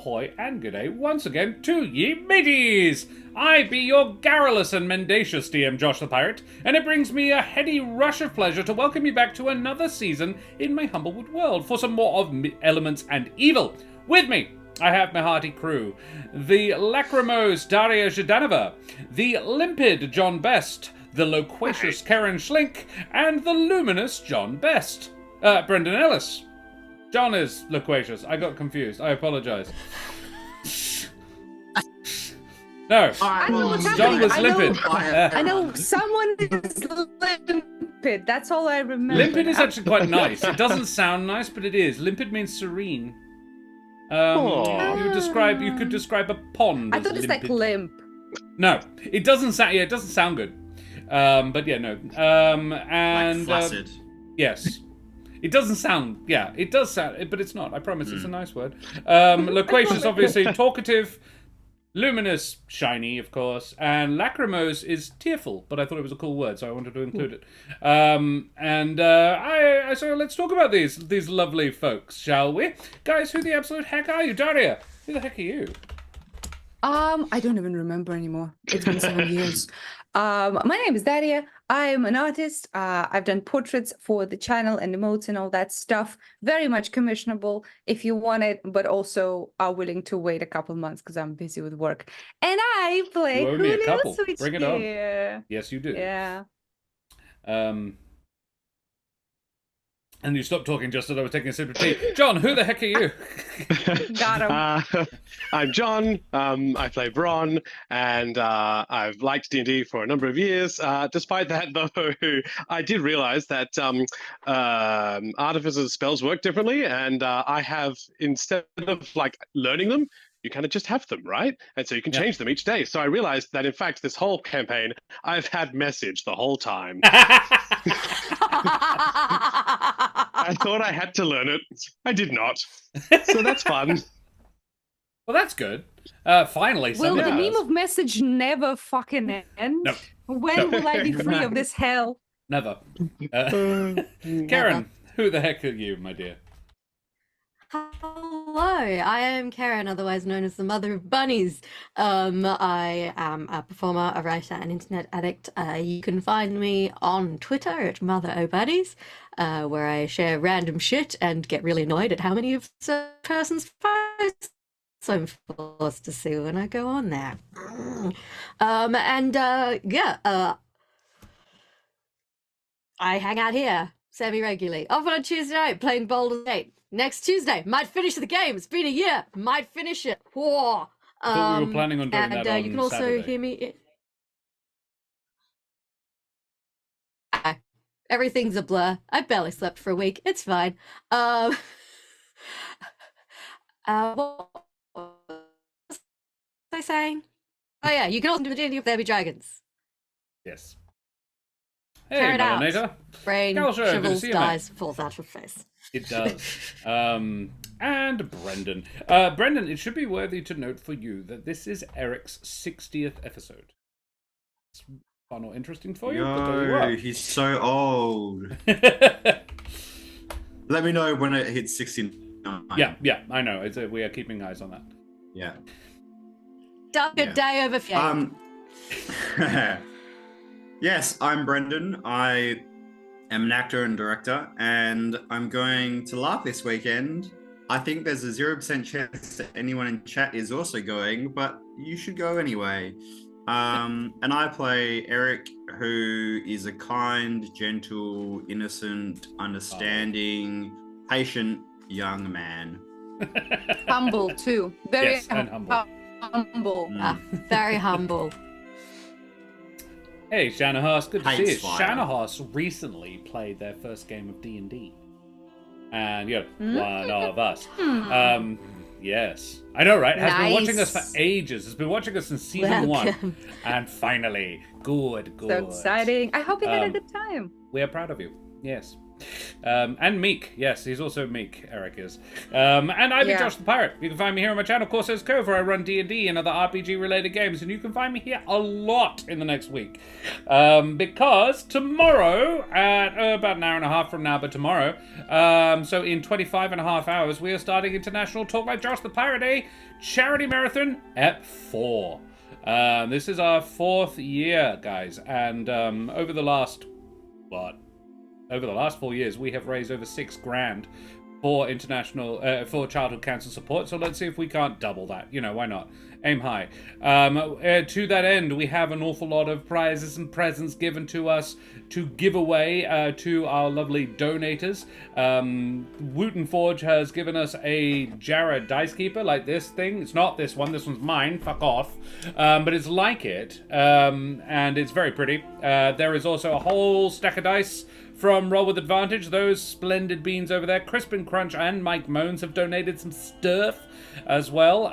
ahoy, and good day once again to ye mateys! I be your garrulous and mendacious DM Josh the Pirate, and it brings me a heady rush of pleasure to welcome you back to another season in my Humblewood world for some more of elements and evil. With me, I have my hearty crew, the lachrymose Daria Zhdanova, the limpid John Best, the loquacious Karen Schlink, and the luminous John Best. Brendan Ellis. John is loquacious. I got confused. I apologize. No, I know what's John happening. was limpid. I know someone is limpid. That's all I remember. Limpid is actually quite nice. It doesn't sound nice, but it is. Limpid means serene. You could describe a pond. I as thought it's limpid. like limp. No, it doesn't sound. Yeah, it doesn't sound good. But yeah, no. And like flaccid. yes. It doesn't sound, yeah, it does sound, but it's not, I promise, it's a nice word. Loquacious, obviously, talkative, luminous, shiny, of course, and lachrymose is tearful, but I thought it was a cool word, so I wanted to include it. So let's talk about these lovely folks, shall we? Guys, who the absolute heck are you? Daria, who the heck are you? I don't even remember anymore. It's been 7 years. My name is Daria. I'm an artist. I've done portraits for the channel and emotes and all that stuff. Very much commissionable if you want it, but also are willing to wait a couple months because I'm busy with work. And I play You owe me a couple. Switch Bring it on. here. Yes, you do. Yeah. And you stopped talking just as I was taking a sip of tea. John, who the heck are you? Got him. I'm John. I play Bron, and I've liked D&D for a number of years. Despite that, though, I did realize that Artificer's spells work differently, and I have, instead of like learning them, you kind of just have them, right? And so you can change them each day. So I realized that, in fact, this whole campaign, I've had message the whole time. I thought I had to learn it. I did not. So that's fun. Well, that's good. Finally, Will the somebody meme does. of message never fucking end? No. When will I be free of this hell? Never. Karen, who the heck are you, my dear? Hello, I am Karen, otherwise known as the Mother of Bunnies. I am a performer, a writer, and internet addict. You can find me on Twitter at Mother O Bunnies, where I share random shit and get really annoyed at how many of the person's posts I'm forced to see when I go on there. I hang out here semi-regularly, often on Tuesday night, playing Baldur's Gate. Next Tuesday, might finish the game. It's been a year. Might finish it. Whoa. I thought we were planning on doing that on you can also Saturday. hear me. Everything's a blur. I barely slept for a week. It's fine. What was I saying? Oh yeah, you can also do the D&D of There Be Dragons. Yes. Tear Hey, it out. Melanator. Brain Galsha, good to shrivels, see you, dies, falls out of face. It does. And Brendan. Brendan, it should be worthy to note for you that this is Eric's 60th episode. It's fun or interesting for you, but there you Yo, are. he's so old. Let me know when it hits 69. Yeah, I know. We are keeping eyes on that. Yeah. Good day over here. Yes, I'm Brendan. I am an actor and director, and I'm going to LARP this weekend. I think there's a 0% chance that anyone in chat is also going, but you should go anyway. And I play Eric, who is a kind, gentle, innocent, understanding, patient young man. Humble too. Very Yes, and humble. humble. Very humble. Hey, Shanahaas, good to see you. Hates fire. Shanahaas recently played their first game of D&D. And, one of us. Yes. I know, right? Has been watching us for ages. Has been watching us since season 1. And finally, good. So exciting. I hope you had a good time. We are proud of you. Yes. And Meek, yes, he's also Meek, Eric is. And I'm Josh the Pirate. You can find me here on my channel, Corsairs Cove, where I run D&D and other RPG-related games, and you can find me here a lot in the next week. Because tomorrow, at about an hour and a half from now, but tomorrow, so in 25 and a half hours, we are starting International Talk Like Josh the Pirate Day Charity Marathon Ep4. This is our 4th year, guys, and over the last 4 years, we have raised over $6,000 for for childhood cancer support. So let's see if we can't double that. You know, why not? Aim high. To that end, we have an awful lot of prizes and presents given to us to give away to our lovely donators. Wooten Forge has given us a Jarrah Dice Keeper, like this thing. It's not this one. This one's mine. Fuck off. But it's like it, and it's very pretty. There is also a whole stack of dice from Roll With Advantage. Those splendid beans over there. Crispin Crunch and Mike Moans have donated some stuff as well.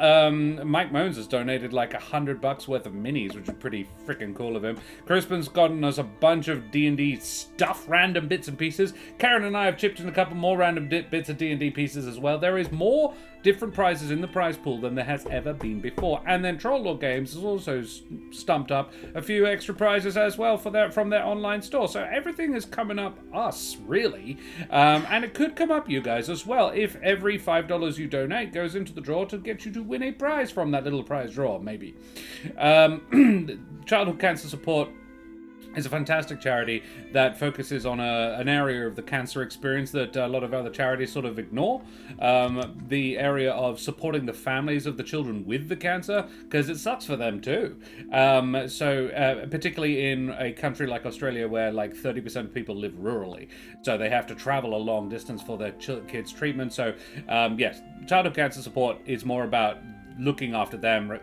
Mike Moans has donated like $100 worth of minis, which is pretty freaking cool of him. Crispin's gotten us a bunch of D&D stuff, random bits and pieces. Karen and I have chipped in a couple more random bits of D&D pieces as well. There is more different prizes in the prize pool than there has ever been before. And then Troll Lord Games has also stumped up a few extra prizes as well from their online store. So everything is coming up us, really. And it could come up you guys as well if every $5 you donate goes into the draw to get you to win a prize from that little prize draw, maybe. Childhood cancer support is a fantastic charity that focuses on an area of the cancer experience that a lot of other charities sort of ignore. The area of supporting the families of the children with the cancer, because it sucks for them too. Particularly in a country like Australia where like 30% of people live rurally. So they have to travel a long distance for their kids' treatment. So yes, childhood cancer support is more about looking after them,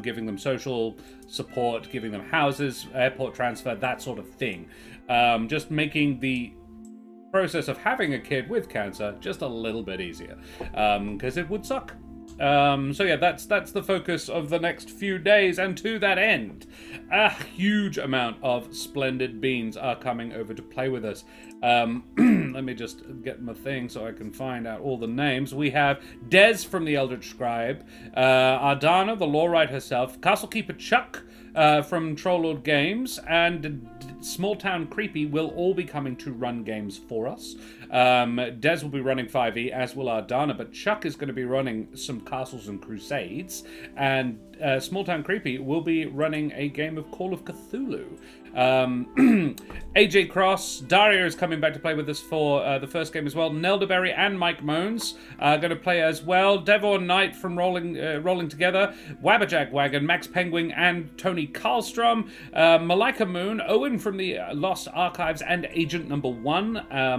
giving them social support, giving them houses, airport transfer, that sort of thing. Just making the process of having a kid with cancer just a little bit easier, because it would suck. So yeah, that's the focus of the next few days, and to that end, a huge amount of splendid beans are coming over to play with us. Let me just get my thing so I can find out all the names. We have Des from the Eldritch Scribe, Ardana, the Lawwright herself, Castlekeeper Chuck from Troll Lord Games, and Small Town Creepy will all be coming to run games for us. Des will be running 5e, as will Ardana, but Chuck is going to be running some Castles and Crusades, and Small Town Creepy will be running a game of Call of Cthulhu. AJ Cross, Daria is coming back to play with us for the first game as well. Nelderberry and Mike Moans are going to play as well. Devon Knight from Rolling Together, Wabberjack Wagon, Max Penguin and Tony Karlstrom, Malika Moon, Owen from the Lost Archives and Agent Number 1,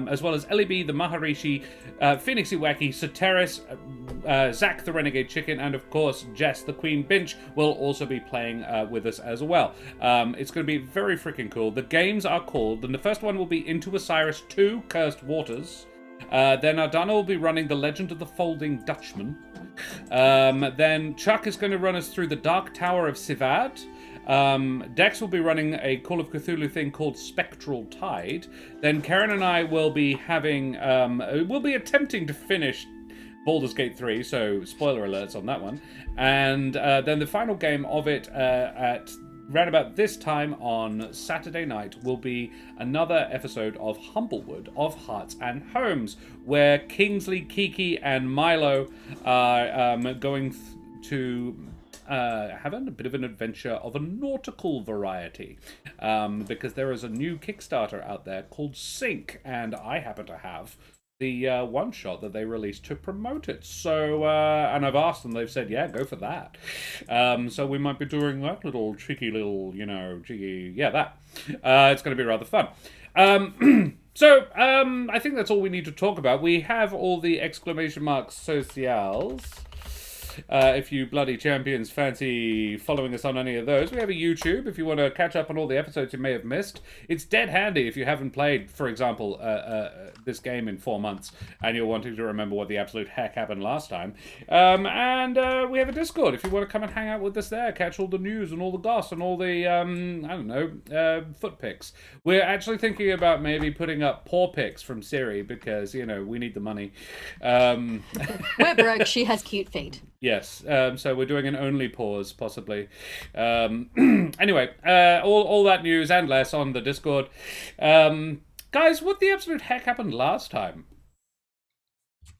as well as Ellie B, the Maharishi, Phoenixy Wacky, Soteris, Zach the Renegade Chicken, and of course Jess the Queen Binch will also be playing with us as well. It's going to be very freaking cool. The games are called, and the first one will be Into Osiris 2 Cursed Waters. Then Ardana will be running The Legend of the Folding Dutchman. Then Chuck is going to run us through the Dark Tower of Sivad. Dex will be running a Call of Cthulhu thing called Spectral Tide. Then Karen and I will be attempting to finish Baldur's Gate 3, so spoiler alerts on that one. And then the final game of it at round about this time on Saturday night will be another episode of Humblewood of Hearts and Homes, where Kingsley, Kiki, and Milo are going to have a bit of an adventure of a nautical variety, because there is a new Kickstarter out there called Sync, and I happen to have the one shot that they released to promote it. So, and I've asked them, they've said, yeah, go for that. So we might be doing that little cheeky little, that. It's going to be rather fun. So, I think that's all we need to talk about. We have all the exclamation mark socials. If you bloody champions fancy following us on any of those, we have a YouTube if you want to catch up on all the episodes you may have missed. It's dead handy if you haven't played, for example, this game in 4 months and you're wanting to remember what the absolute heck happened last time. And we have a Discord if you want to come and hang out with us there, catch all the news and all the goss and all the, foot pics. We're actually thinking about maybe putting up paw pics from Siri because, we need the money. We're broke. She has cute feet. Yes, so we're doing an only pause, possibly. Anyway, all that news and less on the Discord. Guys, what the absolute heck happened last time?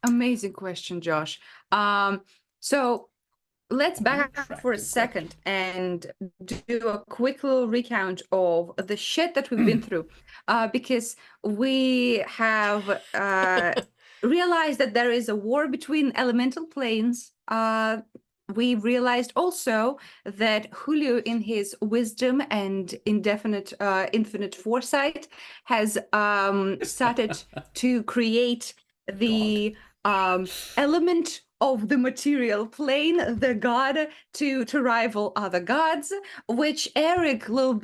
Amazing question, Josh. So let's back up for a second and do a quick little recount of the shit that we've been through, because we have realized that there is a war between elemental planes. We realized also that Julio, in his wisdom and infinite foresight, has started to create the element of the material plane, the god, to rival other gods, which Eric, little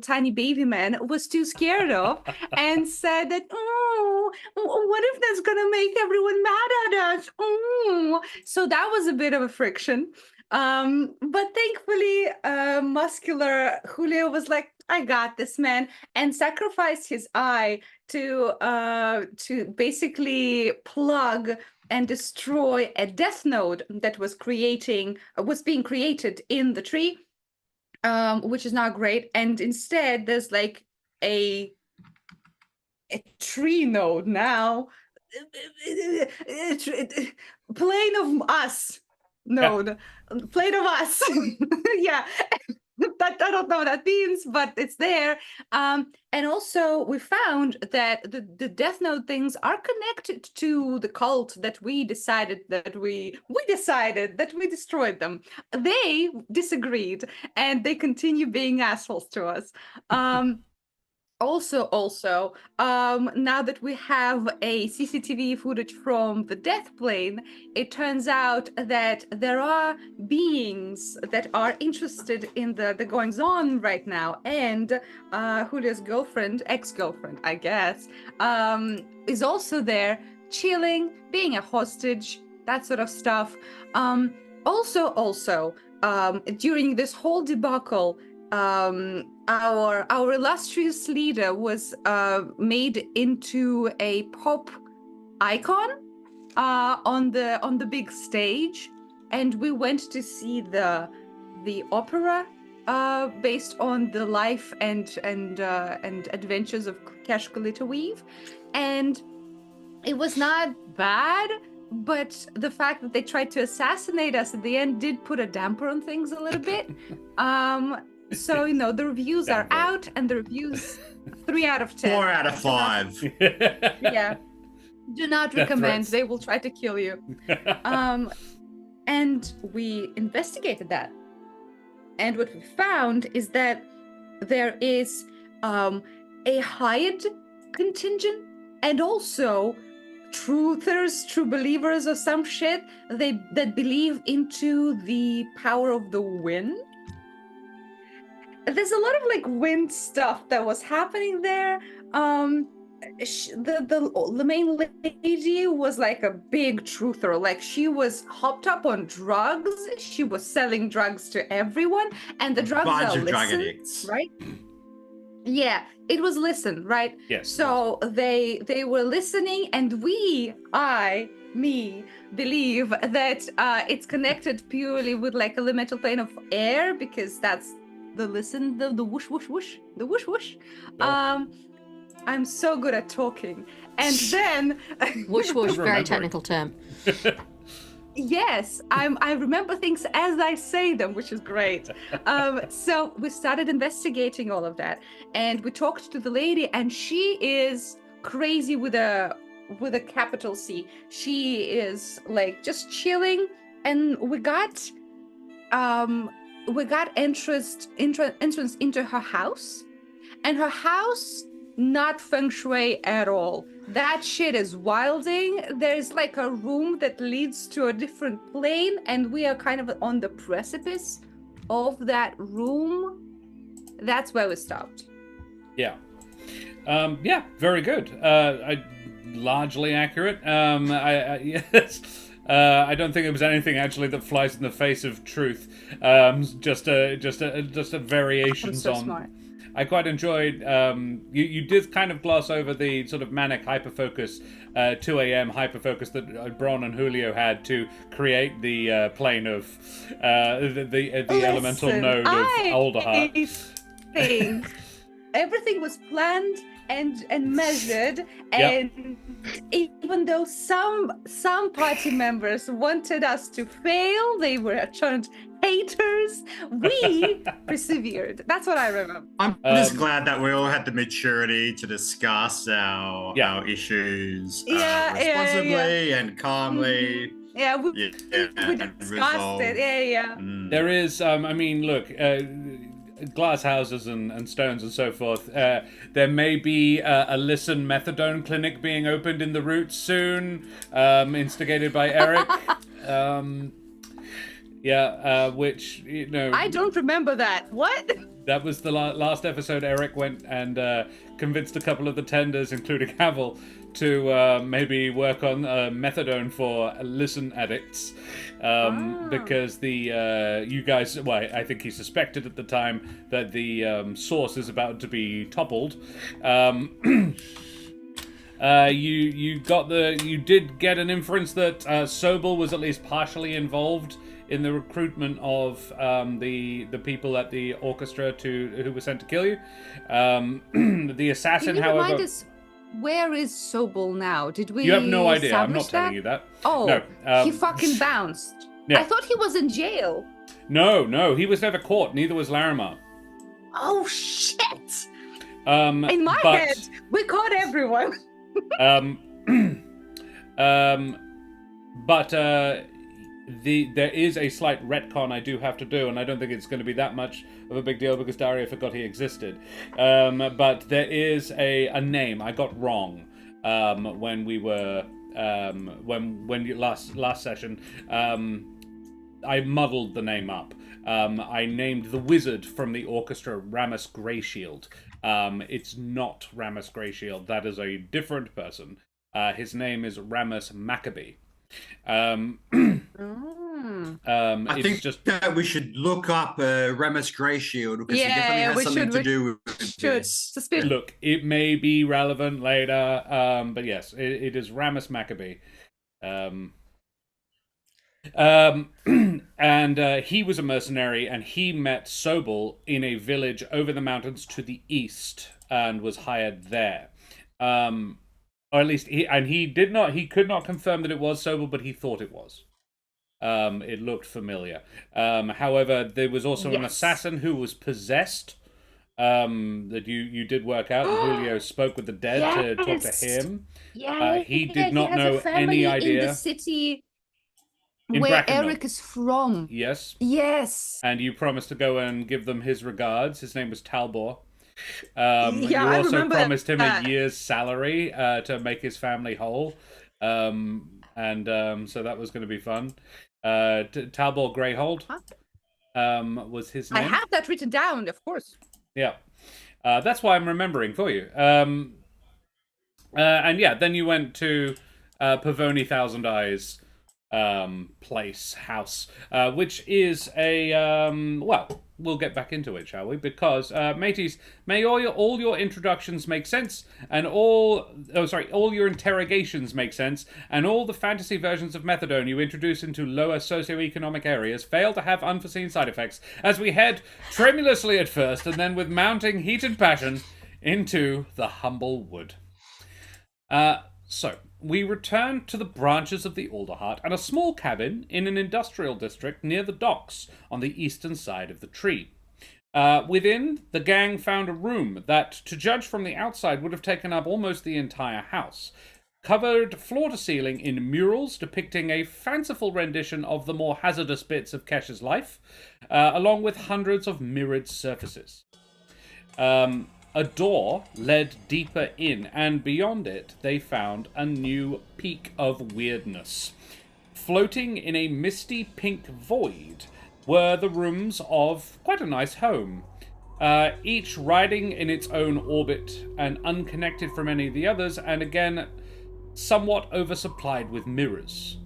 tiny baby man, was too scared of, and said that, oh, what if that's gonna make everyone mad at us? Oh. So that was a bit of a friction. But thankfully, muscular Julio was like, I got this, man, and sacrificed his eye to basically plug and destroy a death node that was being created in the tree, which is not great. And instead, there's like a tree node now, plane of us node, plane of us. Yeah. I don't know what that means, but it's there. And also we found that the Death Note things are connected to the cult that we decided that we destroyed them. They disagreed and they continue being assholes to us. Also, now that we have a CCTV footage from the death plane, it turns out that there are beings that are interested in the goings-on right now, and Julio's ex-girlfriend, I guess, is also there, chilling, being a hostage, that sort of stuff. Also, during this whole debacle, our illustrious leader was made into a pop icon on the big stage, and we went to see the opera based on the life and adventures of Cash Weave, and it was not bad. But the fact that they tried to assassinate us at the end did put a damper on things a little bit. So, the reviews are out, and the reviews 3 out of 10. 4 out of 5. Yeah. Do not recommend. They will try to kill you. And we investigated that. And what we found is that there is a hired contingent and also truthers, true believers or some shit that believe into the power of the wind. There's a lot of wind stuff that was happening there. The main lady was like a big truther. She was hopped up on drugs. She was selling drugs to everyone, and the drugs are drug addicts, right? Yeah, it was listen, right? Yes. So they were listening, and me believe that it's connected purely with elemental plane of air, because that's the whoosh whoosh whoosh, the whoosh whoosh. Oh. I'm so good at talking, and then whoosh whoosh, very technical term. Yes, I remember things as I say them, which is great. So we started investigating all of that, and we talked to the lady, and she is crazy with a capital C. She is just chilling, and we got entrance into her house, and her house not feng shui at all. That shit is wilding. There's like a room that leads to a different plane, and we are kind of on the precipice of that room. That's where we stopped. Yeah. Yeah, very good. Largely accurate. Yes. I don't think it was anything actually that flies in the face of truth. Just a variations I'm so on. smart. I quite enjoyed. You did kind of gloss over the sort of manic hyperfocus, 2 a.m. hyperfocus that Bron and Julio had to create the plane of the elemental node of Alderheart. Things. Everything was planned and measured, and even though some party members wanted us to fail, they were turned haters, we persevered. That's what I remember. I'm just glad that we all had the maturity to discuss our issues responsibly and calmly. Yeah, we discussed it. Yeah. There is, I mean, look, glass houses and stones and so forth. There may be a listen methadone clinic being opened in the route soon, instigated by Eric. Which, you know... I don't remember that. What? That was the last episode. Eric went and convinced a couple of the tenders, including Havel, to maybe work on methadone for listen addicts. Because you guys, well, I think he suspected at the time that the source is about to be toppled. You did get an inference that Sobel was at least partially involved in the recruitment of the people at the orchestra who were sent to kill you. The assassin, Can you however, remind us, where is Sobel now? Did we? You have no idea. I'm not establish telling you that. Oh, No, he fucking bounced. Yeah. I thought he was in jail. No, he was never caught. Neither was Larimar. Oh shit! In my head, we caught everyone. There is a slight retcon I do have to do, and I don't think it's going to be that much of a big deal because Daria forgot he existed. But there is a name I got wrong when we were when you last session. I muddled the name up. I named the wizard from the orchestra Ramus Greyshield. It's not Ramus Greyshield. That is a different person. His name is Ramus Maccabee. I think that we should look up Ramus Greyshield because he definitely has something to do with this. Look, it may be relevant later, but yes, it is Ramus Maccabee. And he was a mercenary, and he met Sobel in a village over the mountains to the east, and was hired there. Or at least he could not confirm that it was Sobel, but he thought it was. It looked familiar. However, there was also an assassin who was possessed. That you did work out, and Julio spoke with the dead to talk to him. Yeah, he did not know any idea. In the city In where Brackenhill. Eric is from. Yes. Yes. And you promised to go and give them his regards. His name was Talbor. You I also remember promised him a that. year's salary to make his family whole. So that was going to be fun. Talbor Greyhold was his name. I have that written down, of course. Yeah. That's why I'm remembering for you. And yeah, then you went to Pavoni Thousand Eyes house, which is a well, we'll get back into it, shall we? Because mateys, may all your introductions make sense, and all your interrogations make sense, and all the fantasy versions of methadone you introduce into lower socioeconomic areas fail to have unforeseen side effects as we head tremulously at first and then with mounting heat and passion into the Humblewood. So we return to the branches of the Alderheart and a small cabin in an industrial district near the docks on the eastern side of the tree. Within, the gang found a room that, to judge from the outside, would have taken up almost the entire house, covered floor to ceiling in murals depicting a fanciful rendition of the more hazardous bits of Kesh's life, along with hundreds of mirrored surfaces. a door led deeper in, and beyond it, they found a new peak of weirdness. Floating in a misty pink void were the rooms of quite a nice home, each riding in its own orbit and unconnected from any of the others, and again, somewhat oversupplied with mirrors.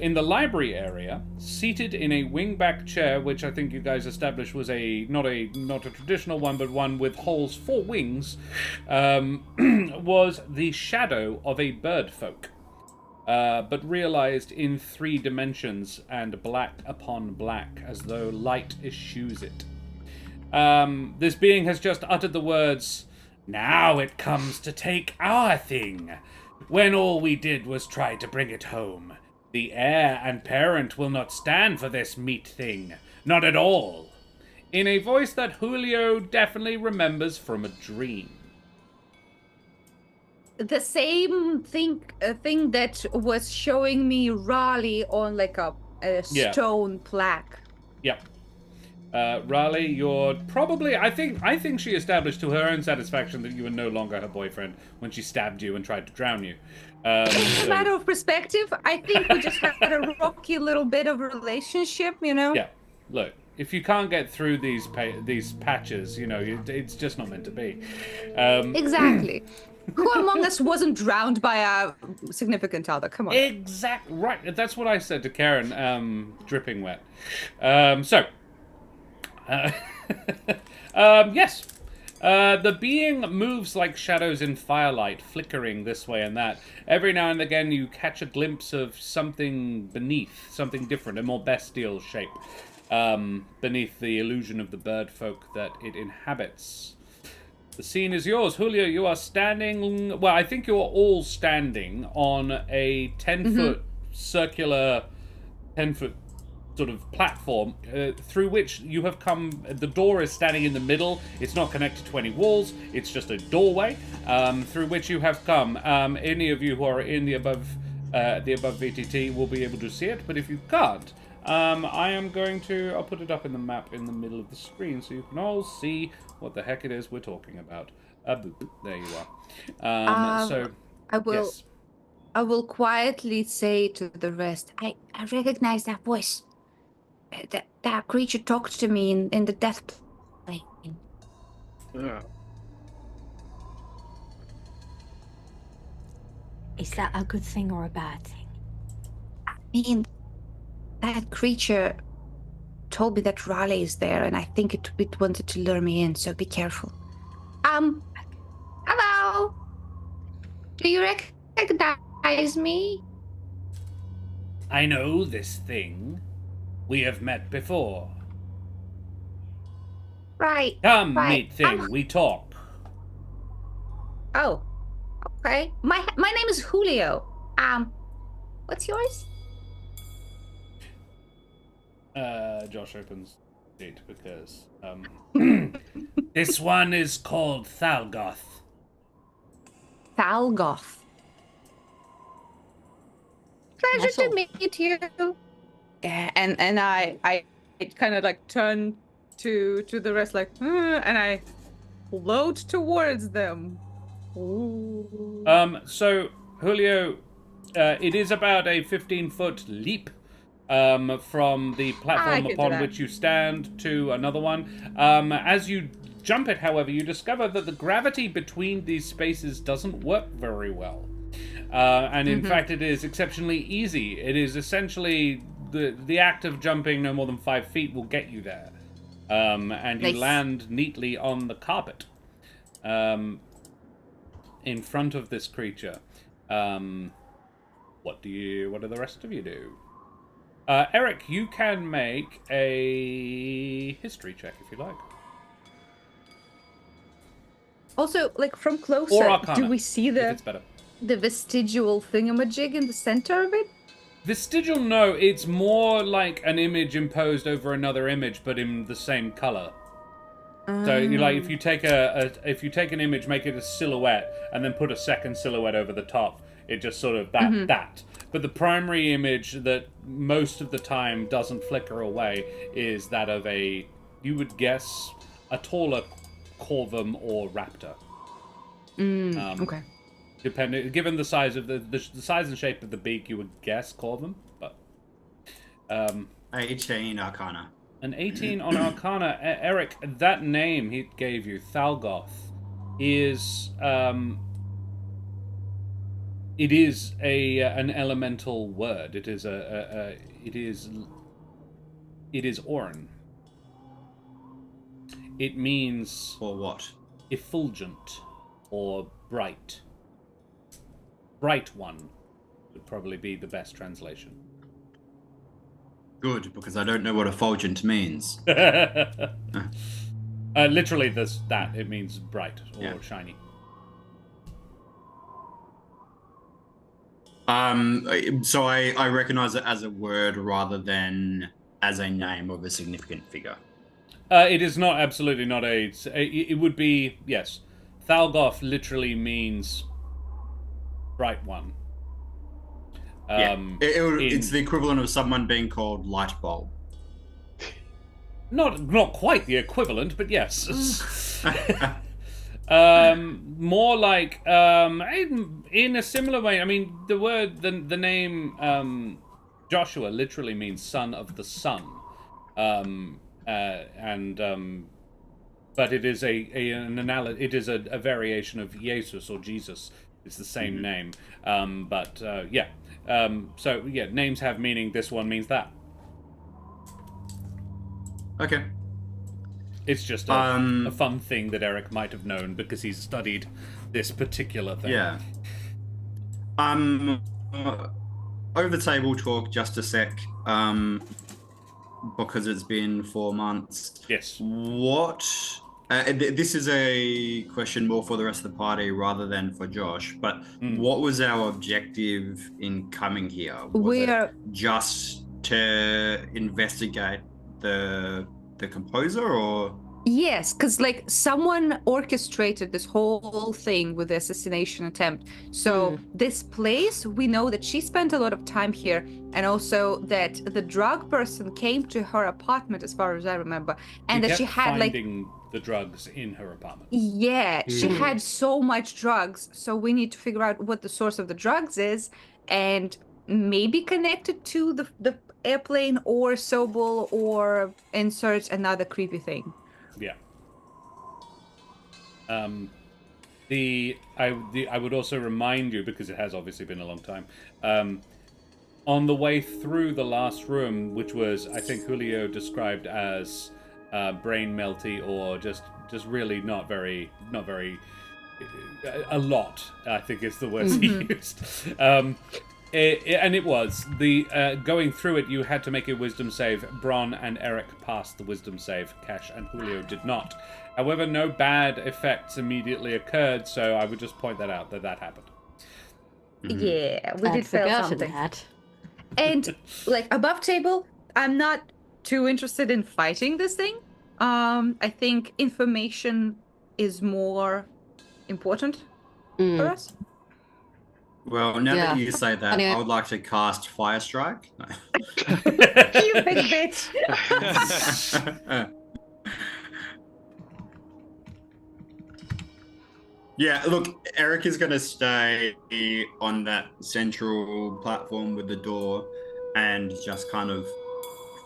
In the library area, seated in a wingback chair, which I think you guys established was not a traditional one, but one with holes for wings, was the shadow of a bird folk, but realized in 3 dimensions and black upon black, as though light eschews it. This being has just uttered the words, "Now it comes to take our thing, when all we did was try to bring it home. The heir and parent will not stand for this meat thing. Not at all." In a voice that Julio definitely remembers from a dream. The same thing that was showing me Raleigh on like a stone plaque. Yep. Raleigh, you're probably... I think she established to her own satisfaction that you were no longer her boyfriend when she stabbed you and tried to drown you. It's a matter of perspective. I think we just had a rocky little bit of a relationship, you know? Yeah. Look, if you can't get through these patches, you know, it's just not meant to be. Exactly. Who among us wasn't drowned by a significant other? Come on. Right. That's what I said to Karen, dripping wet. Yes. The being moves like shadows in firelight, flickering this way and that. Every now and again you catch a glimpse of something beneath, something different, a more bestial shape, beneath the illusion of the bird folk that it inhabits. The scene is yours. Julio, you are standing... Well, I think you're all standing on a 10-foot circular, 10-foot sort of platform through which you have come. The door is standing in the middle. It's not connected to any walls. It's just a doorway through which you have come. Any of you who are in the above VTT will be able to see it, but if you can't, I'll put it up in the map in the middle of the screen so you can all see what the heck it is we're talking about. Boop, there you are. So I will. Yes. I will quietly say to the rest, I recognize that voice. That creature talked to me in the death plane. Yeah. Is that a good thing or a bad thing? I mean, that creature told me that Raleigh is there, and I think it wanted to lure me in, so be careful. Hello? Do you recognize me? I know this thing. We have met before. Right. Come, right. meat thing, we talk. Oh, okay. My name is Julio. What's yours? Josh opens it because this one is called Thalgoth. Thalgoth. Pleasure to meet you. Yeah, and I kind of like turn to the rest like, and I float towards them. Ooh. So Julio, it is about a 15-foot leap from the platform upon which you stand to another one. As you jump it, however, you discover that the gravity between these spaces doesn't work very well. And in fact, it is exceptionally easy. It is essentially the act of jumping no more than 5 feet will get you there. And you land neatly on the carpet in front of this creature. What do the rest of you do? Eric, you can make a history check if you like. Also, like from Or closer, Arcana, do we see if it's better. the vestigial thingamajig in the center of it? Vestigial, no. It's more like an image imposed over another image, but in the same color. So, you like if you take an image, make it a silhouette, and then put a second silhouette over the top, it just sort of that. But the primary image that most of the time doesn't flicker away is that of you would guess, a taller corvum or raptor. Okay. Given the size of the size and shape of the beak, you would guess corvum, but 18 Arcana. an 18 on Arcana. Eric, that name he gave you, Thalgoth, is it is an elemental word. It is it is Orin. It means Or what? effulgent or bright. Bright one would probably be the best translation. Good, because I don't know what effulgent means. Literally, that it means bright or Yeah. shiny. So I recognize it as a word rather than as a name of a significant figure. It is not absolutely not a. It would be, yes. Thalgoth literally means bright one. It's the equivalent of someone being called light bulb. Not quite the equivalent, but yes. More like in a similar way. I mean, the name Joshua literally means son of the sun, but it is it is a variation of Jesus or Jesus. It's the same name, so yeah, names have meaning. This one means that. Okay. It's just a fun thing that Eric might have known because he's studied this particular thing. Yeah. Over table talk just a sec. Because it's been 4 months. Yes. What? This is a question more for the rest of the party rather than for Josh. But what was our objective in coming here? Was it just to investigate the composer, or? Yes, because like someone orchestrated this whole thing with the assassination attempt. So this place, we know that she spent a lot of time here, and also that the drug person came to her apartment, as far as I remember, and that she had finding the drugs in her apartment. Yeah, she had so much drugs. So we need to figure out what the source of the drugs is, and maybe connect it to the airplane or Sobel, or insert another creepy thing. Yeah. I would also remind you, because it has obviously been a long time, on the way through the last room, which was, I think Julio described as brain melty, or just really not very a lot, I think is the words he used. And it was going through it. You had to make a wisdom save. Bron and Eric passed the wisdom save. Cash and Julio did not. However, no bad effects immediately occurred. So I would just point that out, that happened. Yeah, we did fail something. That. And like above table, I'm not too interested in fighting this thing. I think information is more important for us. Well, now that you say that, I would like to cast Fire Strike. No. You big bitch. Yeah, look, Eric is going to stay on that central platform with the door and just kind of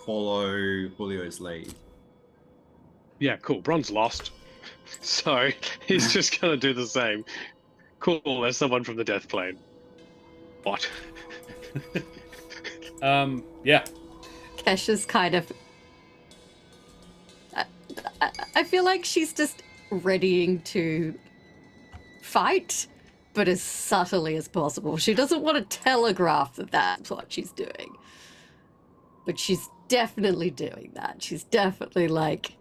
follow Julio's lead. Yeah, cool. Bron's lost. So he's just going to do the same. Cool, there's someone from the death plane. What? Yeah. Kesha's kind of... I feel like she's just readying to fight, but as subtly as possible. She doesn't want to telegraph that that's what she's doing. But she's definitely doing that. She's definitely like,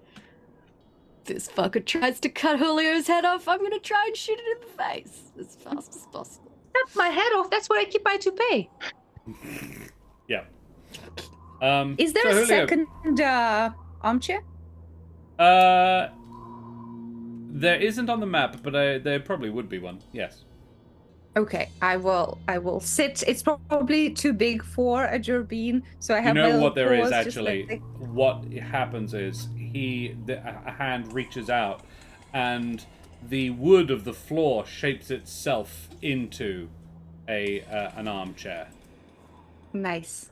this fucker tries to cut Julio's head off, I'm going to try and shoot it in the face as fast as possible. Cut my head off. That's where I keep my toupee. Yeah. Is there so a second armchair? There isn't on the map, but there probably would be one. Yes. Okay, I will sit. It's probably too big for a Jurbine, so I have. You my know little what there is paws, actually. What happens is a hand reaches out, and the wood of the floor shapes itself into an armchair. Nice.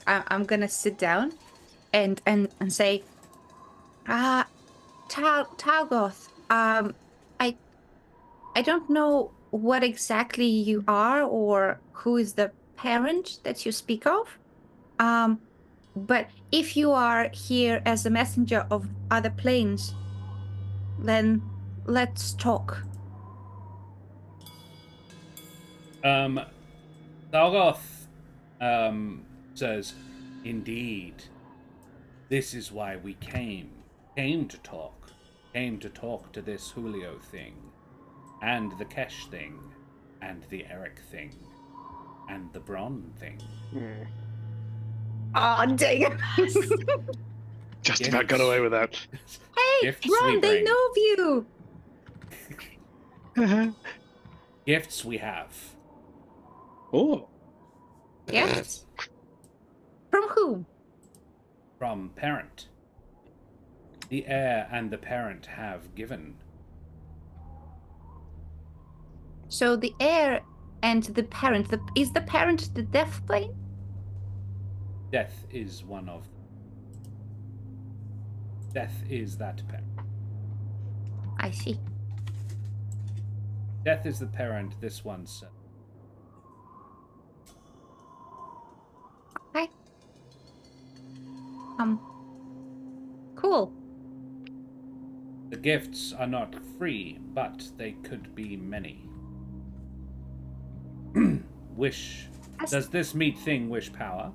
I'm gonna sit down and say, Talgoth, I don't know what exactly you are or who is the parent that you speak of. But if you are here as a messenger of other planes, then let's talk. Thalgoth says, "Indeed, this is why we came to talk to this Julio thing, and the Kesh thing, and the Eric thing, and the Bron thing." Oh, dang it. Just about got away with that. Hey, Gifts we Ron, they bring. know of you. Gifts we have. Oh, Yes. From whom? From parent. The heir and the parent have given. So the heir and the parent. Is the parent the death plane? Death is one of them. Death is that parent. I see. Death is the parent, this one's son. Okay. Cool. The gifts are not free, but they could be many. Wish. Does this meat thing wish power?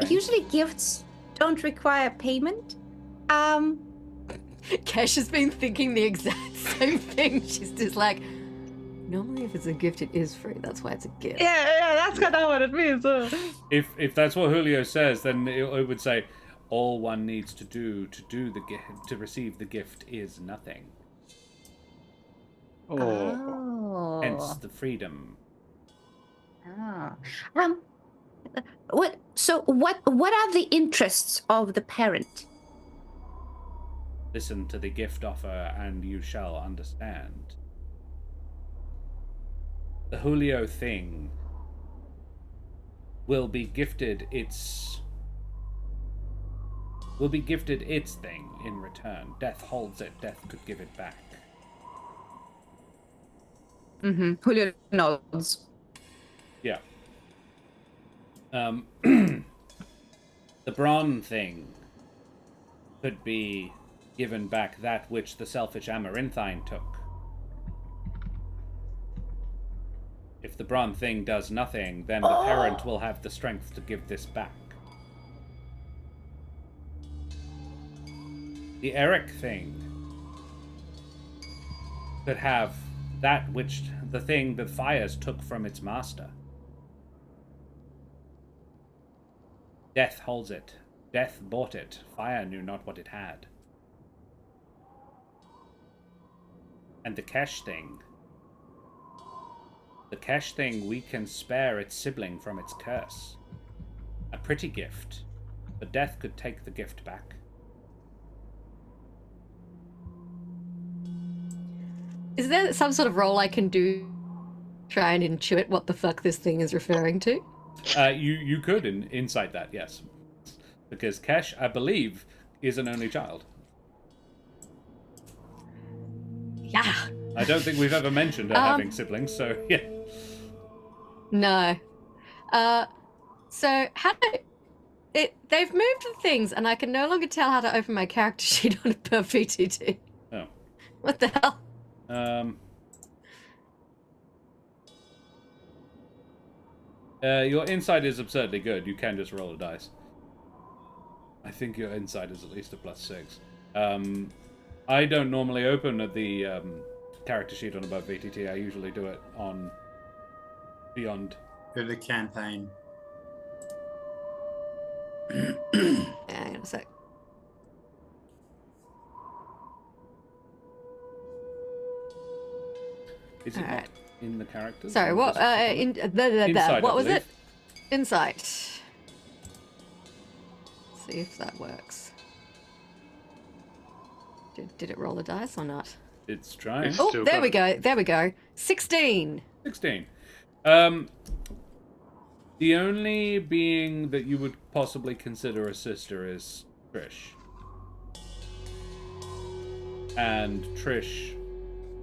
Usually gifts don't require payment. Kesh has been thinking the exact same thing. She's just like, normally if it's a gift, it is free. That's why it's a gift. Yeah, that's kind of what it means. If that's what Julio says, then it would say, all one needs to do the gift to receive the gift is nothing. Oh. Hence the freedom. Ah. What? So what are the interests of the parent? Listen to the gift offer, and you shall understand. The Julio thing will be gifted its thing in return. Death holds it. Death could give it back. Mm-hmm. Julio nods. Yeah. The Bron thing could be given back that which the selfish Amaranthine took. If the Bron thing does nothing, then the parent will have the strength to give this back. The Eric thing could have that which the thing the fires took from its master. Death holds it. Death bought it. Fire knew not what it had. And the Kesh thing. The Kesh thing, we can spare its sibling from its curse. A pretty gift, but death could take the gift back. Is there some sort of role I can do try and intuit what the fuck this thing is referring to? You could insight that, yes. Because Kesh, I believe, is an only child. Yeah. I don't think we've ever mentioned her having siblings, so yeah. No. So how do they've moved the things and I can no longer tell how to open my character sheet on a per VTT. Oh. What the hell? Your insight is absurdly good. You can just roll a dice. I think your insight is at least a +6. I don't normally open the character sheet on above VTT. I usually do it on Beyond. Go to the campaign. Hang on a sec. Is it not in the characters? Sorry, what? Insight, what I was believe. it? Insight. See if that works. Did it roll a dice or not? It's trying. It's- Oh, Still there got we it. go. There we go. 16. 16. The only being that you would possibly consider a sister is Trish. And Trish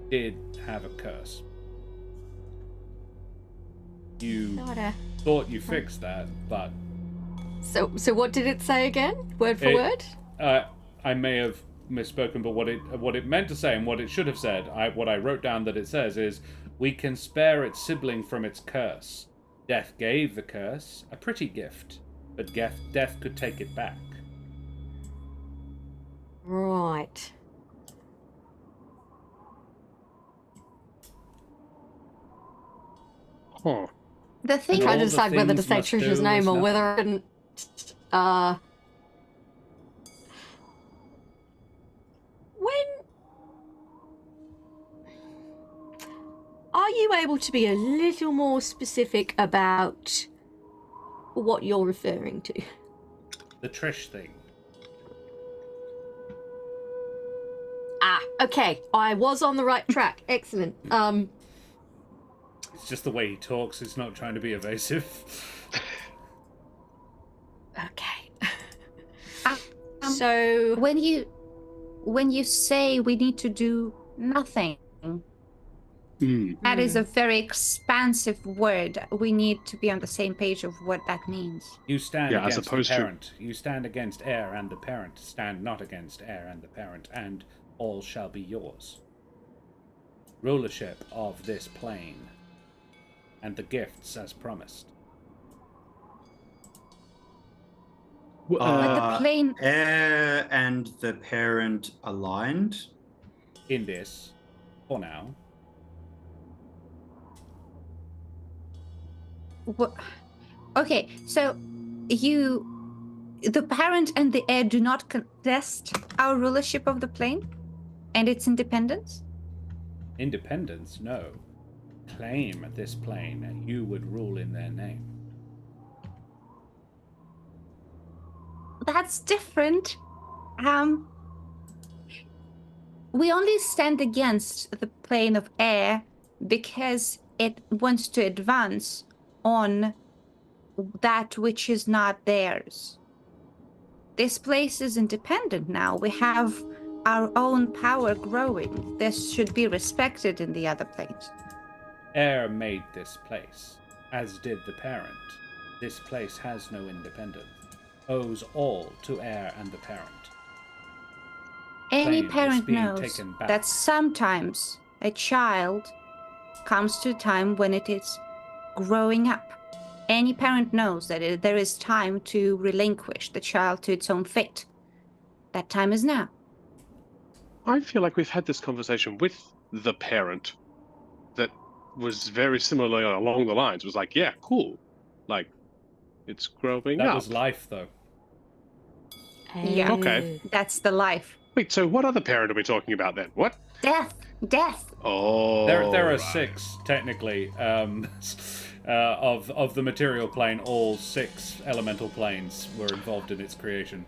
did have a curse. You Daughter. thought you fixed that, but So what did it say again? Word for It- word? I may have misspoken. But what it meant to say and what it should have said, what I wrote down that it says is, "We can spare its sibling from its curse. Death gave the curse, a pretty gift, but death could take it back." Right. Huh. The I'm thing all trying to the decide whether to things say must Trisha's do name is or nothing. whether I couldn't. When are you able to be a little more specific about what you're referring to? The Trish thing. Ah, okay. I was on the right track. Excellent. It's just the way he talks. He's not trying to be evasive. Okay. Um, So when you say we need to do nothing, that is a very expansive word. We need to be on the same page of what that means. You stand Yeah, as against the opposed to- parent. You stand against heir and the parent. Stand not against heir and the parent, and all shall be yours. Rulership of this plane, and the gifts as promised. But the plane, Heir and the parent aligned. In this, for now, okay, so the parent and the heir do not contest our rulership of the plane and its independence? independence, no. Claim this plane, and you would rule in their name. That's different. We only stand against the plane of air because it wants to advance on that which is not theirs. This place is independent now. We have our own power growing. This should be respected in the other planes. Heir made this place, as did the parent. This place has no independence. Owes all to heir and the parent. Any Plane is parent being knows taken back. that sometimes a child comes to a time when it is growing up. Any parent knows that there is time to relinquish the child to its own fate. That time is now. I feel like we've had this conversation with the parent that was very similarly along the lines. It was like, yeah, cool. Like, it's growing That up. was life, though. Yeah. Okay. That's the life. Wait, so what other parent are we talking about then? What? Death. Death. Oh, There are right. 6 technically of the material plane. All 6 elemental planes were involved in its creation.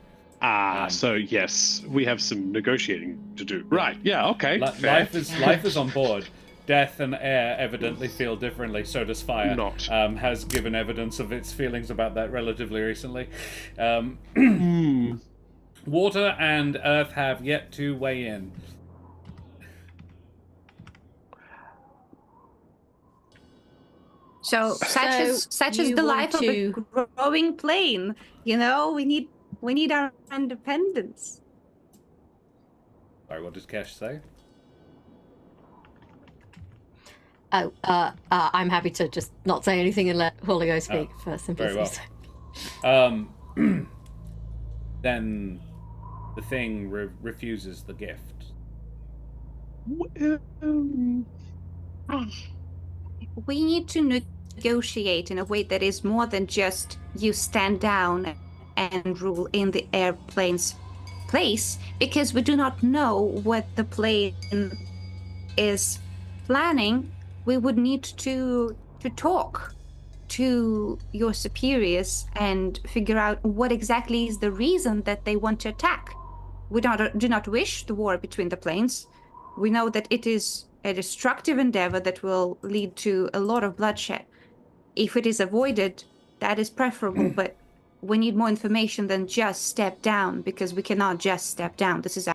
So yes, we have some negotiating to do. Right? Yeah. Okay. fair. Life is on board. Death and air evidently feel differently. So does fire. Not. Has given evidence of its feelings about that relatively recently. Water and earth have yet to weigh in. So such is you the want life of to- a growing plane. You know, we need our independence. Sorry, what did Kesh say? Oh, I'm happy to just not say anything and let Julio speak for simplicity's well. sake. Then the thing refuses the gift. We need to negotiate in a way that is more than just you stand down and rule in the airplane's place, because we do not know what the plane is planning. We would need to talk to your superiors and figure out what exactly is the reason that they want to attack. We do not wish the war between the planes. We know that it is a destructive endeavor that will lead to a lot of bloodshed. If it is avoided, that is preferable, but we need more information than just step down, because we cannot just step down. This is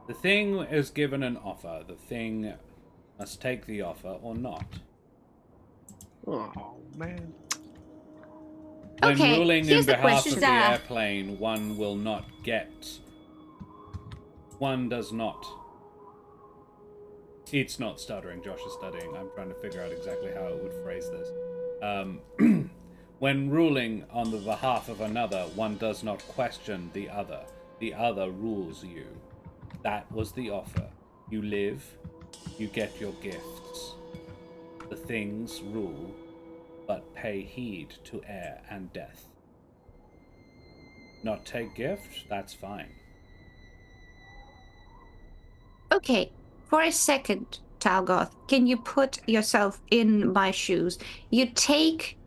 The thing is given an offer. The thing must take the offer or not. Oh, man. When Okay, ruling in here's the behalf question. of the airplane, one will not get. One does not. It's not stuttering. Josh is studying. I'm trying to figure out exactly how I would phrase this. When ruling on the behalf of another, one does not question the other. The other rules you. That was the offer. You live, you get your gifts. The things rule, but pay heed to air and death. Not take gift, that's fine. Okay, for a second, Talgoth, can you put yourself in my shoes? You take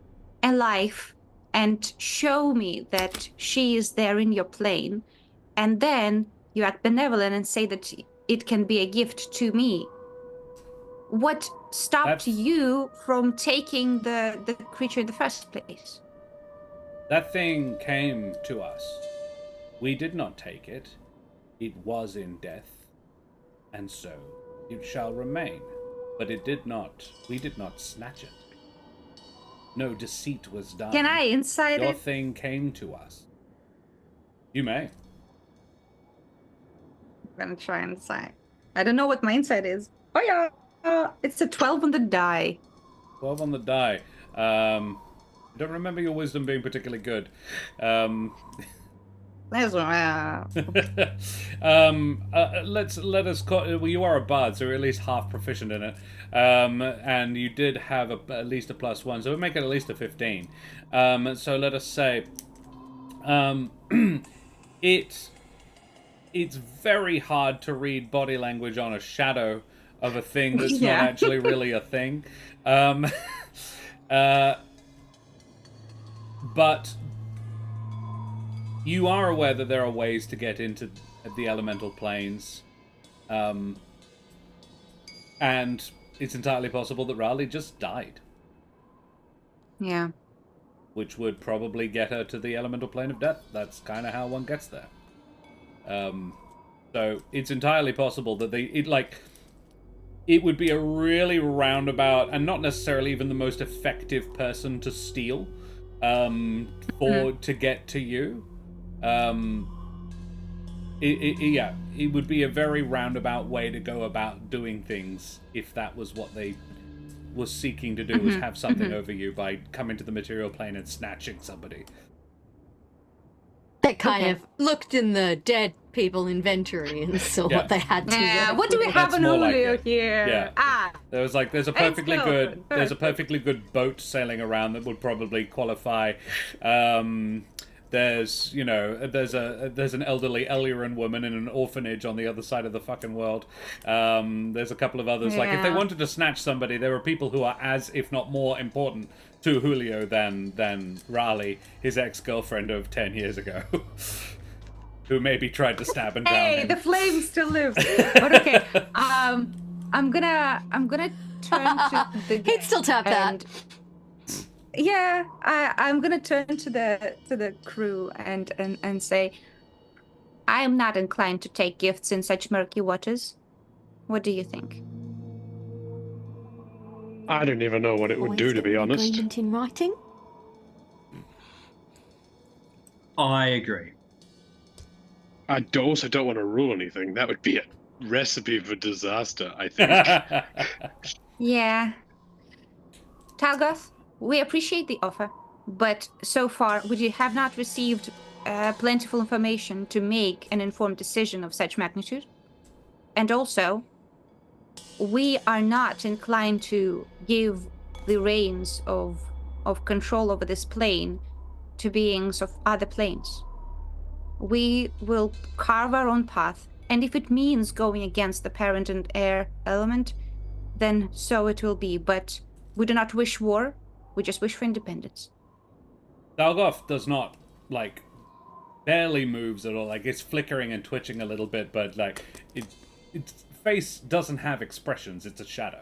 a life and show me that she is there in your plane, and then you act benevolent and say that it can be a gift to me. What stopped you from taking the creature in the first place? That thing came to us. We did not take it. It was in death, and so it shall remain. But it did not. We did not snatch it. No deceit was done. Can I insight Your it? thing came to us. You may. I'm gonna try and insight. I don't know what my insight is. Oh yeah, it's a 12 on the die. 12 on the die. I don't remember your wisdom being particularly good. That's Let us call. Well, you are a bard, so you're at least half proficient in it. And you did have at least a +1, so we make it at least a 15. So let us say, it's very hard to read body language on a shadow of a thing that's not actually really a thing. But you are aware that there are ways to get into the elemental planes. And it's entirely possible that Raleigh just died. Yeah. Which would probably get her to the elemental plane of death. That's kind of how one gets there. So it's entirely possible that it would be a really roundabout and not necessarily even the most effective person to steal to get to you. It would be a very roundabout way to go about doing things if that was what they was seeking to do, was have something over you by coming to the material plane and snatching somebody. They kind of looked in the dead people inventory and saw what they had to do. What do we have in Julio like here? Yeah. There's a perfectly good boat sailing around that would probably qualify. There's an elderly Ellyran woman in an orphanage on the other side of the fucking world. There's a couple of others. Like, if they wanted to snatch somebody, there are people who are as, if not more, important to Julio than Raleigh, his ex-girlfriend of 10 years ago, who maybe tried to stab and drown him. The flame still lives. But okay, I'm gonna turn to the. He'd still tap that. Yeah, I'm gonna turn to the crew and say, I am not inclined to take gifts in such murky waters. What do you think? I don't even know what it would do, to be honest. Agreement in writing? I agree. I also don't want to rule anything. That would be a recipe for disaster, I think. Yeah. Talgoth, we appreciate the offer, but so far we have not received plentiful information to make an informed decision of such magnitude. And also, we are not inclined to give the reins of control over this plane to beings of other planes. We will carve our own path, and if it means going against the parent and heir element, then so it will be. But we do not wish war, we just wish for independence. Dalgoth does not, barely moves at all. Like, it's flickering and twitching a little bit, but like its face doesn't have expressions. It's a shadow.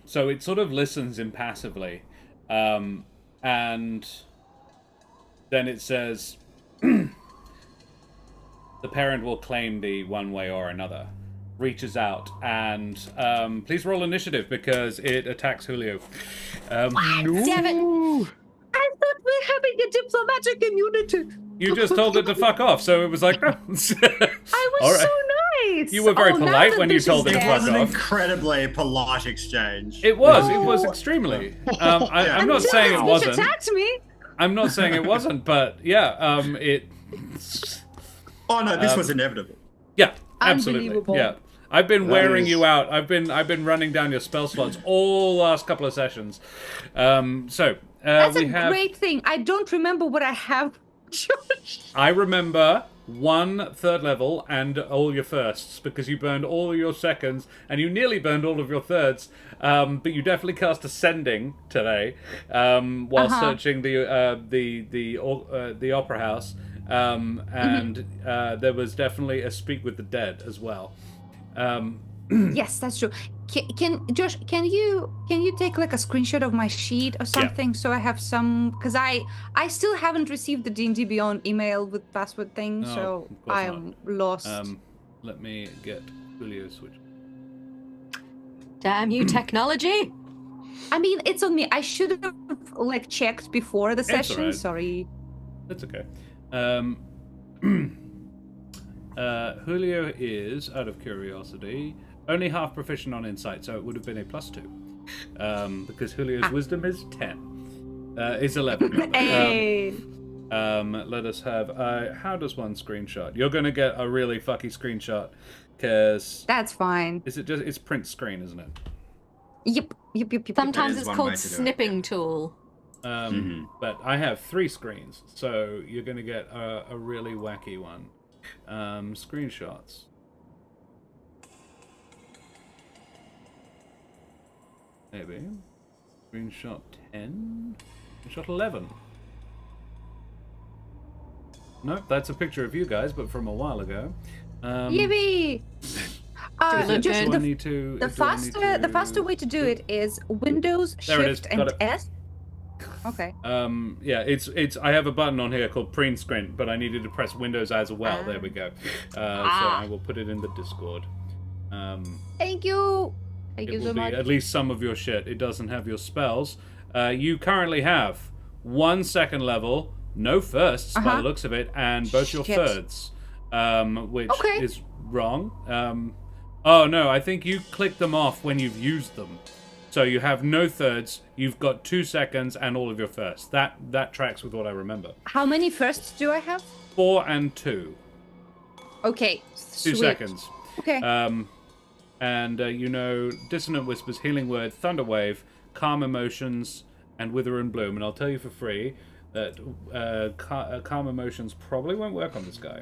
So it sort of listens impassively, and then it says, "The parent will claim thee one way or another." Reaches out and please roll initiative because it attacks Julio. Damn it! I thought we're having a diplomatic immunity. You just told it to fuck off, so it was like, no. I was All right. so nice. You were very now polite that when you this told is it to It fuck was an off. incredibly polite exchange. It was Oh. extremely. I'm not Until saying it this bitch wasn't. attacked me. I'm not saying it wasn't, but yeah, it. Oh no, this was inevitable. Yeah, absolutely. Unbelievable. Yeah, I've been wearing is- you out. I've been running down your spell slots all last couple of sessions. That's we a have. great thing. I don't remember what I have. I remember 1 3rd level and all your firsts because you burned all your seconds and you nearly burned all of your thirds. But you definitely cast Ascending today while searching the opera house. And there was definitely a Speak with the Dead as well. Yes, that's true. Josh, can you take like a screenshot of my sheet or something so I have some, because I still haven't received the D&D Beyond email with password thing, No, so of course I'm lost. Let me get Julio switch. Damn you, technology! I mean, it's on me. I should have like checked before the session. alright. Sorry. That's okay. Julio is, out of curiosity, only half proficient on insight, so it would have been a +2. Because Julio's wisdom is 10. Is 11. rather. Hey. Let us have. How does one screenshot? You're gonna get a really fucky screenshot, because That's fine. is it just? It's print screen, isn't it? Yep. Sometimes is it's one called way to do it, snipping tool. But I have 3 screens, so you're gonna get a really wacky one. Screenshots. Maybe. Screenshot 10? Screenshot 11? Nope, that's a picture of you guys, but from a while ago. Yippee! Look Just good. Do I the need to... The faster way to do it is Windows There it is, Shift got and it. S. Okay. Yeah, it's. I have a button on here called print screen, but I needed to press Windows as well. There we go. So I will put it in the Discord. Thank you. Thank It you will so be much. at least some of your shit. It doesn't have your spells. You currently have 1 2nd level, no firsts by the looks of it, and both your Shit. thirds, which Okay. is wrong. Oh no, I think you click them off when you've used them. So you have no thirds, you've got 2 seconds, and all of your firsts. That tracks with what I remember. How many firsts do I have? 4 and 2. Okay. 2 sweet. seconds. Okay. And you know, Dissonant Whispers, Healing Word, Thunderwave, Calm Emotions, and Wither and Bloom. And I'll tell you for free that Calm Emotions probably won't work on this guy.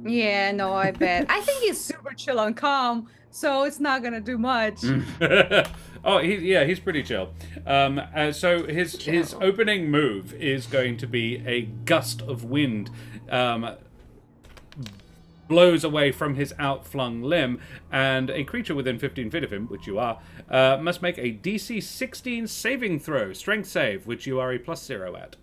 Yeah, no, I bet. I think he's super chill and calm, so it's not gonna do much. Oh, he's pretty chill. So his opening move is going to be a gust of wind. Blows away from his outflung limb, and a creature within 15 feet of him, which you are, must make a DC 16 saving throw, strength save, which you are a +0 at.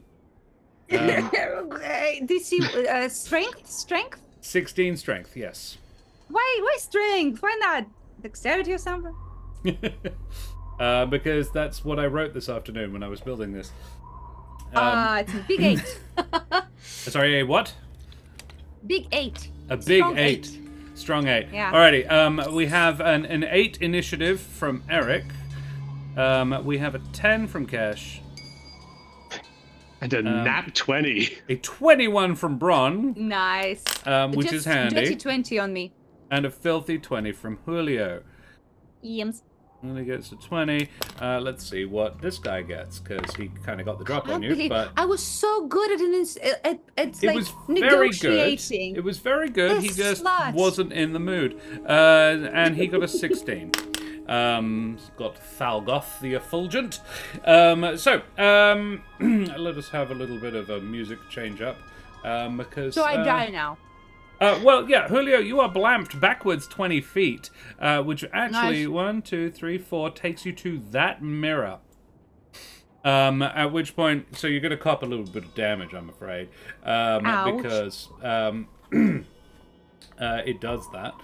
DC strength? 16 strength, yes. Why strength? Why not dexterity or something? Because that's what I wrote this afternoon when I was building this. It's a big 8. Sorry, a what? Big 8. A big Strong 8. Strong 8. Yeah. Alrighty, we have an 8 initiative from Eric. We have a 10 from Kesh. And a nat 20. A 21 from Bron, Nice. which is handy. Dirty 20 on me. And a filthy 20 from Julio. Yums. Only gets a 20. Let's see what this guy gets, because he kind of got the drop on you. Believe But I was so good at it like was very good. negotiating. It was very good. He This just slut. wasn't in the mood. And he got a 16. Got Thalgoth the Effulgent. Let us have a little bit of a music change up. Because So I die now. Well, yeah, Julio, you are blamped backwards 20 feet, which actually, Nice. 1, 2, 3, 4, takes you to that mirror. At which point, so you're going to cop a little bit of damage, I'm afraid. Ouch. Because it does that.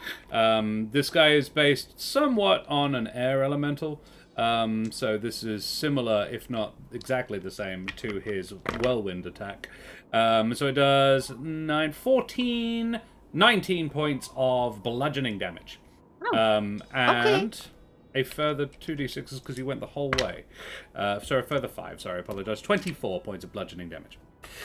This guy is based somewhat on an air elemental. So this is similar, if not exactly the same, to his whirlwind attack. So it does 19 points of bludgeoning damage. And a further 2d6s because you went the whole way. So a further 5, sorry, I apologize. 24 points of bludgeoning damage.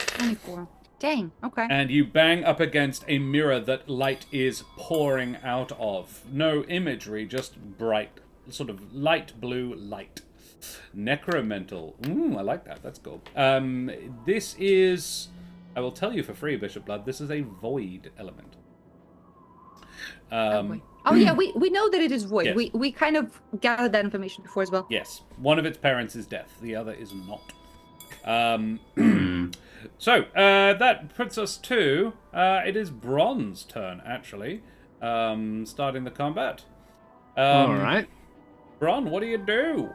24. Dang, okay. And you bang up against a mirror that light is pouring out of. No imagery, just bright, sort of light blue light. Necromental. Ooh, I like that. That's cool. This is, I will tell you for free, Bishop Blood, this is a void element. Oh yeah, we know that it is void. Yes. We kind of gathered that information before as well. Yes. One of its parents is death. The other is not. So, that puts us to, it is Bron's turn, actually, starting the combat. All right. Bron, what do you do?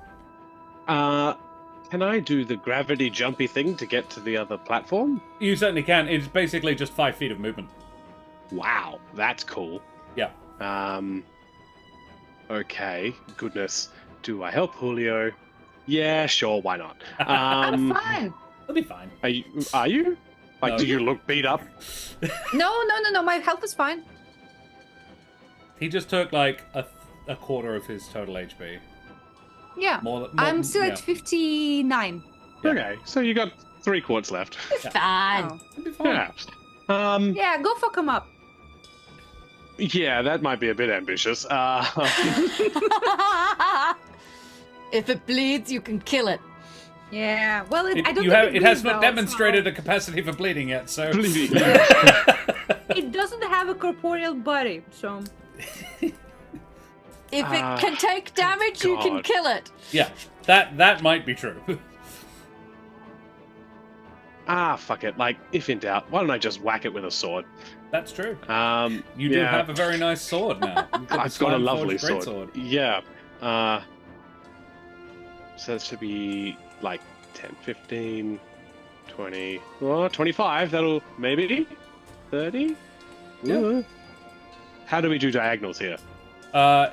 Can I do the gravity jumpy thing to get to the other platform? You certainly can. It's basically just 5 feet of movement. Wow, that's cool. Yeah. Okay, goodness. Do I help Julio? Yeah, sure, why not? I'm fine. It'll be fine. Are you? Like, No. do you look beat up? No. My health is fine. He just took, like, a quarter of his total HP. Yeah. I'm still at 59. Yeah. Okay, so you got 3 quarts left. It's fine. Oh. It'll be fine. Perhaps. Yeah, go fuck him up. Yeah, that might be a bit ambitious. If it bleeds, you can kill it. Yeah. Well, I don't It think has bleeds not well, demonstrated a capacity for bleeding yet, so... Bleeding. so- It doesn't have a corporeal body, so. If it can take damage, you can God. kill it. Yeah, that might be true. Fuck it. Like, if in doubt, why don't I just whack it with a sword? That's true. You do yeah. have a very nice sword now. You've the I've got a Slam lovely Forged sword. greatsword. Yeah. So that should be like 10, 15, 20, 25. That'll maybe 30. Yeah. Ooh. How do we do diagonals here?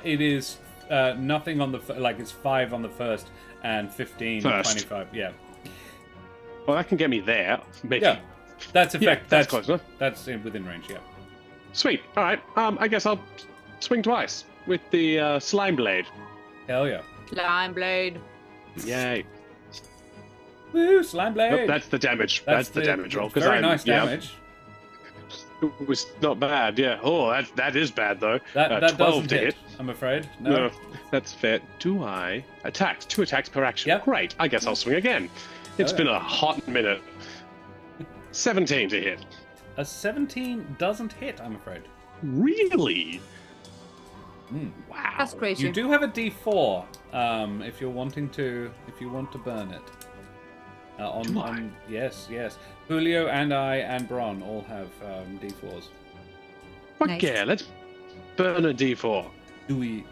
It is nothing on the it's 5 on the first and 15, First. 25. Yeah, Well, that can get me there. Maybe. yeah. That's effect. Yeah, that's close enough. That's within range. Yeah. Sweet. All right. I guess I'll swing twice with the slime blade. Hell yeah. Slime blade. Yay. Woo! Slime blade. Nope, that's the damage. That's the damage roll. Very nice damage. It was not bad. Yeah. Oh, that is bad though. That 12 doesn't to hit. I'm afraid. No. No, that's fair. Do I attack? 2 attacks per action. Yep. Great. I guess I'll swing again. It's Oh, been a hot minute. 17 to hit. A 17 doesn't hit. I'm afraid. Really? Wow. That's crazy. You do have a D4 if you want to burn it. Do I? Yes. Julio and I and Bron all have D4s. Fuck Nice. yeah, let's burn a D4. Do we?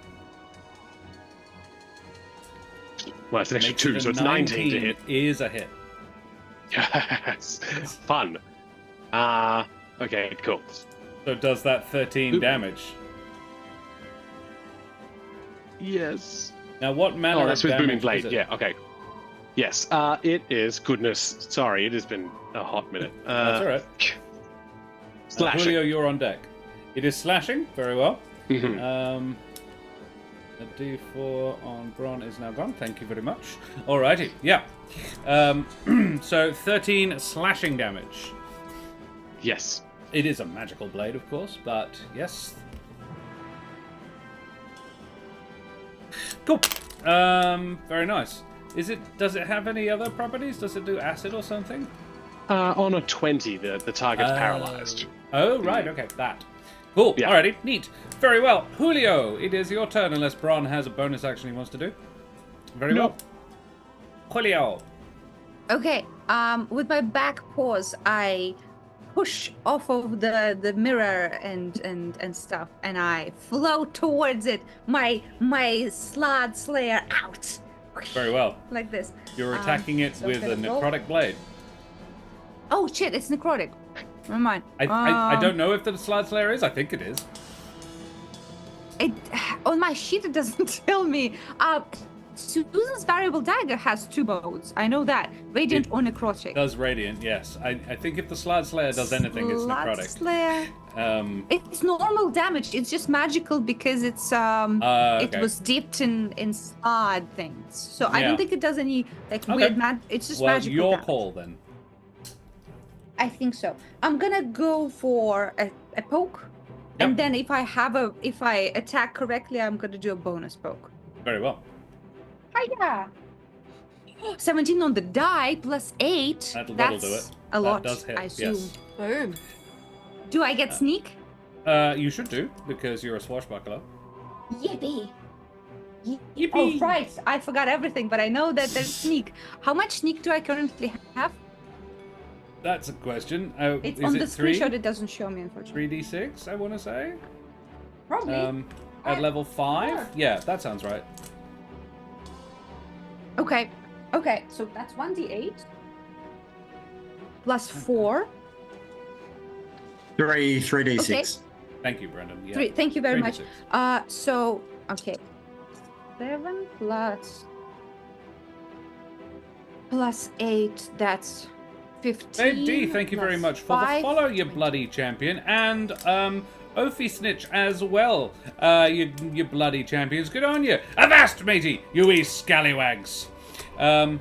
Well, it's an extra Makes 2, it a so it's 19 to hit. Is a hit. Yes. Fun. Okay, cool. So does that 13 Oop. damage? Yes. Now, what manner Oh, that's of with damage Booming Blade. is it? Yeah, okay. Yes, it is. Goodness, sorry, it has been a hot minute. That's all right. Slashing. Julio, you're on deck. It is slashing. Very well. Mhm. A D4 on Bron is now gone. Thank you very much. Alrighty. Yeah. So 13 slashing damage. Yes. It is a magical blade, of course, but yes. Cool. Very nice. Does it have any other properties? Does it do acid or something? On a 20, the target's paralyzed. Oh, right. Okay, that. Cool. Yeah. Alrighty. Neat. Very well. Julio, it is your turn unless Bron has a bonus action he wants to do. Very Nope. well. Julio. Okay. With my back paws, I push off of the mirror and stuff, and I float towards it. My Slod Slayer out. Very well. Like this. You're attacking it so with a gonna roll. necrotic blade. Oh shit! It's necrotic. Never mind. I don't know if the Slide Slayer is. I think it is. It on my sheet it doesn't tell me. Susan's variable dagger has 2 modes. I know that. Radiant or necrotic. Does radiant, yes. I think if the Slide Slayer does anything, it's Slod necrotic. Slayer. It's normal damage. It's just magical because it's okay. it was dipped in slod things. So I Yeah. don't think it does any like Okay. weird it's just Well, magical your damage. call then. I think so. I'm gonna go for a poke. Yep. And then if I attack correctly, I'm gonna do a bonus poke. Very well. Hiya! 17 on the die plus 8. That'll That's do it. a lot, That does hit, I assume. yes. Boom. Do I get sneak? You should do, because you're a swashbuckler. Yippee! Yippee! Oh, right. I forgot everything, but I know that there's sneak. How much sneak do I currently have? That's a question. It's is on it the 3? screenshot. It doesn't show me, unfortunately. 3d6, I want to say. Probably. At level 5? Sure. Yeah, that sounds right. Okay. Okay, so that's 1d8 plus 4. 3d6. Okay. Thank you, Brendan. Yeah. 3. Thank you very much. 3d6. So okay. 7 plus 8. That's 15. Babe D, thank you very plus much for 5. the follow, you bloody champion, and Ophi Snitch as well, you bloody champions. Good on you. Avast, matey, you wee scallywags. Sorry,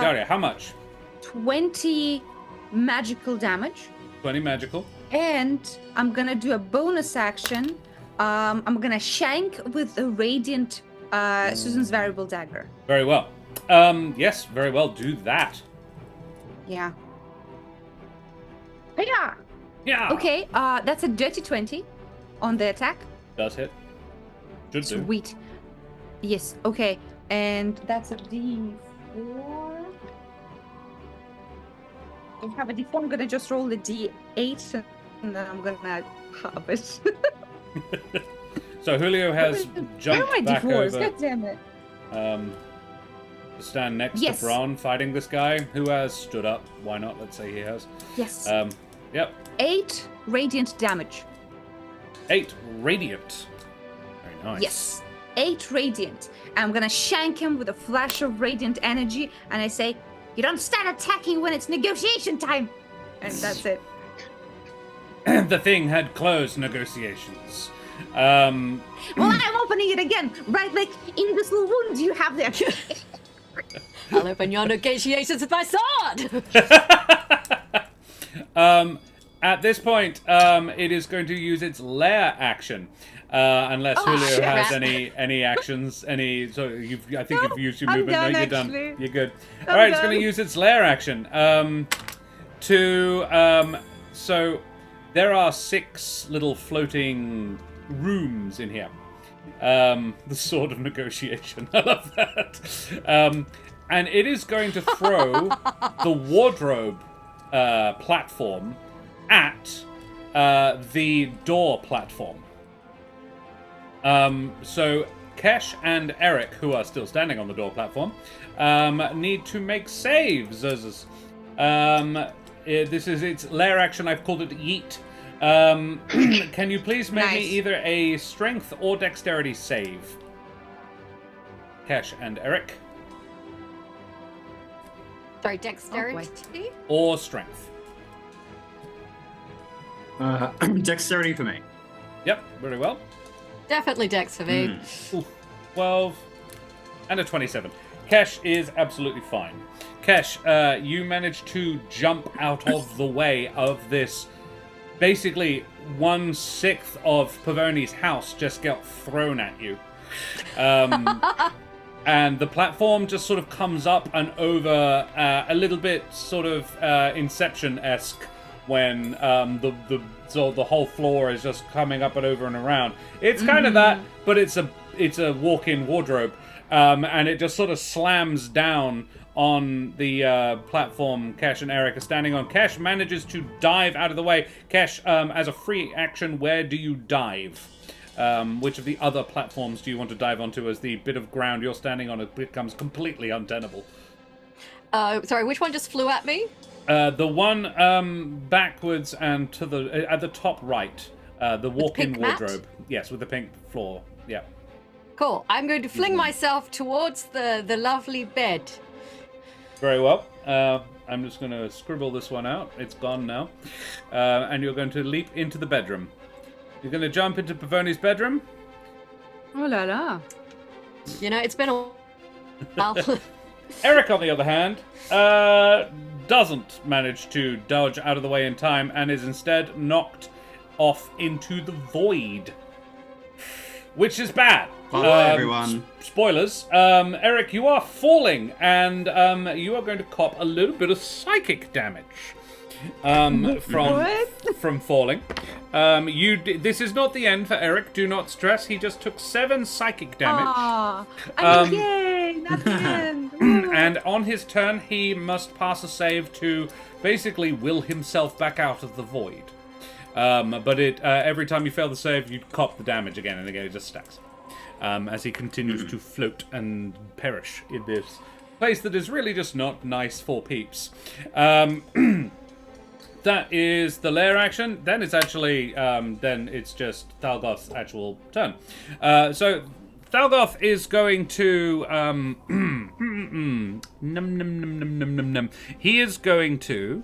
Daria, how much? 20 magical damage. 20 magical. And I'm gonna do a bonus action. I'm gonna shank with a radiant Susan's variable dagger. Very well. Yes, very well, do that. Yeah. Yeah. Yeah. Okay, that's a dirty 20 on the attack. Does hit. Should do. Sweet. Yes, okay. And that's a D4. I have a D4. I'm gonna just roll the D8 and then I'm gonna halve it. So Julio has Where are jumped my back D4s? over God damn it. to stand next Yes. to Bron fighting this guy who has stood up. Why not? Let's say he has. Yes. Yep. 8 radiant damage. 8 radiant. Very nice. Yes. 8 radiant. I'm gonna shank him with a flash of radiant energy, and I say, "You don't start attacking when it's negotiation time." And that's it. The thing had closed negotiations. Well, I'm opening it again, right? Like in this little wound you have there. I'll open your negotiations with my sword. At this point, it is going to use its lair action. Unless Oh, Julio shit. has any actions, so I think you've used your I'm movement. done, No, you're actually. done. You're good. I'm All right, it's going done. to use its lair action. So there are 6 little floating rooms in here. The sword of negotiation. I love that. And it is going to throw the wardrobe platform at the door platform. So Kesh and Eric, who are still standing on the door platform, need to make saves. This is its lair action. I've called it Yeet. Can you please make me Nice. either a strength or dexterity save? Kesh and Eric. Sorry, dexterity. Or strength. Dexterity for me. Yep, very well. Definitely dex for me. Ooh, 12 and a 27. Kesh is absolutely fine. Kesh, you managed to jump out of the way of this. Basically, 1/6 of Pavoni's house just got thrown at you. And the platform just sort of comes up and over a little bit sort of Inception-esque when the whole floor is just coming up and over and around. It's kind of that, but it's a it's a walk-in wardrobe, and it just sort of slams down on the platform Kesh and Eric are standing on. Kesh manages to dive out of the way. Kesh, as a free action, where do you dive? Which of the other platforms do you want to dive onto as the bit of ground you're standing on becomes completely untenable? Sorry, which one just flew at me? The one backwards and to the at the top right, the walk-in pink mat? wardrobe. Yes, with the pink floor. Yeah. Cool. I'm going to fling myself towards the lovely bed. Very well. I'm just going to scribble this one out. It's gone now. And you're going to leap into the bedroom. You're going to jump into Pavoni's bedroom. Oh la la. You know, it's been a while. Eric, on the other hand, doesn't manage to dodge out of the way in time and is instead knocked off into the void. Which is bad. Bye, everyone. Spoilers. Eric, you are falling, and you are going to cop a little bit of psychic damage from falling. This is not the end for Eric. Do not stress. He just took 7 psychic damage. Yay! Not the end. And on his turn, he must pass a save to basically will himself back out of the void. But every time you fail the save, you cop the damage again, and again it just stacks. As he continues to float and perish in this place that is really just not nice for peeps. That is the lair action. Then it's actually, then it's just Thalgoth's actual turn. So Thalgoth is going to, He is going to,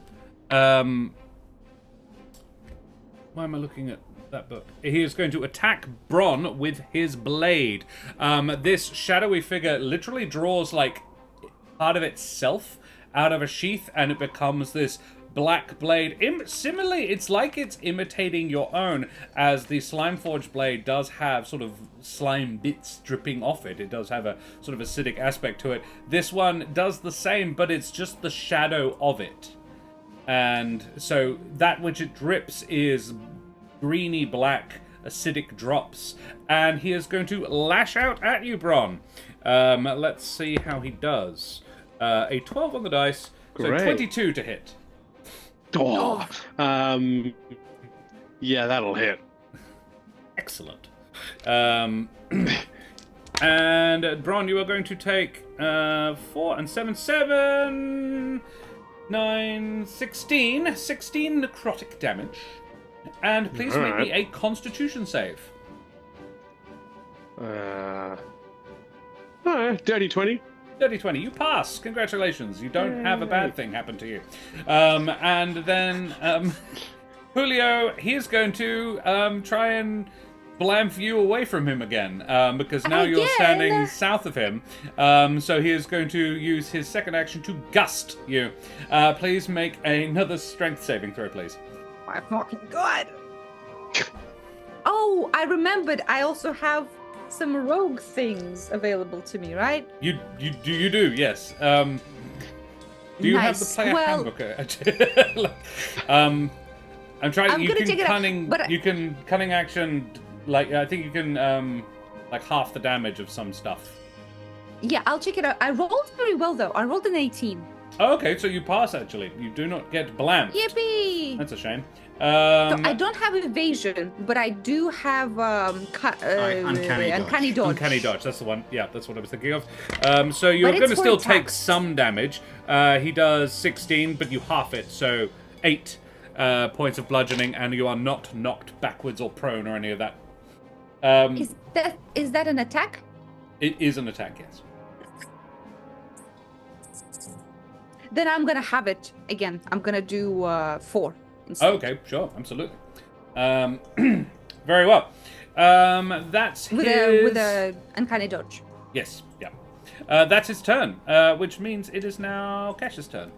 why am I looking at that book? He is going to attack Bron with his blade. This shadowy figure literally draws like part of itself out of a sheath, and it becomes this black blade. Similarly, it's like it's imitating your own, as the Slimeforge blade does have sort of slime bits dripping off it. It does have a sort of acidic aspect to it. This one does the same, but it's just the shadow of it. And so that which it drips is greeny black acidic drops, and he is going to lash out at you, Bron. Let's see how he does. A 12 on the dice, Great. So 22 to hit. Oh, yeah, that'll hit. Excellent. And Bron, you are going to take 4 and 7, 9, 16 necrotic damage. And please make me a Constitution save. Dirty 20. Dirty 20. You pass. Congratulations. You don't have a bad thing happen to you. And then Julio, he is going to try and blamf you away from him again, because now you're standing south of him. So he is going to use his second action to gust you. Please make another strength saving throw, please. My fucking god. Oh, I remembered. I also have some rogue things available to me, right? You do, yes. Do you have the player handbook? I'm trying. You can cunning. You can cunning action. Like I think you can like half the damage of some stuff. Yeah, I'll check it out. I rolled very well though. I rolled an 18. Oh, okay, so you pass actually. You do not get blamed. Yippee! That's a shame. So I don't have evasion, but I do have uncanny dodge. Uncanny dodge, that's the one. Yeah, that's what I was thinking of. So you're going to still take some damage. He does 16, but you half it, so 8 points of bludgeoning, and you are not knocked backwards or prone or any of that. Is that an attack? It is an attack, yes. Then I'm gonna have it again. I'm gonna do 4. Instead. Okay, sure, absolutely. Very well. That's with his... a uncanny dodge. Yes, yeah. That's his turn, which means it is now Kesh's turn.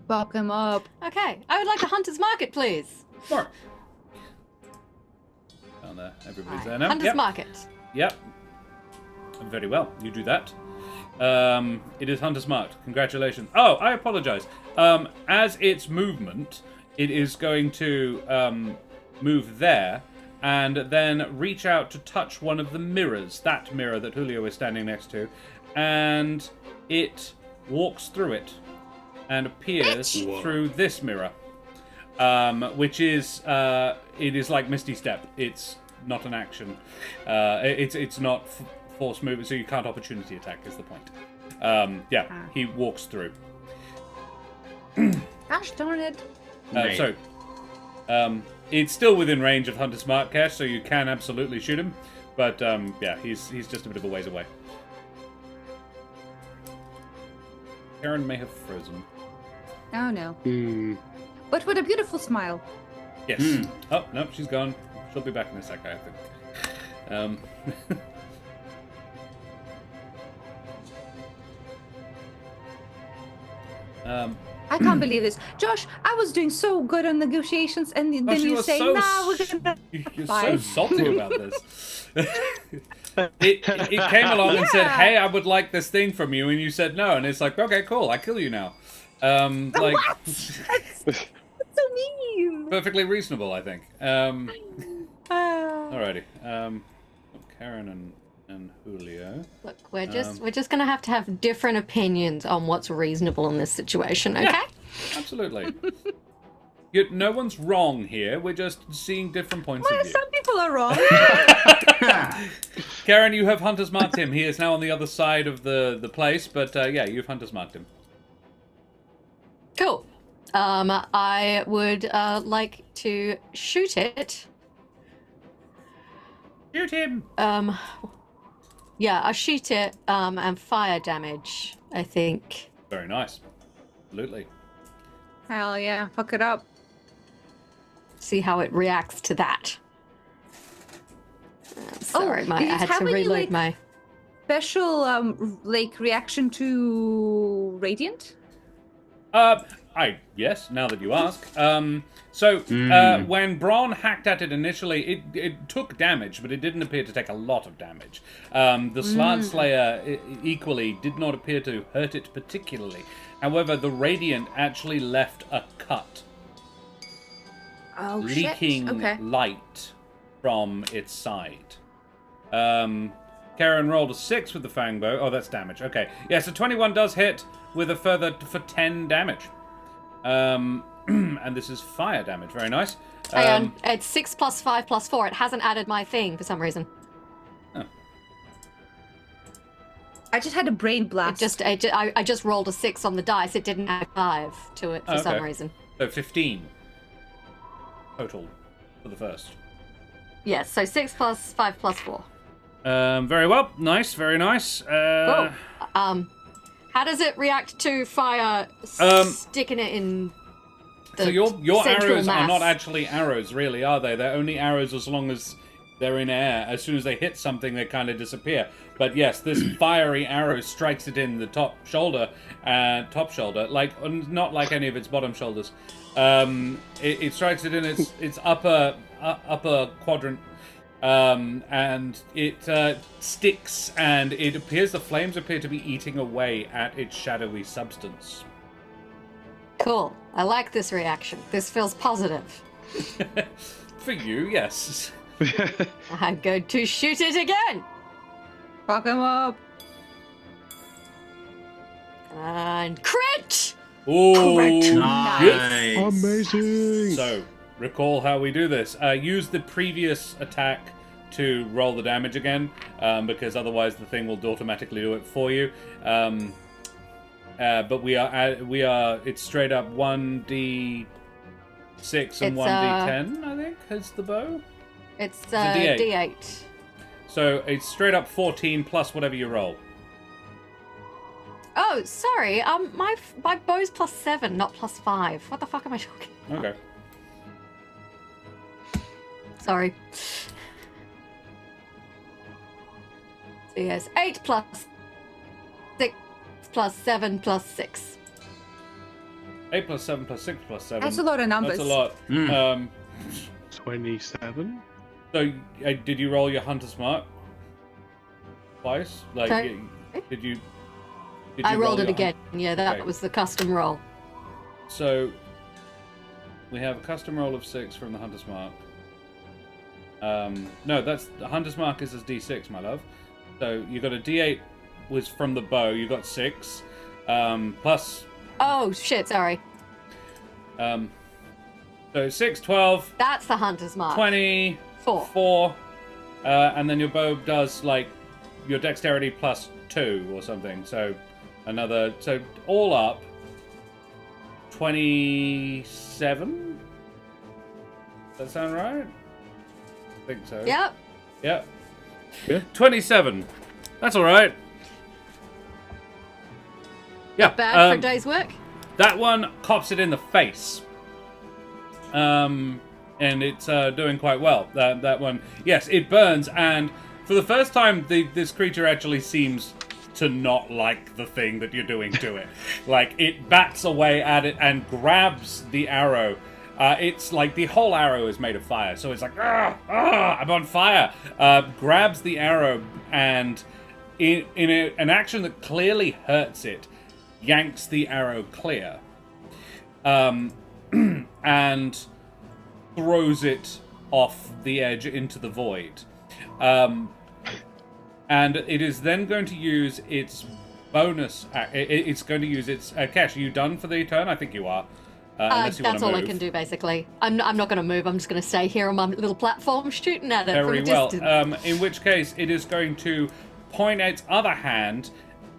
Bop him up. Okay, I would like a hunter's market, please. Mark. Down there, everybody's there now. Hunter's market. Yep. Very well, you do that. It is Hunter's Marked. Congratulations. Oh, I apologize. As its movement, it is going to move there and then reach out to touch one of the mirrors, that mirror that Julio is standing next to, and it walks through it and appears through this mirror, which is it is like Misty Step. It's not an action. It's not force movement, so you can't opportunity attack. Is the point? He walks through. Gosh darn it! It's still within range of Hunter's Mark, Cash, so you can absolutely shoot him. But he's just a bit of a ways away. Karen may have frozen. Oh no. But with a beautiful smile. Yes. Oh, no, she's gone. She'll be back in a sec, I think. I can't believe this. Josh, I was doing so good on negotiations, and then you say, nah, we're gonna... You're so salty about this. It came along and said, hey, I would like this thing from you, and you said no, and it's like, okay, cool, I kill you now. What? That's so mean. Perfectly reasonable, I think. Alrighty. Karen and Julio. Look, we're just gonna have to have different opinions on what's reasonable in this situation, okay? Yeah, absolutely. No one's wrong here. We're just seeing different points of view. Some people are wrong. Karen, you have Hunter's marked him. He is now on the other side of the place, but you've Hunter's marked him. Cool. I would like to shoot it. Shoot him! Yeah, I'll shoot it and fire damage, I think. Very nice. Absolutely. Hell yeah, fuck it up. See how it reacts to that. Sorry, I had to reload my... Special, reaction to Radiant? Yes, now that you ask. When Braun hacked at it initially, it took damage, but it didn't appear to take a lot of damage. The Slant Slayer equally did not appear to hurt it particularly. However, the Radiant actually left a cut. Oh, leaking shit. Okay. light from its side. Karen rolled a 6 with the Fangbow. Oh, that's damage. Okay. Yeah, so 21 does hit with a further for 10 damage. And this is fire damage. Very nice. It's 6 plus 5 plus 4. It hasn't added my thing for some reason. Oh. I just had a brain blast. I just rolled a 6 on the dice. It didn't add 5 to it for some reason. So 15 total for the first. Yes, so 6 plus 5 plus 4. Very well. Nice. Very nice. How does it react to fire sticking it in the So your arrows mass? are not actually arrows, really, are they? They're only arrows as long as they're in air. As soon as they hit something, they kind of disappear. But yes, this fiery arrow strikes it in the top shoulder, like not like any of its bottom shoulders. It strikes it in its upper quadrant. And it sticks, and the flames appear to be eating away at its shadowy substance. Cool. I like this reaction. This feels positive. For you, yes. I'm going to shoot it again. Fuck him up. And crit! Ooh, Correct. Nice. Amazing. So, recall how we do this. Use the previous attack to roll the damage again, because otherwise the thing will automatically do it for you. But it's straight up 1d6 and 1d10, I think, is the bow. It's a D8. D8. So it's straight up 14 plus whatever you roll. Oh, sorry. My bow's plus 7, not plus 5. What the fuck am I talking about? Okay. Sorry. So yes, 8 plus 6 plus 7 plus 6. 8 plus 7 plus 6 plus 7. That's a lot of numbers. That's a lot. 27. So, did you roll your Hunter's Mark twice? Like, Okay. did you I rolled roll it your again. Yeah, that Okay. was the custom roll. So, we have a custom roll of 6 from the Hunter's Mark. No, that's the Hunter's Mark is as D6, my love. So you got a D8 was from the bow. You got 6 plus. Oh shit! Sorry. So 6, 12. That's the hunter's mark. 24. And then your bow does like your dexterity plus 2 or something. So another. So all up. 27. Does that sound right? I think so. Yep. Yep. Yeah. 27. That's all right. Yeah. Not bad for a day's work. That one cops it in the face. And it's doing quite well. That one, yes, it burns, and for the first time, this creature actually seems to not like the thing that you're doing to it. Like, it bats away at it and grabs the arrow. It's like the whole arrow is made of fire, so it's like, I'm on fire. Grabs the arrow and, in an action that clearly hurts it, yanks the arrow clear. And throws it off the edge into the void. And it is then going to use its bonus. It's going to use its. Cash, are you done for the turn? I think you are. That's all I can do, basically. I'm not going to move. I'm just going to stay here on my little platform shooting at it from a distance. In which case, it is going to point its other hand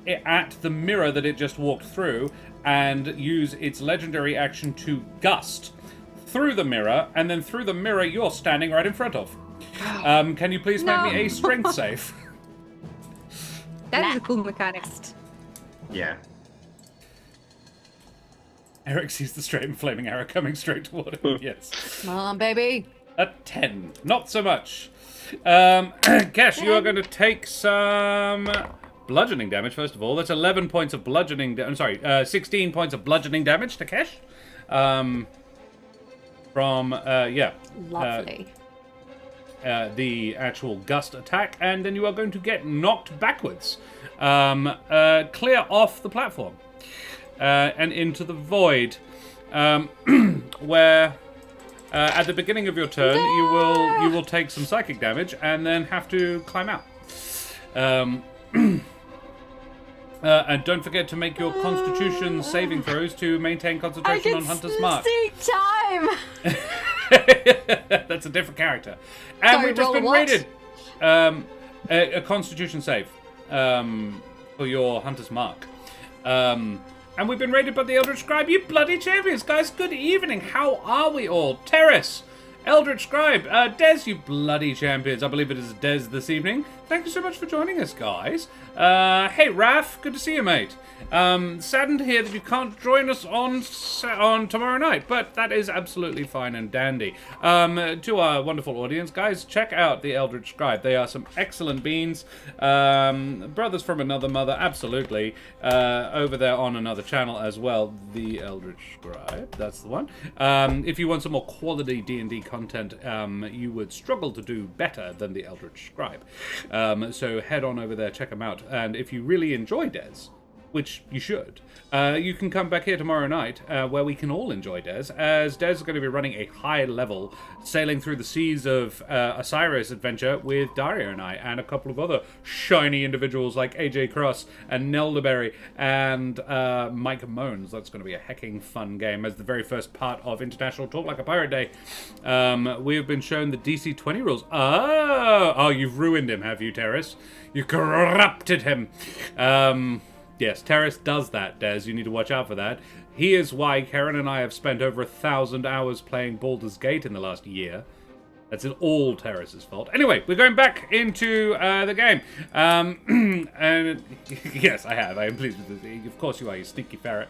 at the mirror that it just walked through and use its legendary action to gust through the mirror, and then through the mirror you're standing right in front of. Can you please make me a strength save? That is a cool mechanic. Yeah. Eric sees the straight and flaming arrow coming straight toward him. Yes. Come on, baby. A 10. Not so much. Cash, you are going to take some bludgeoning damage, first of all. That's 11 points of bludgeoning damage. I'm sorry, 16 points of bludgeoning damage to Cash. Lovely. The actual gust attack, and then you are going to get knocked backwards. Clear off the platform. And into the void. Where at the beginning of your turn you will take some psychic damage and then have to climb out. And don't forget to make your Constitution saving throws to maintain concentration on Hunter's Mark. Time. That's a different character. And Sorry, we've just roll been what? rated a Constitution save for your Hunter's Mark. And we've been rated by the Eldritch Scribe. You bloody champions, guys. Good evening. How are we all? Terrace, Eldritch Scribe, Des, you bloody champions. I believe it is Des this evening. Thank you so much for joining us, guys. Hey, Raph, good to see you, mate. Saddened to hear that you can't join us on tomorrow night, but that is absolutely fine and dandy. To our wonderful audience, guys, check out the Eldritch Scribe. They are some excellent beans. Brothers from another mother, absolutely. Over there on another channel as well, the Eldritch Scribe. That's the one. If you want some more quality D&D content, you would struggle to do better than the Eldritch Scribe. So head on over there, check them out. And if you really enjoy Des, which you should, you can come back here tomorrow night, where we can all enjoy Des, as Des is going to be running a high level, sailing through the seas of Osiris adventure with Daria and I, and a couple of other shiny individuals like AJ Cross and Nelderberry and Mike Moans. That's going to be a hecking fun game, as the very first part of International Talk Like a Pirate Day. We have been shown the DC 20 rules. Oh, you've ruined him, have you, Terrace? You corrupted him. Yes, Terrace does that, Des. You need to watch out for that. He is why Karen and I have spent over 1,000 hours playing Baldur's Gate in the last year. That's all Terrace's fault. Anyway, we're going back into the game. And yes, I have. I am pleased with this. Of course you are, you stinky ferret.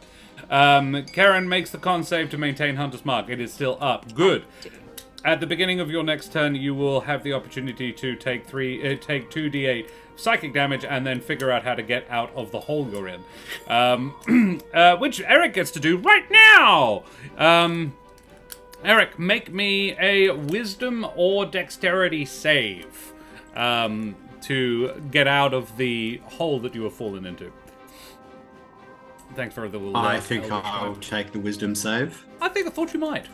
Karen makes the con save to maintain Hunter's Mark. It is still up. Good. At the beginning of your next turn, you will have the opportunity to take 2d8 psychic damage and then figure out how to get out of the hole you're in. Which Eric gets to do right now! Eric, make me a wisdom or dexterity save to get out of the hole that you have fallen into. Thanks for the little... I think I'll take the wisdom save. I thought you might.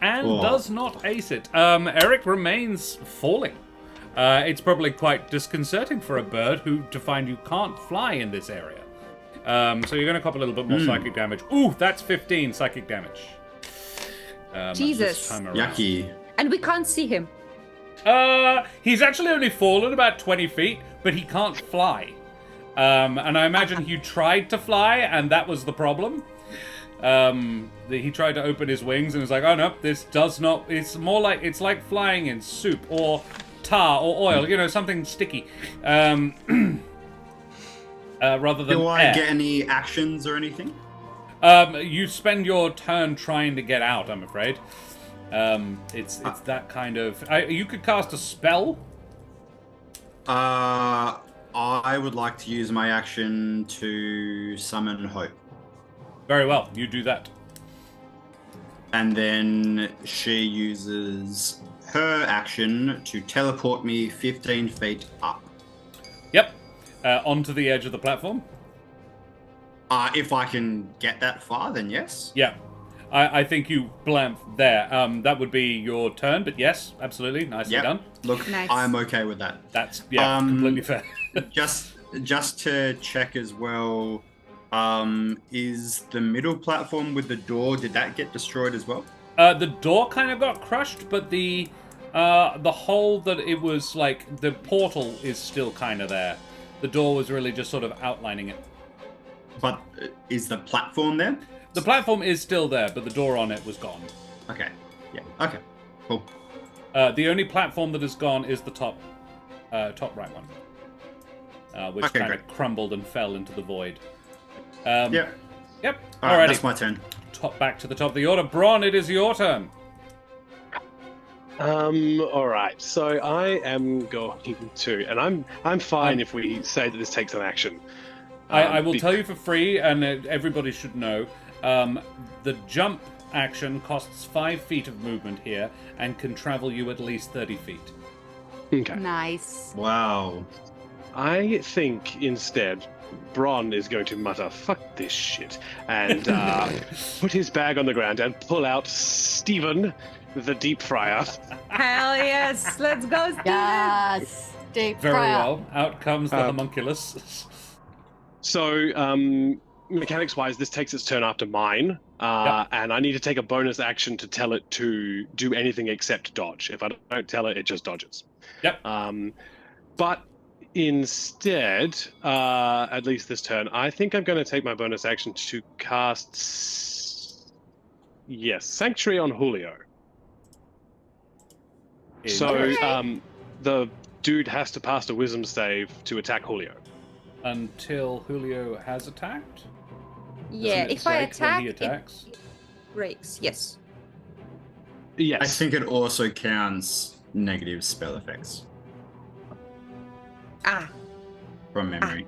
and Oh. does not ace it. Eric remains falling. It's probably quite disconcerting for a bird to find you can't fly in this area. So you're going to cop a little bit more psychic damage. Ooh, that's 15 psychic damage. Jesus. This time around. Yucky. And we can't see him. He's actually only fallen about 20 feet, but he can't fly. And I imagine he tried to fly, and that was the problem. He tried to open his wings, and was like, oh no, this does not... It's like flying in soup, or tar, or oil, something sticky. Rather than Do I air. get any actions or anything? You spend your turn trying to get out, I'm afraid. It's that kind of... you could cast a spell. I would like to use my action to summon Hope. Very well, you do that. And then she uses her action to teleport me 15 feet up. Yep. Onto the edge of the platform. If I can get that far, then yes. Yeah. I think you blamp there. That would be your turn, but yes, absolutely. Nicely Yep. done. Look, Nice. I'm okay with that. That's, completely fair. Just to check as well, is the middle platform with the door, did that get destroyed as well? The door kind of got crushed, but the hole that it was like, the portal is still kind of there. The door was really just sort of outlining it. But is the platform there? The platform is still there, but the door on it was gone. Okay. Yeah. Okay. Cool. The only platform that is gone is the top right one, which Okay, kind of great. crumbled and fell into the void. Yep. Yep. All right, Alrighty. that's my turn. Back to the top of the order. Bron, it is your turn. All right. So I am going to, and I'm fine if we say that this takes an action. I will tell you for free, and everybody should know, the jump action costs 5 feet of movement here and can travel you at least 30 feet. Okay. Nice. Wow. I think instead, Bron is going to mutter, fuck this shit, and put his bag on the ground and pull out Stephen, the deep fryer. Hell yes. Let's go, Steven. Yes, deep Very fryer. well. Out comes the homunculus. So, mechanics-wise, this takes its turn after mine, and I need to take a bonus action to tell it to do anything except dodge. If I don't tell it, it just dodges. Yep. But instead, at least this turn, I think I'm going to take my bonus action to cast... Yes, Sanctuary on Julio. So, Okay. the dude has to pass a wisdom save to attack Julio. Until Julio has attacked? Yeah, Doesn't it if I say attack, when he it attacks? breaks. Yes. Yes. I think it also counts negative spell effects Ah, from memory.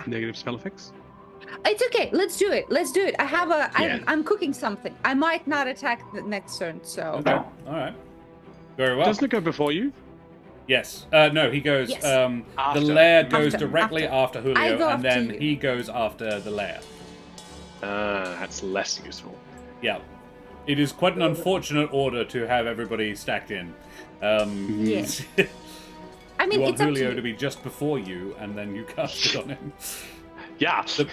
Negative spell effects? it's okay. Let's do it. Let's do it. I have a. Yeah. I'm cooking something. I might not attack the next turn. So. Okay. All right. Very well. Doesn't it go before you? Yes. No, he goes. Yes. The After. lair goes After, directly after I Julio, go and after then you. he goes after the lair. That's less useful. Yeah. It is quite an unfortunate order to have everybody stacked in. Yeah. I You mean, want it's up Julio to to you. be just before you, and then you cast it on him. Yeah. The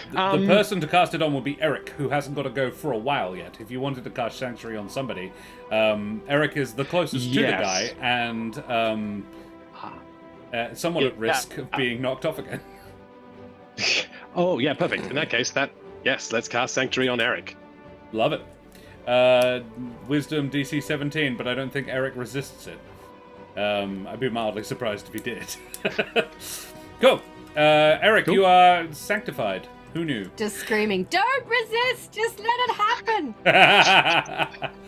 person to cast it on will be Eric, who hasn't got to go for a while yet. If you wanted to cast Sanctuary on somebody, Eric is the closest to the Yes. guy, and somewhat Yeah, at risk of being knocked off again. Oh, yeah, perfect. In that case, yes, let's cast Sanctuary on Eric. Love it. Wisdom DC 17, but I don't think Eric resists it. I'd be mildly surprised if he did. Cool. Eric, Cool. you are sanctified. Who knew? Just screaming, don't resist, just let it happen.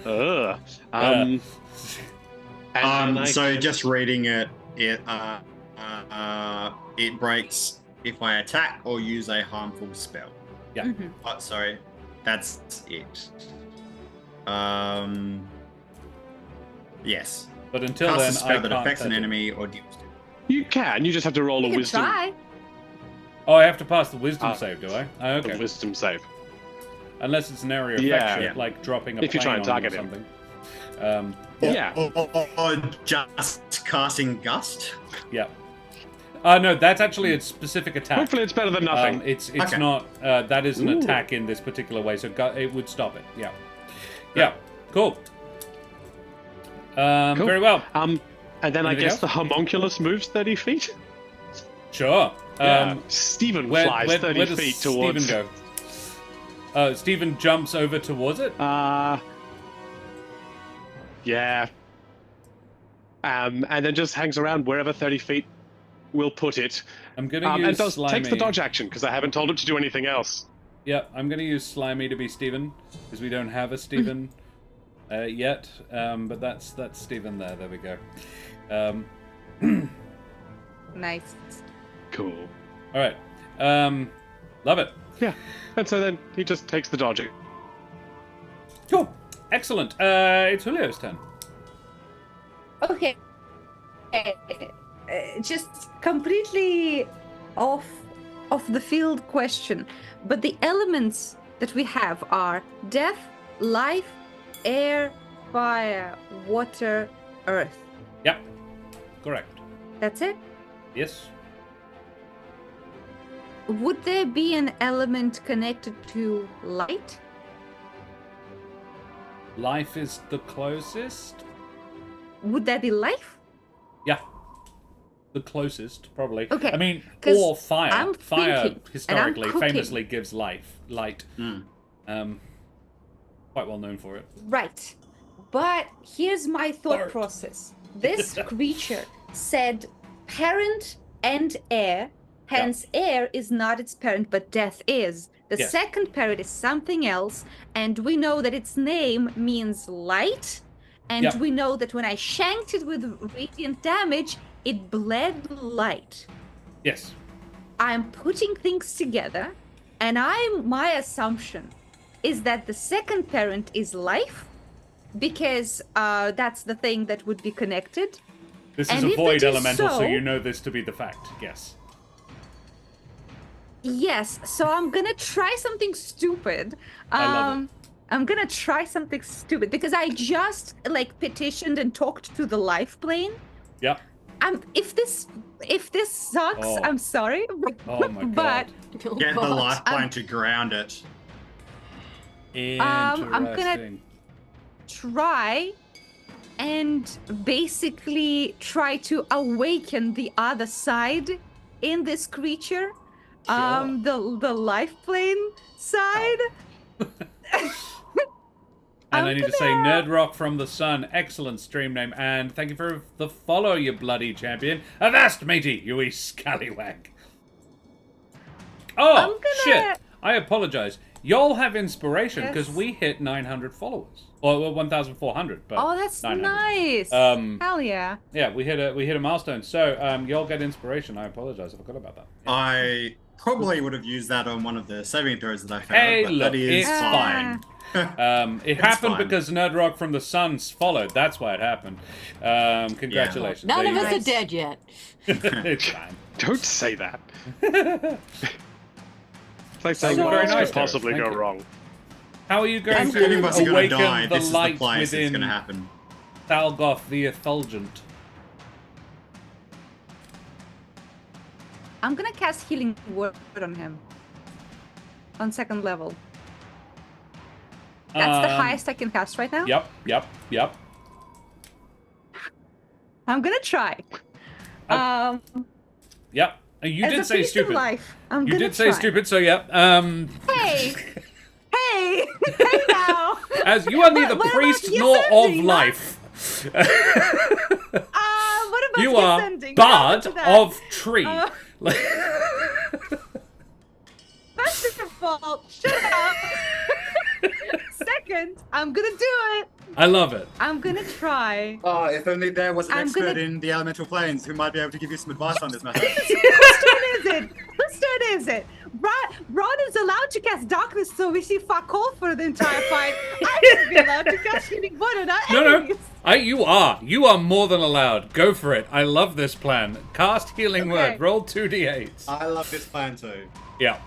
Ugh. And I So can- just reading it, it breaks if I attack or use a harmful spell. Yeah. Mhm. Oh, sorry, that's it. Yes. But until Cast then, a spell I that can't affects an touch it. enemy or deals damage. You can. You just have to roll You a can wisdom. try. Oh, I have to pass the wisdom Ah. save, do I? Oh, A okay. wisdom save. Unless it's an area Yeah. effect, shit, Yeah. like dropping a If you try plane and on him or target him. something. Yeah. Or just casting Gust. Yeah. No, that's actually a specific attack. Hopefully it's better than nothing. It's Okay. not. That is an Ooh. attack in this particular way, so it would stop it. Yeah. Yeah. Cool. Cool. Very well. And then I Anything guess else? the homunculus moves 30 feet. Sure. Stephen Where flies 30 does feet towards. Stephen go? Stephen jumps over towards it. Yeah. And then just hangs around wherever 30 feet will put it. I'm gonna And use takes Slimy. the dodge action because I haven't told it to do anything else. Yeah, I'm gonna use Slimy to be Stephen because we don't have a Stephen yet. But that's Stephen there. There we go. Nice. Cool. All right. Love it. Yeah. And so then he just takes the dodge. Cool. Excellent. It's Julio's turn. Okay. Just completely off the field question, but the elements that we have are death, life, air, fire, water, earth. Yep. Correct. That's it? Yes. Would there be an element connected to light? Life is the closest. Would that be life? Yeah. The closest, probably. Okay, I mean, 'cause or fire. I'm Fire thinking, and I'm historically cooking. famously gives light. Mm. Quite well known for it. Right. But here's my thought Fart. process. This creature said parent and heir, hence air is not its parent, but death is. The Yes. second parent is something else, and we know that its name means light, and Yep. we know that when I shanked it with radiant damage, it bled light. Yes. I'm putting things together, and my assumption is that the second parent is life, because that's the thing that would be connected. This And is a if void it is elemental, so so- you know this to be the fact. Yes. Yes, so I'm gonna try something stupid. I love it. I'm gonna try something stupid because I just petitioned and talked to the life plane. Yep. If this sucks, Oh. I'm sorry. Oh my But god. Oh, Get the God. life plan to ground it. Interesting. I'm gonna try and basically try to awaken the other side in this creature. The life plane side. And I I'm need to say, gonna- Nerd Rock from the Sun, excellent stream name, and thank you for the follow, you bloody champion. Avast, matey, you wee scallywag. Oh, I'm gonna- shit. I apologize. Y'all have inspiration because Yes. we hit 900 followers. Or 1,400, but Oh, that's 900. nice. Hell yeah. Yeah, we hit a milestone. So, y'all get inspiration. I apologize. I forgot about that. I probably would have used that on one of the saving throws that I found. Hey, but look, that is it's fine. It It's happened fine. because Nerd Rock from the Suns followed. That's why it happened. Congratulations. None There of you us go. are dead yet. It's fine. Don't say that. It's like saying So what very else nice, could possibly Derek. go Thank you. wrong. How are you going If any of to us are going to awaken die, the this is the light place it's within going to happen. Thalgoth the Effulgent? I'm gonna cast Healing Word on him. On second level. That's the highest I can cast right now? Yep. I'm gonna try. Oh. Yep. You as did a say piece of stupid. life, I'm You gonna did say try. stupid, so yep. Hey! Hey! Hey now! As you are neither What about priest yes nor of ending, huh? life. What about You yes are ending? What bard happened to that? of tree. First of all, shut up! Second, I'm gonna do it! I love it. I'm gonna try. Oh, if only there was an I'm expert gonna- in the elemental planes who might be able to give you some advice on this matter. Whose turn is it? Whose turn is it? Ron is allowed to cast darkness, so we see fuck all for the entire fight. I should be allowed to cast healing word on our No. enemies. You are more than allowed. Go for it. I love this plan. Cast healing Okay. word. Roll 2d8s. I love this plan too. Yeah.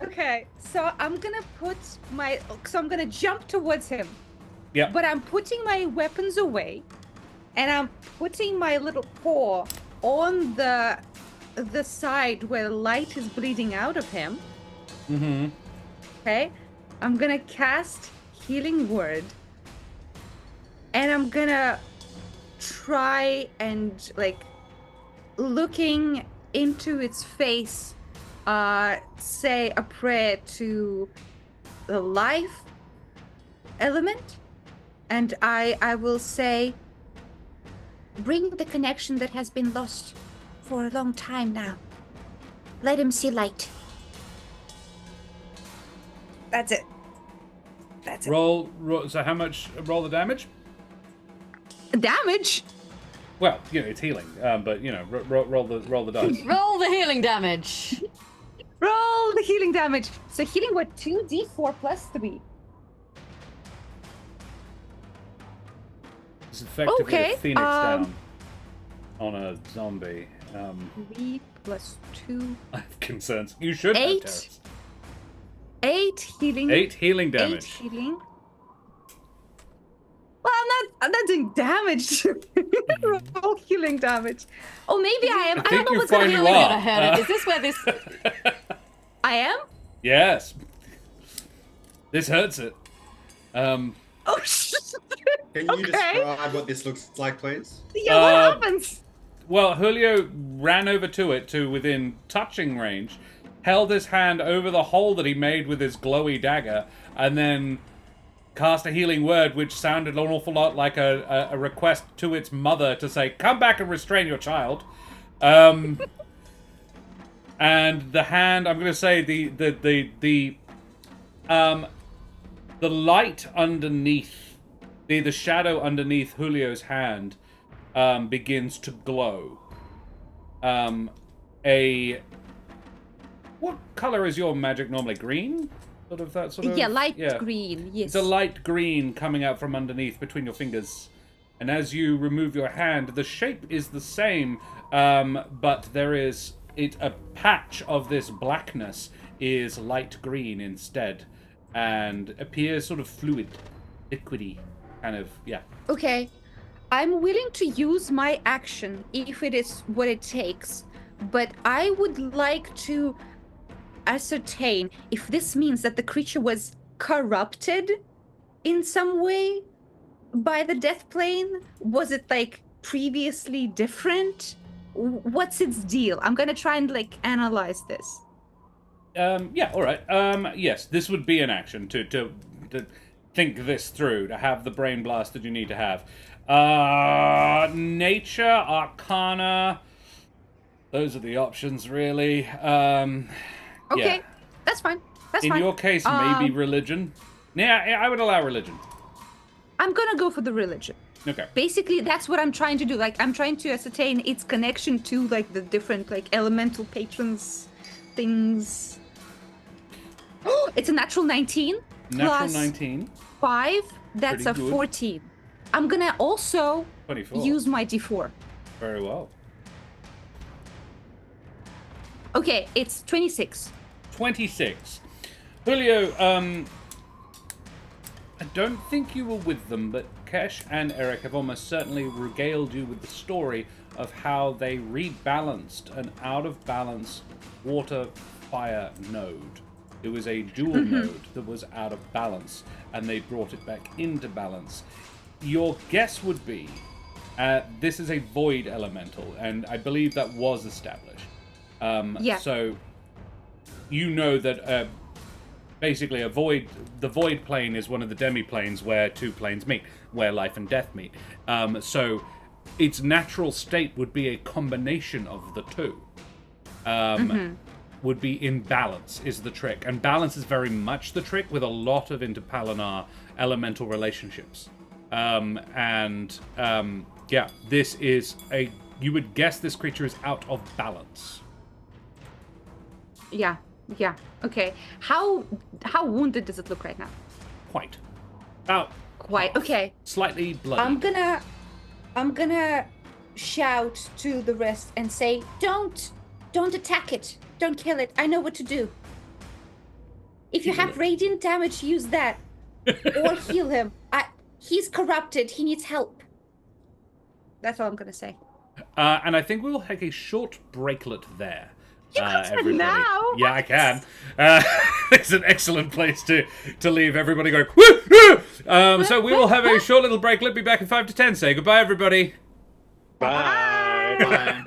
Okay, so I'm gonna put my. So I'm gonna jump towards him. Yep. But I'm putting my weapons away, and I'm putting my little paw on the side where light is bleeding out of him. Mm-hmm. Okay? I'm gonna cast Healing Word, and I'm gonna try and, like, looking into its face, say a prayer to the life element, and I will say, bring the connection that has been lost for a long time now. Let him see light. That's it. That's it. Roll. So how much? Roll the damage. Damage? Well, it's healing, but roll the dice. Roll the healing damage. Roll the healing damage. So healing, what, 2d4 plus 3? It's effectively Okay, a phoenix down on a zombie. 3 plus 2. I have concerns. You should have 8. terrors. 8 healing. 8 healing damage. 8 healing. Well, I'm not doing damage. Roll healing damage. Oh, maybe I am. I think don't know you what's gonna find be you like. are. I heard it. Is this where this? I am? Yes. This hurts it. Oh, shit. Can you Okay. describe what this looks like, please? Yeah, what happens? Well, Julio ran over to it to within touching range, held his hand over the hole that he made with his glowy dagger, and then cast a healing word, which sounded an awful lot like a request to its mother to say, "Come back and restrain your child." And the hand, I'm going to say the light underneath, the shadow underneath Julio's hand begins to glow. What color is your magic normally? Green? Sort of that sort of. Yeah, light green. Yes. It's a light green coming out from underneath between your fingers. And as you remove your hand, the shape is the same, but there is a patch of this blackness is light green instead, and appears sort of fluid, liquidy, kind of, yeah. Okay. I'm willing to use my action if it is what it takes, but I would like to ascertain if this means that the creature was corrupted in some way by the death plane. Was it, like, previously different? What's its deal? I'm gonna try and, like, analyze this. Yeah, all right. Yes, this would be an action to think this through, to have the brain blast that you need to have. Nature, Arcana. Those are the options, really. Okay, yeah. that's fine. That's In fine. your case, maybe religion. Yeah, I would allow religion. I'm gonna go for the religion. Okay. Basically, that's what I'm trying to do. Like, I'm trying to ascertain its connection to, like, the different, like, elemental patrons things. Oh, it's a natural 19. Natural plus 19. 5. That's Pretty a good. 14. I'm gonna also 24. use my d4. Very well. Okay, it's 26. 26. Julio, I don't think you were with them, but Kesh and Eric have almost certainly regaled you with the story of how they rebalanced an out-of-balance water-fire node. It was a dual node that was out of balance, and they brought it back into balance. Your guess would be, this is a void elemental, and I believe that was established. Yeah. So, you know that basically the void plane is one of the demi-planes where two planes meet, where life and death meet. So, its natural state would be a combination of the two. Would be in balance is the trick, and balance is very much the trick with a lot of interpalanar elemental relationships. Yeah, this is you would guess this creature is out of balance. Yeah. Okay. How wounded does it look right now? Quite. About Quite. Okay. slightly bloody. I'm gonna shout to the rest and say, don't attack it. Don't kill it. I know what to do. If you have radiant damage, use that. Or heal him. He's corrupted. He needs help. That's all I'm gonna say. And I think we will take a short breaklet there. You can say everybody. now. Yeah, I can. It's an excellent place to leave everybody going, woo, woo! So we will have a short little breaklet. Be back in 5 to 10. Say goodbye, everybody. Bye. Bye.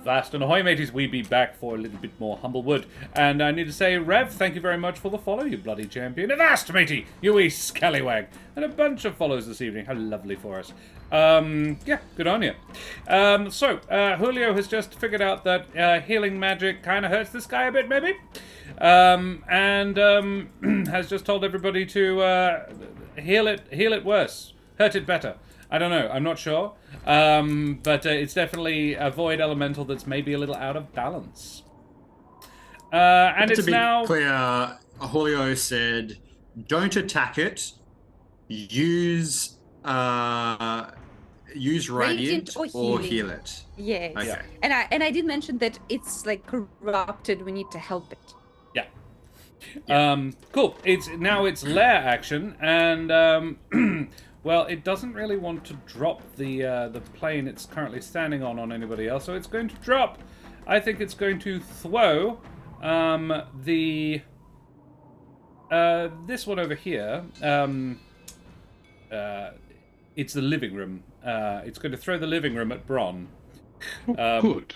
Vast and ahoy, mateys, we be back for a little bit more Humblewood. And I need to say, Rev, thank you very much for the follow, you bloody champion. Avast, matey, you wee scallywag. And a bunch of follows this evening. How lovely for us. Yeah, good on you. Julio has just figured out that healing magic kind of hurts this guy a bit, maybe. Has just told everybody to heal it worse. Hurt it better. I don't know. I'm not sure. But it's definitely a void elemental that's maybe a little out of balance. And it's to be now... clear, Julio said, don't attack it. Use Radiant or heal it. Yes. Okay. And I did mention that it's like corrupted. We need to help it. Yeah. Cool. It's lair action, and well, it doesn't really want to drop the plane it's currently standing on anybody else, so it's going to drop. I think it's going to throw this one over here. It's the living room. It's going to throw the living room at Bron. Good.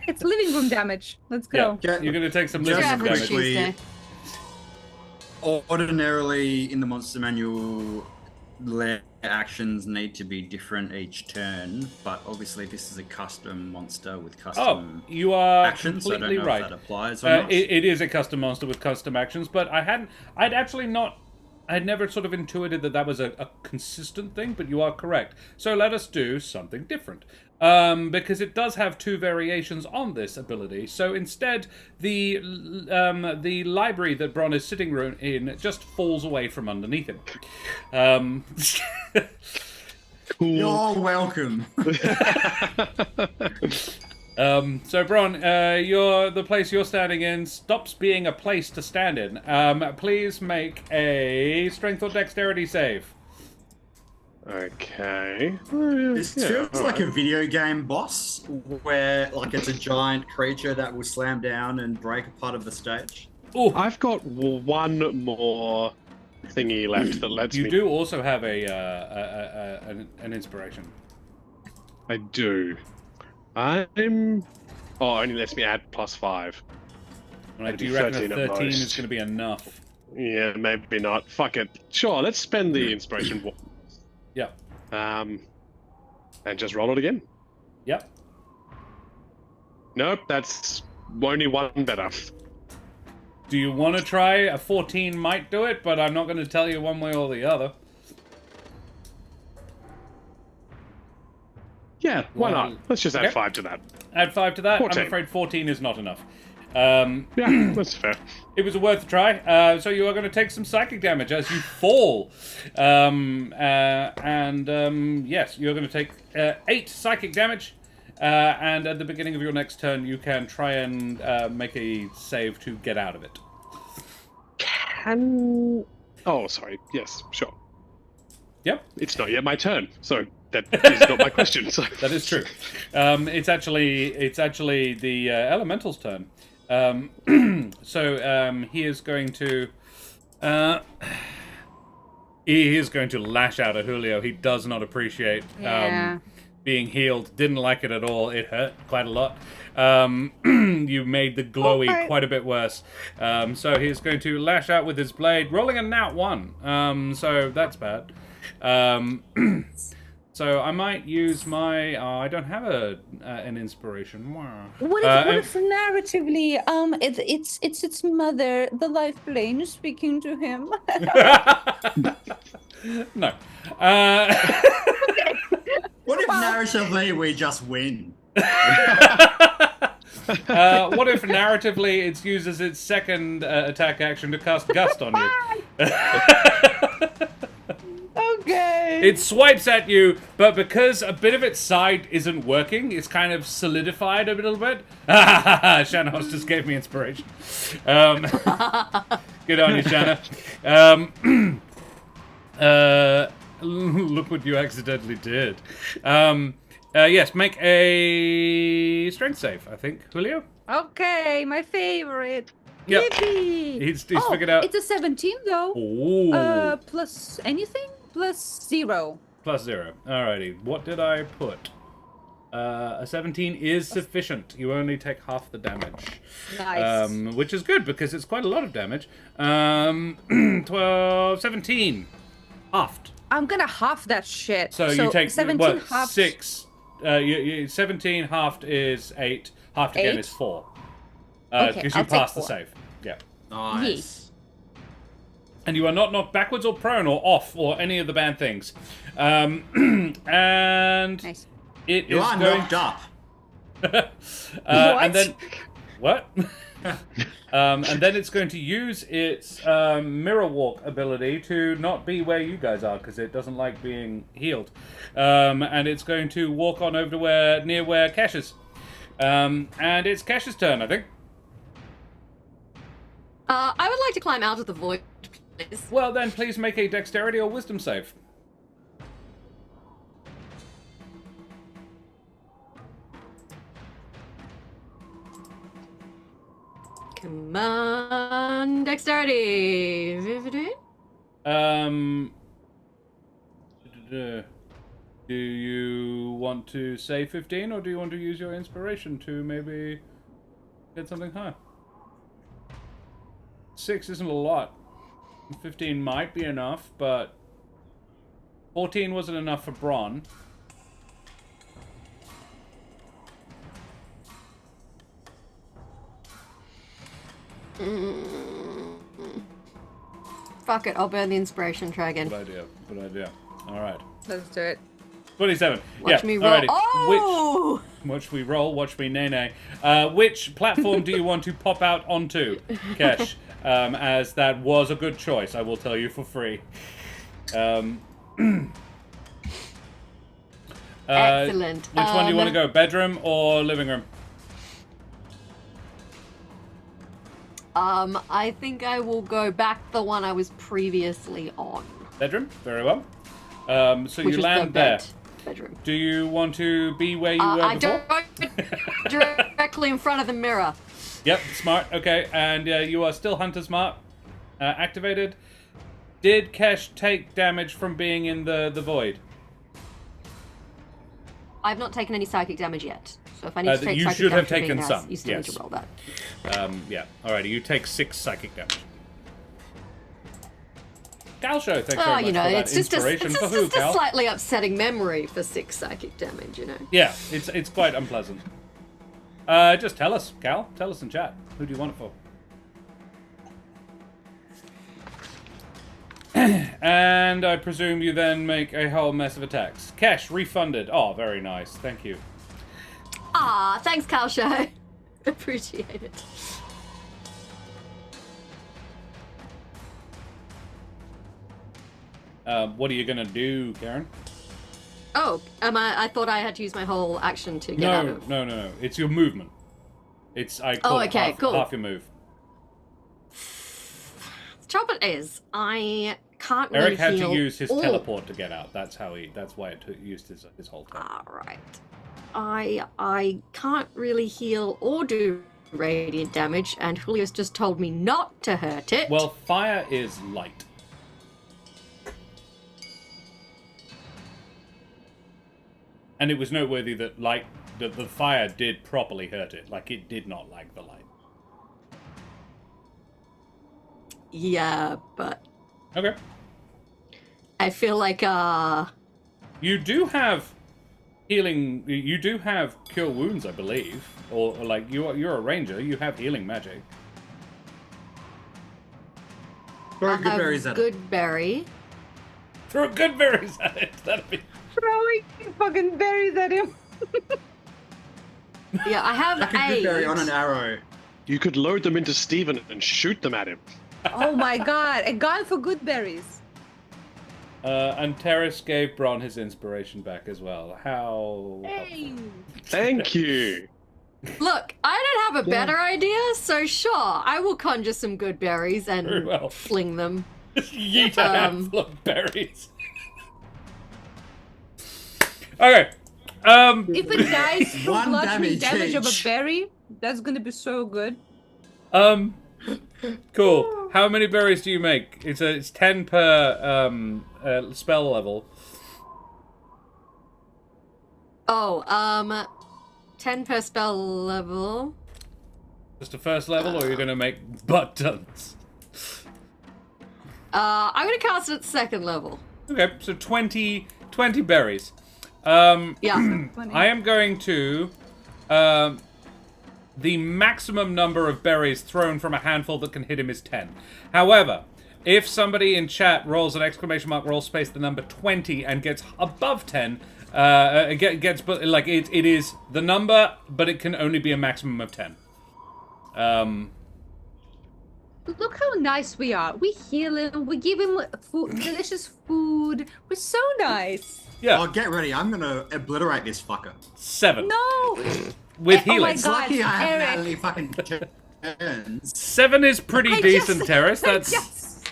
It's living room damage. Let's go. Yeah, you're going to take some living Just room damage. quickly, ordinarily in the monster manual, lair actions need to be different each turn, but obviously this is a custom monster with custom you are actions, so I don't completely know right. if that applies or not. It is a custom monster with custom actions, but I'd never sort of intuited that was a consistent thing, but you are correct. So let us do something different. Because it does have two variations on this ability. So instead, the library that Bron is sitting in just falls away from underneath him. You're welcome. So Bron, the place you're standing in stops being a place to stand in. Please make a strength or dexterity save. Okay. This feels like a video game boss, where like it's a giant creature that will slam down and break a part of the stage. Oh, I've got one more thingy left that lets me. you do also have an inspiration. I do. Only lets me add +5. Right, do do you reckon 13 a at 13 is most. going to be enough? Yeah, maybe not. Fuck it. Sure, let's spend the inspiration. Yeah. And just roll it again. Yep. Nope, that's only one better. Do you want to try? A 14 might do it, but I'm not going to tell you one way or the other. Yeah, why Well, not? Let's just add okay. 5 to that. Add 5 to that. 14. I'm afraid 14 is not enough. Yeah, that's fair. It was worth a try. So you are going to take some psychic damage as you fall. Yes, you're going to take 8 psychic damage. And at the beginning of your next turn, you can try and make a save to get out of it. Oh, sorry. Yes, sure. Yep. It's not yet my turn, so that is not my question. So. That is true. It's actually the elemental's turn. He is going to lash out at Julio. He does not appreciate being healed. Didn't like it at all. It hurt quite a lot. You made the glowy quite a bit worse. So he's going to lash out with his blade, rolling a nat 1. So that's bad. So I might use my. I don't have an inspiration. What if narratively, it's its mother, the life plane, speaking to him? No. What if narratively we just win? What if narratively it uses its second attack action to cast Gust on you? Okay. It swipes at you, but because a bit of its side isn't working, it's kind of solidified a little bit. Shanna just gave me inspiration. Good on you, Shanna. Look what you accidentally did. Yes, make a strength save, I think. Julio? Okay, my favorite. Yep. Yippee! He's figured out. It's a 17 though. Ooh. Plus anything? Plus 0. Plus 0. Alrighty. What did I put? A 17 is sufficient. You only take half the damage. Nice. Which is good because it's quite a lot of damage. 12, 17. Halved. I'm gonna half that shit. So you take 17 half. 6. 17 halved is 8. Halved again 8? is 4. Okay, Because you I'll take passed the 4. save. Yeah. Nice. And you are not knocked backwards or prone or off or any of the bad things. And Nice. it You is are going. knocked up. And then what? And then it's going to use its mirror walk ability to not be where you guys are because it doesn't like being healed. And it's going to walk on over to near where Cash is. And it's Cash's turn, I think. I would like to climb out of the void, please. Well, then please make a dexterity or wisdom save. Come on, dexterity. 15? Do you want to say 15, or do you want to use your inspiration to maybe get something higher? 6 isn't a lot. 15 might be enough, but 14 wasn't enough for Bron. Fuck it, I'll burn the inspiration, try again. Good idea. Good idea. All right. Let's do it. 27. Watch me roll. Alrighty. Oh! Watch me roll. Watch me nay. Which platform do you want to pop out onto, Kesh? As that was a good choice, I will tell you for free. Excellent. Which one do you want to go? Bedroom or living room? I think I will go back the one I was previously on. Bedroom. Very well. So Which you is land the there. bedroom. Do you want to be where you were I before? don't directly in front of the mirror. Yep, smart. Okay, and you are still Hunter Smart activated. Did Kesh take damage from being in the void? I've not taken any psychic damage yet. So if I need to take you psychic should have damage from being taken there, some. you still Yes. need to roll that. Yeah. Alrighty, you take 6 psychic damage. Galsho, thanks Oh, very much you know, for that it's just, inspiration. For who, just a Cal? slightly upsetting memory for 6 psychic damage, you know. Yeah, it's quite unpleasant. Just tell us, Cal. Tell us in chat. Who do you want it for? And I presume you then make a whole mess of attacks. Cash refunded. Oh, very nice. Thank you. Ah, thanks, Calsho. Appreciate it. What are you gonna do, Karen? Oh, I thought I had to use my whole action to get out of... No. It's your movement. I call it okay, cool. half your move. The trouble is, I can't really Eric had heal to use his all- teleport to get out. That's why it used his whole time. Alright. I can't really heal or do radiant damage, and Julio's just told me not to hurt it. Well, fire is light. And it was noteworthy that the fire did properly hurt it. Like, it did not like the light. Yeah, but Okay. I feel like You do have healing. You do have cure wounds, I believe, or like you're a ranger. You have healing magic. Throw I good have berries at it. good berry. Throw good berries at it. That'd be. Throwing fucking berries at him. Yeah, I have Like a good berry AIDS. on an arrow. You could load them into Steven and shoot them at him. Oh my god, a gun for good berries. And Terrace gave Bron his inspiration back as well. How... Hey! Thank you. Look, I don't have a better idea, so sure, I will conjure some good berries Very and well. fling them. Just yeet a handful of berries. Okay. If it dies from One bludgeoning damage damage of a each. berry, that's gonna be so good. Cool. How many berries do you make? It's 10 per spell level. Oh, 10 per spell level. Just a first level, or you're gonna make butt tons? I'm gonna cast it at second level. Okay, so 20 berries. Yeah. I am going to the maximum number of berries thrown from a handful that can hit him is 10. However, if somebody in chat rolls an exclamation mark roll space the number 20 and gets above 10, gets like it is the number, but it can only be a maximum of 10. Look how nice we are. We heal him. We give him food, delicious food. We're so nice. Yeah, Oh, get ready. I'm gonna obliterate this fucker. 7 No. with Oh my healing. It's God, lucky I have Eric. Natalie fucking turns. 7 is pretty I decent, just- Terrace. That's Yes.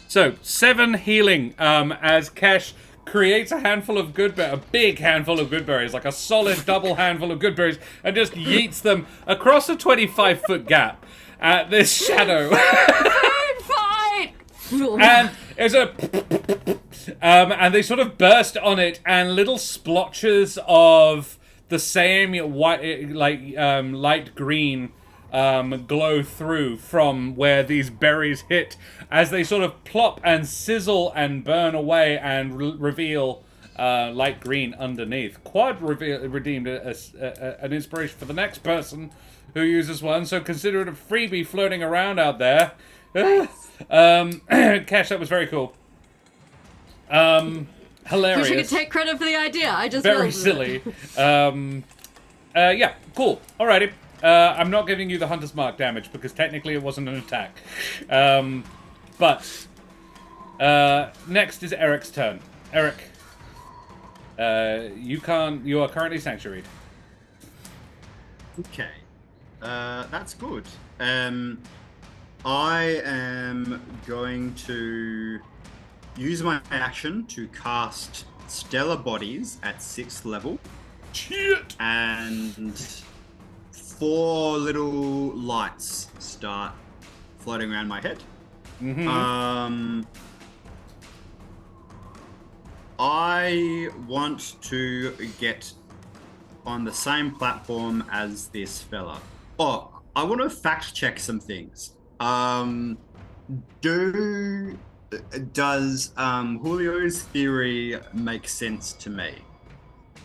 so 7 healing. As Kesh creates a handful of a big handful of good berries, like a solid double handful of good berries, and just yeets them across a 25-foot gap at this shadow. Fine! And there's a and they sort of burst on it, and little splotches of the same white, light green glow through from where these berries hit, as they sort of plop and sizzle and burn away and reveal light green underneath. Quad redeemed an inspiration for the next person who uses one, so consider it a freebie floating around out there. Cash, that was very cool. Hilarious. Wish I could take credit for the idea. I just Very rolled with it. silly. Yeah, cool. Alrighty. I'm not giving you the Hunter's Mark damage because technically it wasn't an attack. But next is Eric's turn. Eric, you are currently sanctuaried. Okay. That's good. I am going to use my action to cast Stellar Bodies at 6th level. Shit! And 4 little lights start floating around my head. Mm-hmm. I want to get on the same platform as this fella. Oh, I want to fact check some things. Does Julio's theory make sense to me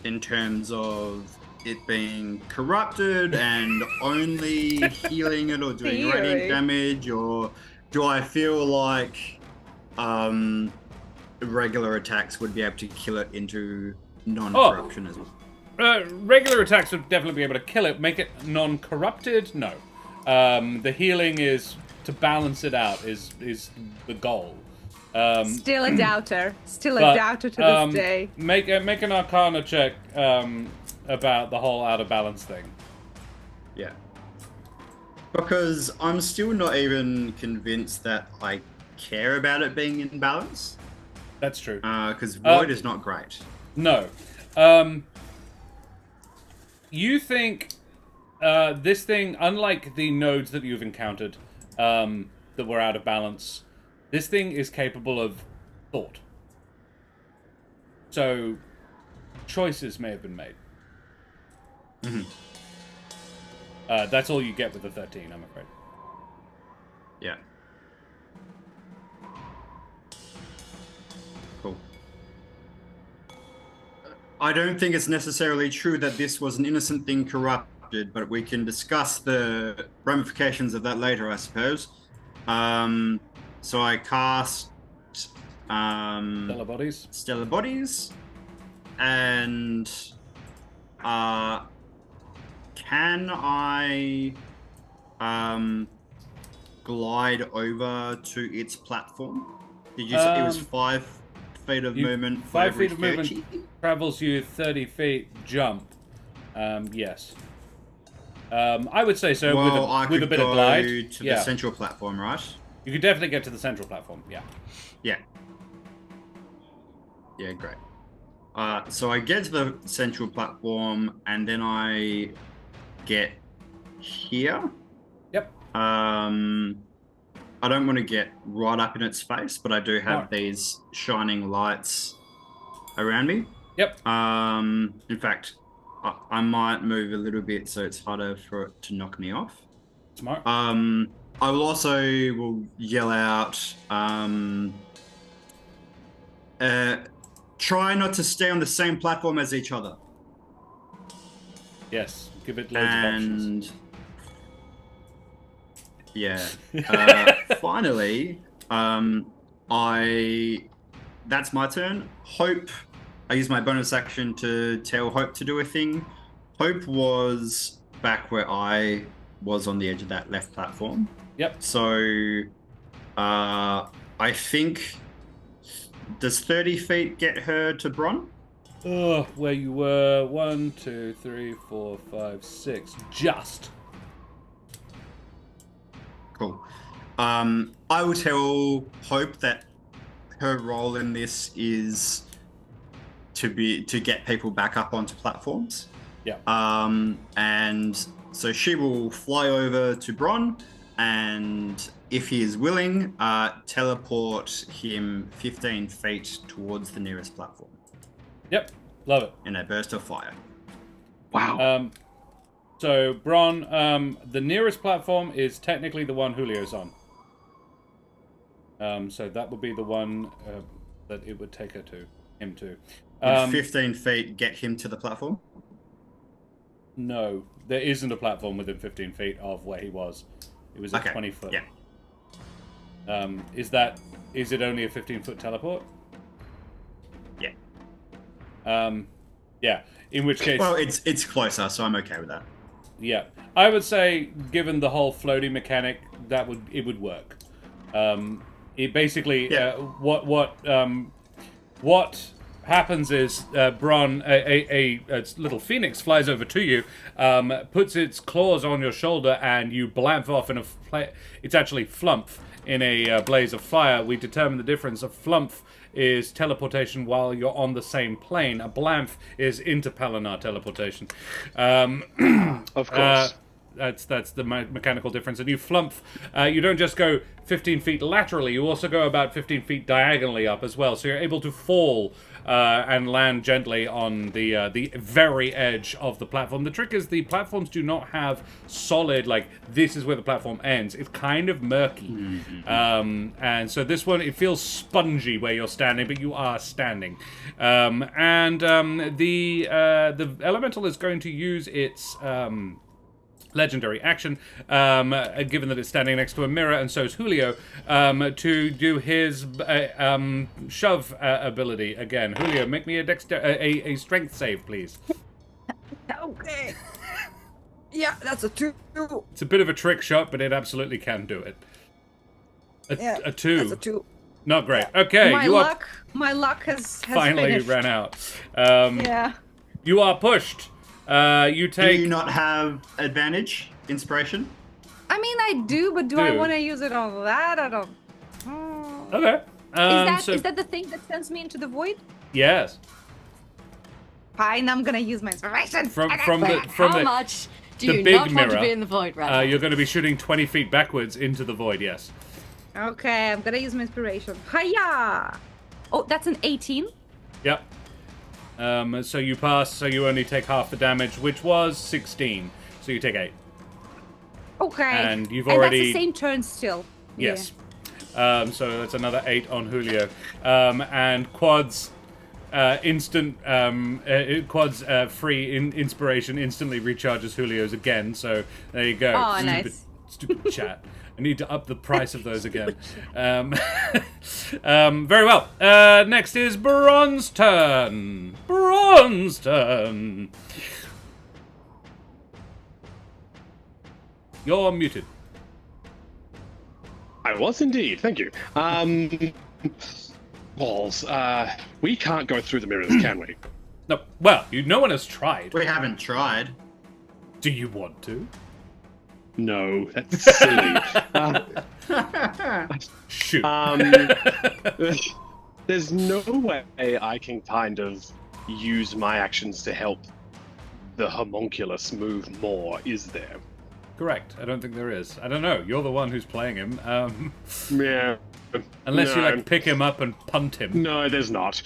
in terms of it being corrupted and only healing it or doing radiant damage, or do I feel like regular attacks would be able to kill it into non-corruption as well? Regular attacks would definitely be able to kill it. Make it non-corrupted? No. The healing is to balance it out is the goal. Still a doubter. Still a but, doubter to this day. Make an Arcana check about the whole out of balance thing. Yeah. Because I'm still not even convinced that I care about it being in balance. That's true. Because Void is not great. No. You think this thing, unlike the nodes that you've encountered that were out of balance, this thing is capable of thought. So, choices may have been made. Mm-hmm. That's all you get with the 13, I'm afraid. Yeah. Cool. I don't think it's necessarily true that this was an innocent thing corrupted, but we can discuss the ramifications of that later, I suppose. So I cast Stellar Bodies. Stellar Bodies, and can I glide over to its platform? Did you say it was 5 feet of movement. 5 for every feet of movement 30? travels you 30 feet jump. Yes. I would say so Well, with a bit of glide. To the central platform, right? You could definitely get to the central platform. Yeah. Yeah. Yeah, great. So I get to the central platform, and then I get here. Yep. I don't want to get right up in its face, but I do have these shining lights around me. Yep. In fact, I might move a little bit so it's harder for it to knock me off. Smart. I will also yell out, try not to stay on the same platform as each other. Yes, give it loads of options. Yeah. Finally, that's my turn. Hope, I use my bonus action to tell Hope to do a thing. Hope was back where I was on the edge of that left platform. Yep. So, I think, does 30 feet get her to Bron? Oh, where you were. 1, 2, 3, 4, 5, 6. Just. Cool. I will tell Hope that her role in this is to get people back up onto platforms. Yeah. And so she will fly over to Bron, and if he is willing, teleport him 15 feet towards the nearest platform. Yep. Love it. In a burst of fire. Wow. So, Bron, the nearest platform is technically the one Julio's on. So that would be the one that it would take him to. Would 15 feet get him to the platform? No, there isn't a platform within 15 feet of where he was. It was a 20 foot. Yeah. Is it only a 15-foot teleport? Yeah. Yeah. In which case, well, it's closer, so I'm okay with that. Yeah, I would say, given the whole floating mechanic, it would work. It basically what happens is Bron, a little phoenix flies over to you, puts its claws on your shoulder, and you blamp off in it's actually flumph in a blaze of fire. We determine the difference. A flumph is teleportation while you're on the same plane. A blamf is interpalanar teleportation. Of course. That's the mechanical difference. And you flumph. You don't just go 15 feet laterally. You also go about 15 feet diagonally up as well. So you're able to fall and land gently on the very edge of the platform. The trick is the platforms do not have solid, like, this is where the platform ends. It's kind of murky. Mm-hmm. And so this one, it feels spongy where you're standing, but you are standing. The elemental is going to use its legendary action, given that it's standing next to a mirror, and so is Julio, to do his shove ability again. Julio, make me a strength save, please. Okay. Yeah, that's a 2. It's a bit of a trick shot, but it absolutely can do it. A 2. That's a 2. Not great. Okay, My luck has finally finished. ran out. Yeah. You are pushed. You take. Do you not have advantage, inspiration? I mean, I do, but do I want to use it on that? I don't. Okay. Is that the thing that sends me into the void? Yes. Fine, I'm gonna use my inspiration. How much do the you big not want to mirror, be in the void right now? You're going to be shooting 20 feet backwards into the void, yes. Okay, I'm gonna use my inspiration. Hiya! Oh, that's an 18. Yep. So you pass, so you only take half the damage, which was 16. So you take 8. Okay. And you've And already... that's the same turn still. Yes. Yeah. So that's another 8 on Julio. And Quad's Quad's free inspiration instantly recharges Julio's again. So there you go. Oh, nice. Stupid chat. I need to up the price of those again. Very well. Next is Bron's turn. Bron's turn. You're muted. I was indeed. Thank you. Balls. We can't go through the mirrors, can we? No, well, no one has tried. We haven't tried. Do you want to? No, that's silly. Shoot. There's no way I can kind of use my actions to help the homunculus move more, is there? Correct. I don't think there is. I don't know. You're the one who's playing him. Yeah. Unless you No. like pick him up and punt him. No, there's not.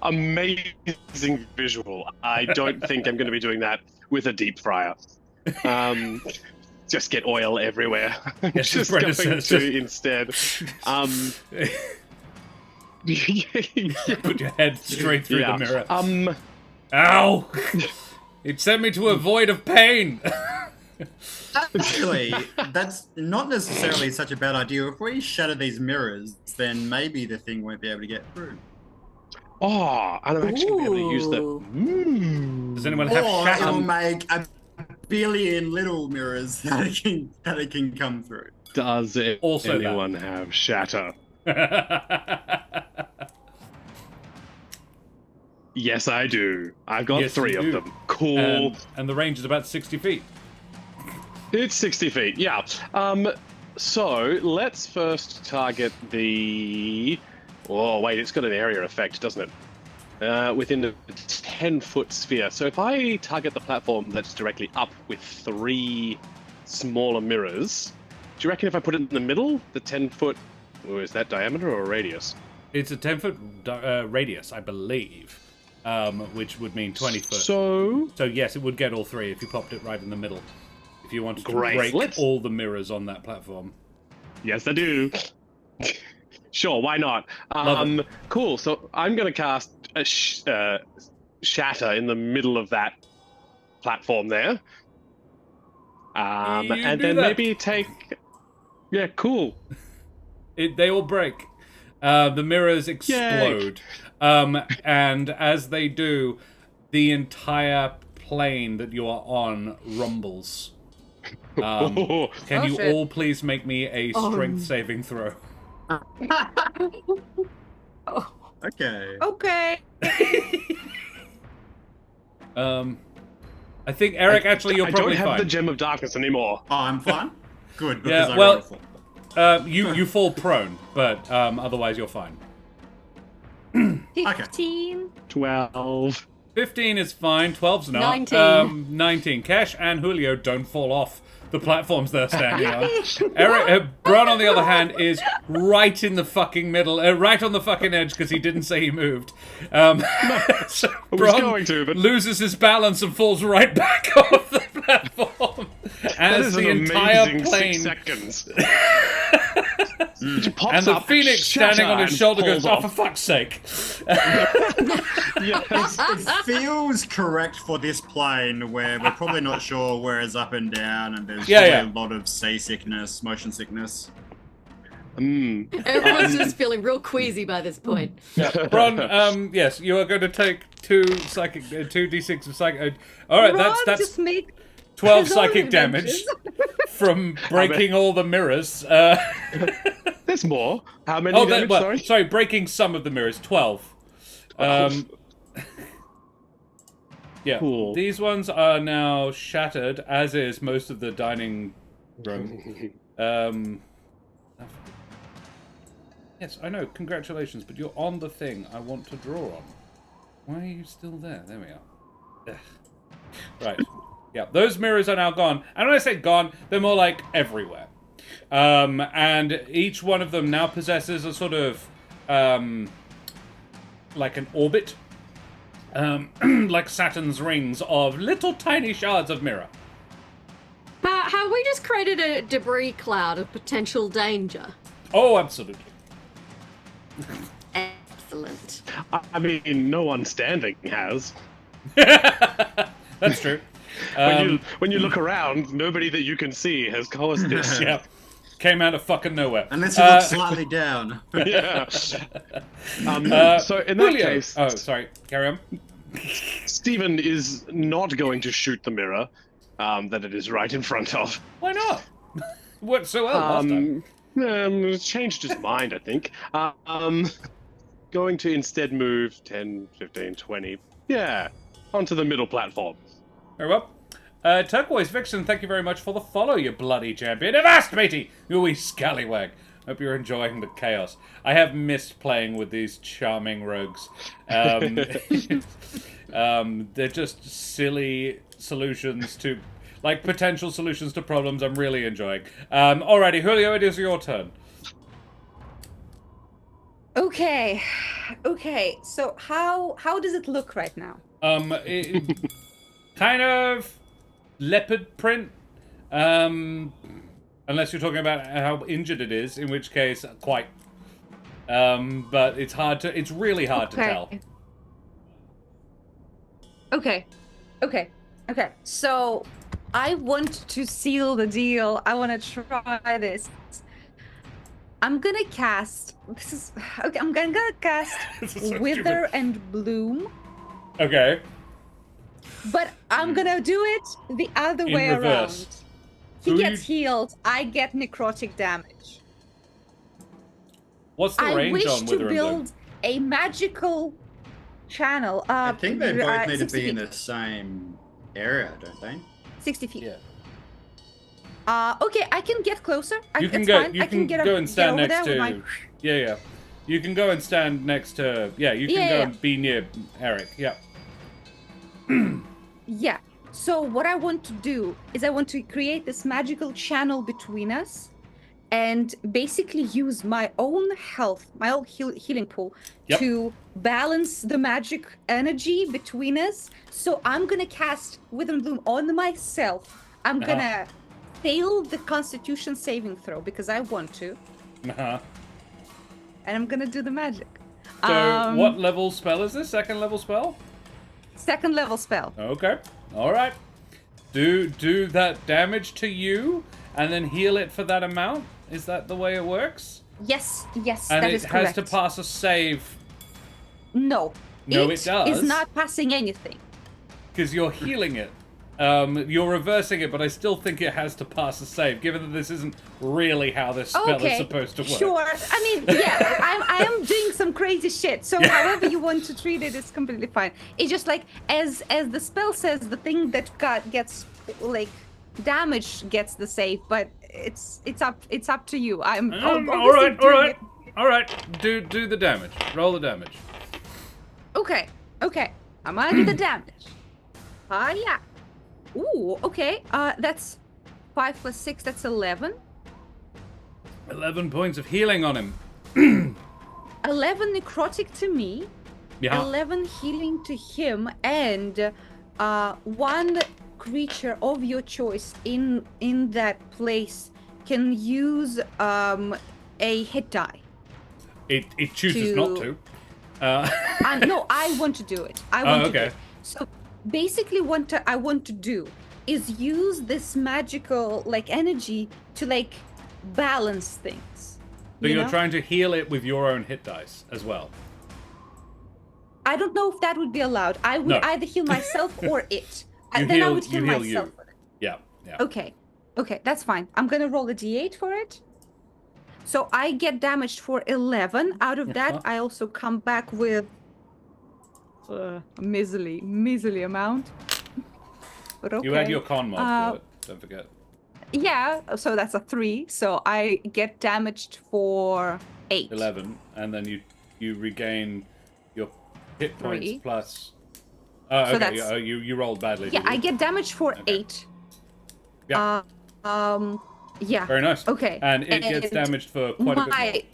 Amazing visual. I don't think I'm going to be doing that with a deep fryer. Just get oil everywhere. Yes, just Brendan going says, to instead. Put your head straight through Yeah. the mirror. Um, Ow! It sent me to a void of pain. Actually, that's not necessarily such a bad idea. If we shatter these mirrors, then maybe the thing won't be able to get through. oh, and I'm actually going to be able to use the. Ooh. Does anyone have Or it'll shatter? make a billion little mirrors that it can come through. Does Also that. anyone have shatter? Yes, I do. I've got Yes, 3 you of do. them. Cool. And the range is about 60 feet. It's 60 feet, yeah. So let's first target the. Oh, wait, it's got an area effect, doesn't it? Within a 10-foot sphere. So if I target the platform that's directly up with 3 smaller mirrors, do you reckon if I put it in the middle, the 10-foot. Oh, is that diameter or radius? It's a 10-foot radius, I believe, which would mean 20 foot. So. So yes, it would get all 3 if you popped it right in the middle. If you wanted to Great. break Let's- all the mirrors on that platform. Yes, I do. Sure, why not? Love Cool. So I'm going to cast a shatter in the middle of that platform there, You and do then that. maybe take. Yeah, cool. They all break. The mirrors explode. And as they do, the entire plane that you are on rumbles. Can Oh, you shit. all please make me a strength saving throw? Oh. Okay. Okay. I think Eric, actually, you're I probably don't have fine. the gem of darkness anymore. Oh, I'm fine? Good, because Yeah, I well- rolled a 4. You fall prone, but otherwise you're fine. 15. 12. 15 is fine. 12's not. 19. 19. Cash and Julio don't fall off the platforms they're standing on. Eric, Bron, on the other hand, is right in the fucking middle, right on the fucking edge because he didn't say he moved. So was Bron going to, but- loses his balance and falls right back off the platform That as is the an entire amazing plane. 6 seconds. It pops And the up, phoenix standing on his shatter, shoulder and goes, falls "Oh, for fuck's sake!" Yes. It feels correct for this plane where we're probably not sure where it's up and down, and there's Yeah, probably yeah. a lot of seasickness, motion sickness. Everyone's just feeling real queasy by this point. Bron, yes, you are going to take 2 d6 of psychic. All right, Ron that's just made 12 his own psychic damage adventures. from breaking all the mirrors. There's more. How many damage, sorry? Breaking some of the mirrors. 12. Yeah, Cool. these ones are now shattered, as is most of the dining room. Yes, I know. Congratulations, but you're on the thing I want to draw on. Why are you still there? There we are. Ugh. Right. Yeah, those mirrors are now gone. And when I say gone, they're more like everywhere. And each one of them now possesses a sort of, like an orbit. Like Saturn's rings of little tiny shards of mirror. Have we just created a debris cloud of potential danger? Oh, absolutely. Excellent. I mean, no one standing has. That's true. When you look around, nobody that you can see has caused this. Yeah. Came out of fucking nowhere. Unless you look slightly down. Yeah. So in that Julio. case, Oh, sorry. Carry on. Stephen is not going to shoot the mirror that it is right in front of. Why not? Worked so well last time. Changed his mind, I think. Going to instead move 10, 15, 20. Yeah, onto the middle platform. Very well. Turquoise Vixen, thank you very much for the follow, you bloody champion. Avast, matey! You wee scallywag. Hope you're enjoying the chaos. I have missed playing with these charming rogues. They're just silly solutions to... like, potential solutions to problems I'm really enjoying. Alrighty, Julio, it is your turn. Okay. Okay. So how does it look right now? Kind of leopard print. Unless you're talking about how injured it is, in which case, quite. But it's hard to. It's really hard to tell. Okay. Okay. Okay. So I want to seal the deal. I want to try this. I'm gonna cast. This is okay. I'm gonna cast So Wither stupid. and Bloom, Okay. but I'm gonna do it the other In way reverse. around. He Who gets healed. I get necrotic damage. What's the I range wish on to Wither and Bloom? build a magical channel. I think they both need to 60 be in feet. the same area, don't they? 60 feet. Yeah. Okay, I can get closer. You can it's go. fine. You I can get go up, and get stand over next there to. with my... Yeah. You can go and stand next to. Yeah. You can Yeah, go yeah. and be near Eric. Yeah. Yeah. So what I want to do is I want to create this magical channel between us and basically use my own health, my own healing pool Yep. to balance the magic energy between us. So I'm going to cast Wither and Bloom on myself. I'm going to fail the Constitution saving throw because I want to. Uh-huh. And I'm going to do the magic. So, what level spell is this? Second level spell? Second level spell. Okay. All right. Do that damage to you, and then heal it for that amount. Is that the way it works? Yes, yes, And that it is has correct. to pass a save No. No, it does. Is not passing anything. because you're healing it. You're reversing it, but I still think it has to pass a save, given that this isn't really how this spell is supposed to work. Sure. I mean, yeah, I am doing some crazy shit. So however you want to treat it is completely fine. It's just like as the spell says, the thing that gets like damage gets the save, but it's up to you. I'm all right. Do the damage. Roll the damage. Okay. I'm gonna do the damage. Yeah. Ooh, okay. That's 5 plus 6, that's 11. 11 points of healing on him. 11 necrotic to me. Yeah. 11 healing to him, and one creature of your choice in that place can use a hit die. It chooses not to. No, I want to do it. I want to do okay. it. So basically what I want to do is use this magical like energy to like balance things. So you you're know? trying to heal it with your own hit dice as well. I don't know if that would be allowed. I would No. either heal myself or it. You Then I heal- would heal you heal myself you. with it. Yeah. Okay, that's fine. I'm gonna roll a d8 for it. So I get damaged for 11. Out of that, I also come back with a measly amount. But okay. You add your con mod to it. Don't forget. Yeah, so that's a 3. So I get damaged for 8. 11, and then you regain your hit points 3. plus. So Okay. that's- You rolled badly. Yeah, did you? I get damaged for Okay. 8. Yeah. Yeah. Very nice. Okay. And it gets And damaged for quite a bit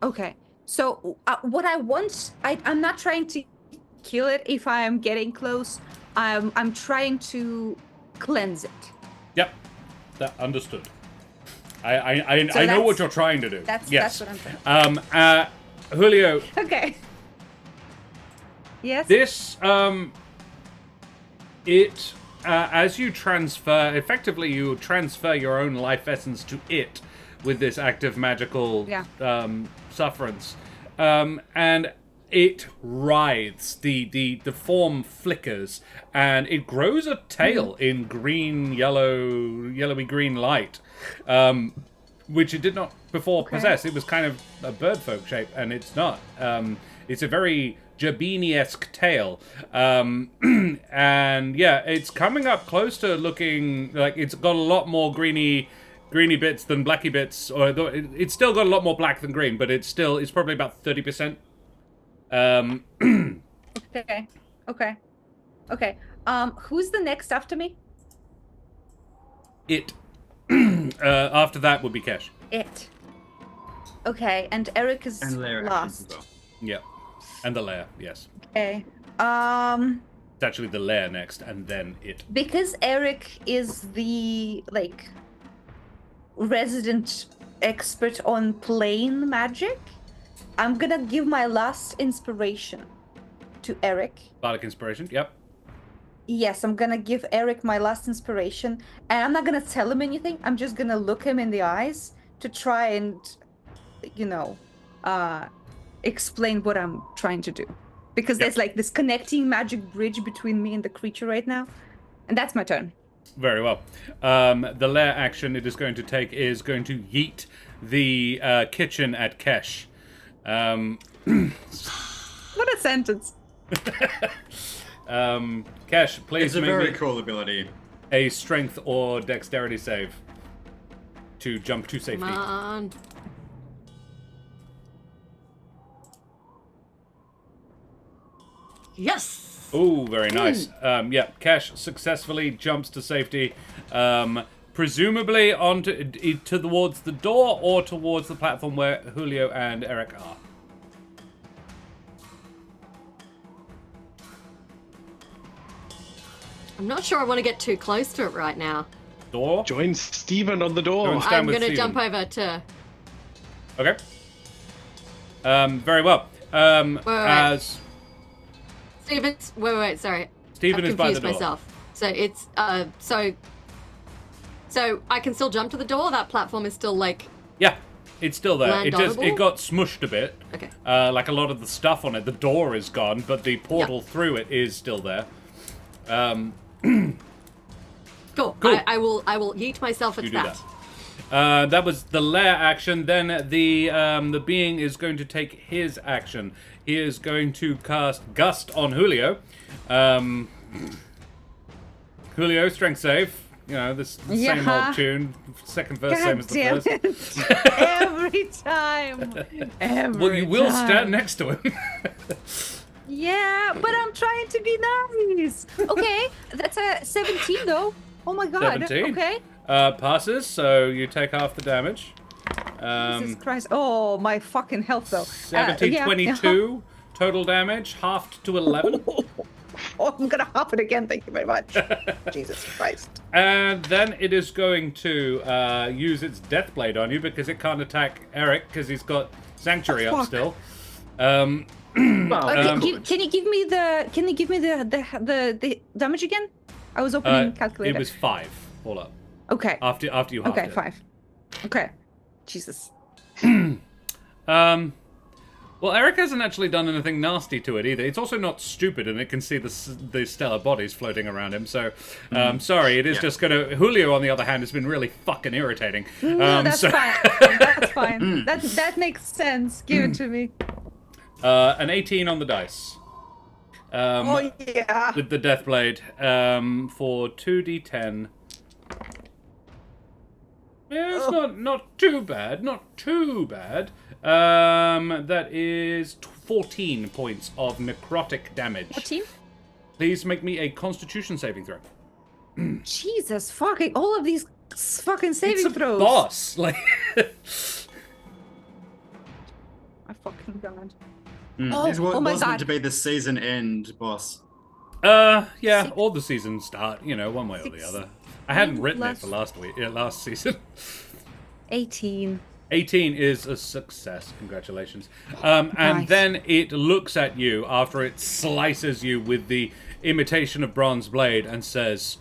more. Okay. So what I want, I'm not trying to kill it if I am getting close. I'm trying to cleanse it. Yep. That understood. I know that's- what you're trying to do. That's yes. what I'm trying. Julio, Okay. Yes. this as you transfer, effectively you transfer your own life essence to it with this active magical sufferance, and It writhes, the form flickers, and it grows a tail in yellowy green light, which it did not before possess. It was kind of a birdfolk shape, and it's not. It's a very Jabini-esque tail, and yeah, it's coming up close to looking like it's got a lot more greeny bits than blacky bits, or it's still got a lot more black than green, but it's probably about 30%. Okay. Who's the next after me? It. After that would be Kesh. It. Okay, and Eric is And layer actions as last. well. Yeah. And the lair, yes. Okay. It's actually the lair next, and then it. Because Eric is the resident expert on plane magic, I'm gonna give my last inspiration to Eric. Bardic inspiration, yep. Yes, I'm gonna give Eric my last inspiration, and I'm not gonna tell him anything. I'm just gonna look him in the eyes to try and, explain what I'm trying to do. Because there's like this connecting magic bridge between me and the creature right now, and that's my turn. Very well. The lair action it is going to take is going to yeet the kitchen at Kesh. What a sentence. Kesh, please It's a make very me cool ability. a strength or dexterity save to jump to safety. Come on. Yes. Oh, very nice. Yeah, Kesh successfully jumps to safety, presumably towards the door or towards the platform where Julio and Eric are. I'm not sure I want to get too close to it right now. Door? Join Steven on the door. Stand I'm with going to Steven. jump over to... Okay. Very well. As Steven's... Wait, sorry. Steven I've is by the confused door. myself. So it's... So I can still jump to the door? That platform is still, like... Yeah, it's still there. It Land-onable? got smushed a bit. Okay. Like a lot of the stuff on it. The door is gone, but the portal through it is still there. Cool. Cool. I will yeet myself at You do that. that. That was the lair action. Then the being is going to take his action. He is going to cast Gust on Julio. Julio, strength save. You know, the same old tune. Second verse, same as the first. it. Every time. Well, you will stand next to him. Yeah, but I'm trying to be nice. Okay, that's a 17 though. Oh my god. 17. Okay. Passes, so you take half the damage. Jesus Christ. Oh, my fucking health though. 22 total damage, halved to 11. Oh, I'm gonna hop it again. Thank you very much. Jesus Christ. And then it is going to use its death blade on you because it can't attack Eric because he's got Sanctuary up fuck. still. Can you give me the damage again? I was opening calculator. It was 5 all up. Okay. After you halved Okay, it. 5. Okay. Jesus. Well, Eric hasn't actually done anything nasty to it either. It's also not stupid, and it can see the stellar bodies floating around him. So, sorry, it is just gonna. Julio, on the other hand, has been really fucking irritating. No, that's fine. That's fine. That makes sense. Give it to me. An 18 on the dice. Oh yeah. With the death blade for 2d10. Yeah, it's not too bad. Not too bad. That is 14 points of necrotic damage. 14? Please make me a Constitution saving throw. Jesus fucking all of these fucking saving It's a throws. boss. Like. I fucking god. This was my meant God. to be the season end boss. Yeah, all the seasons start, one way or the other. I hadn't written it for last season. 18. 18 is a success. Congratulations. And Nice. then it looks at you after it slices you with the imitation of bronze blade and says,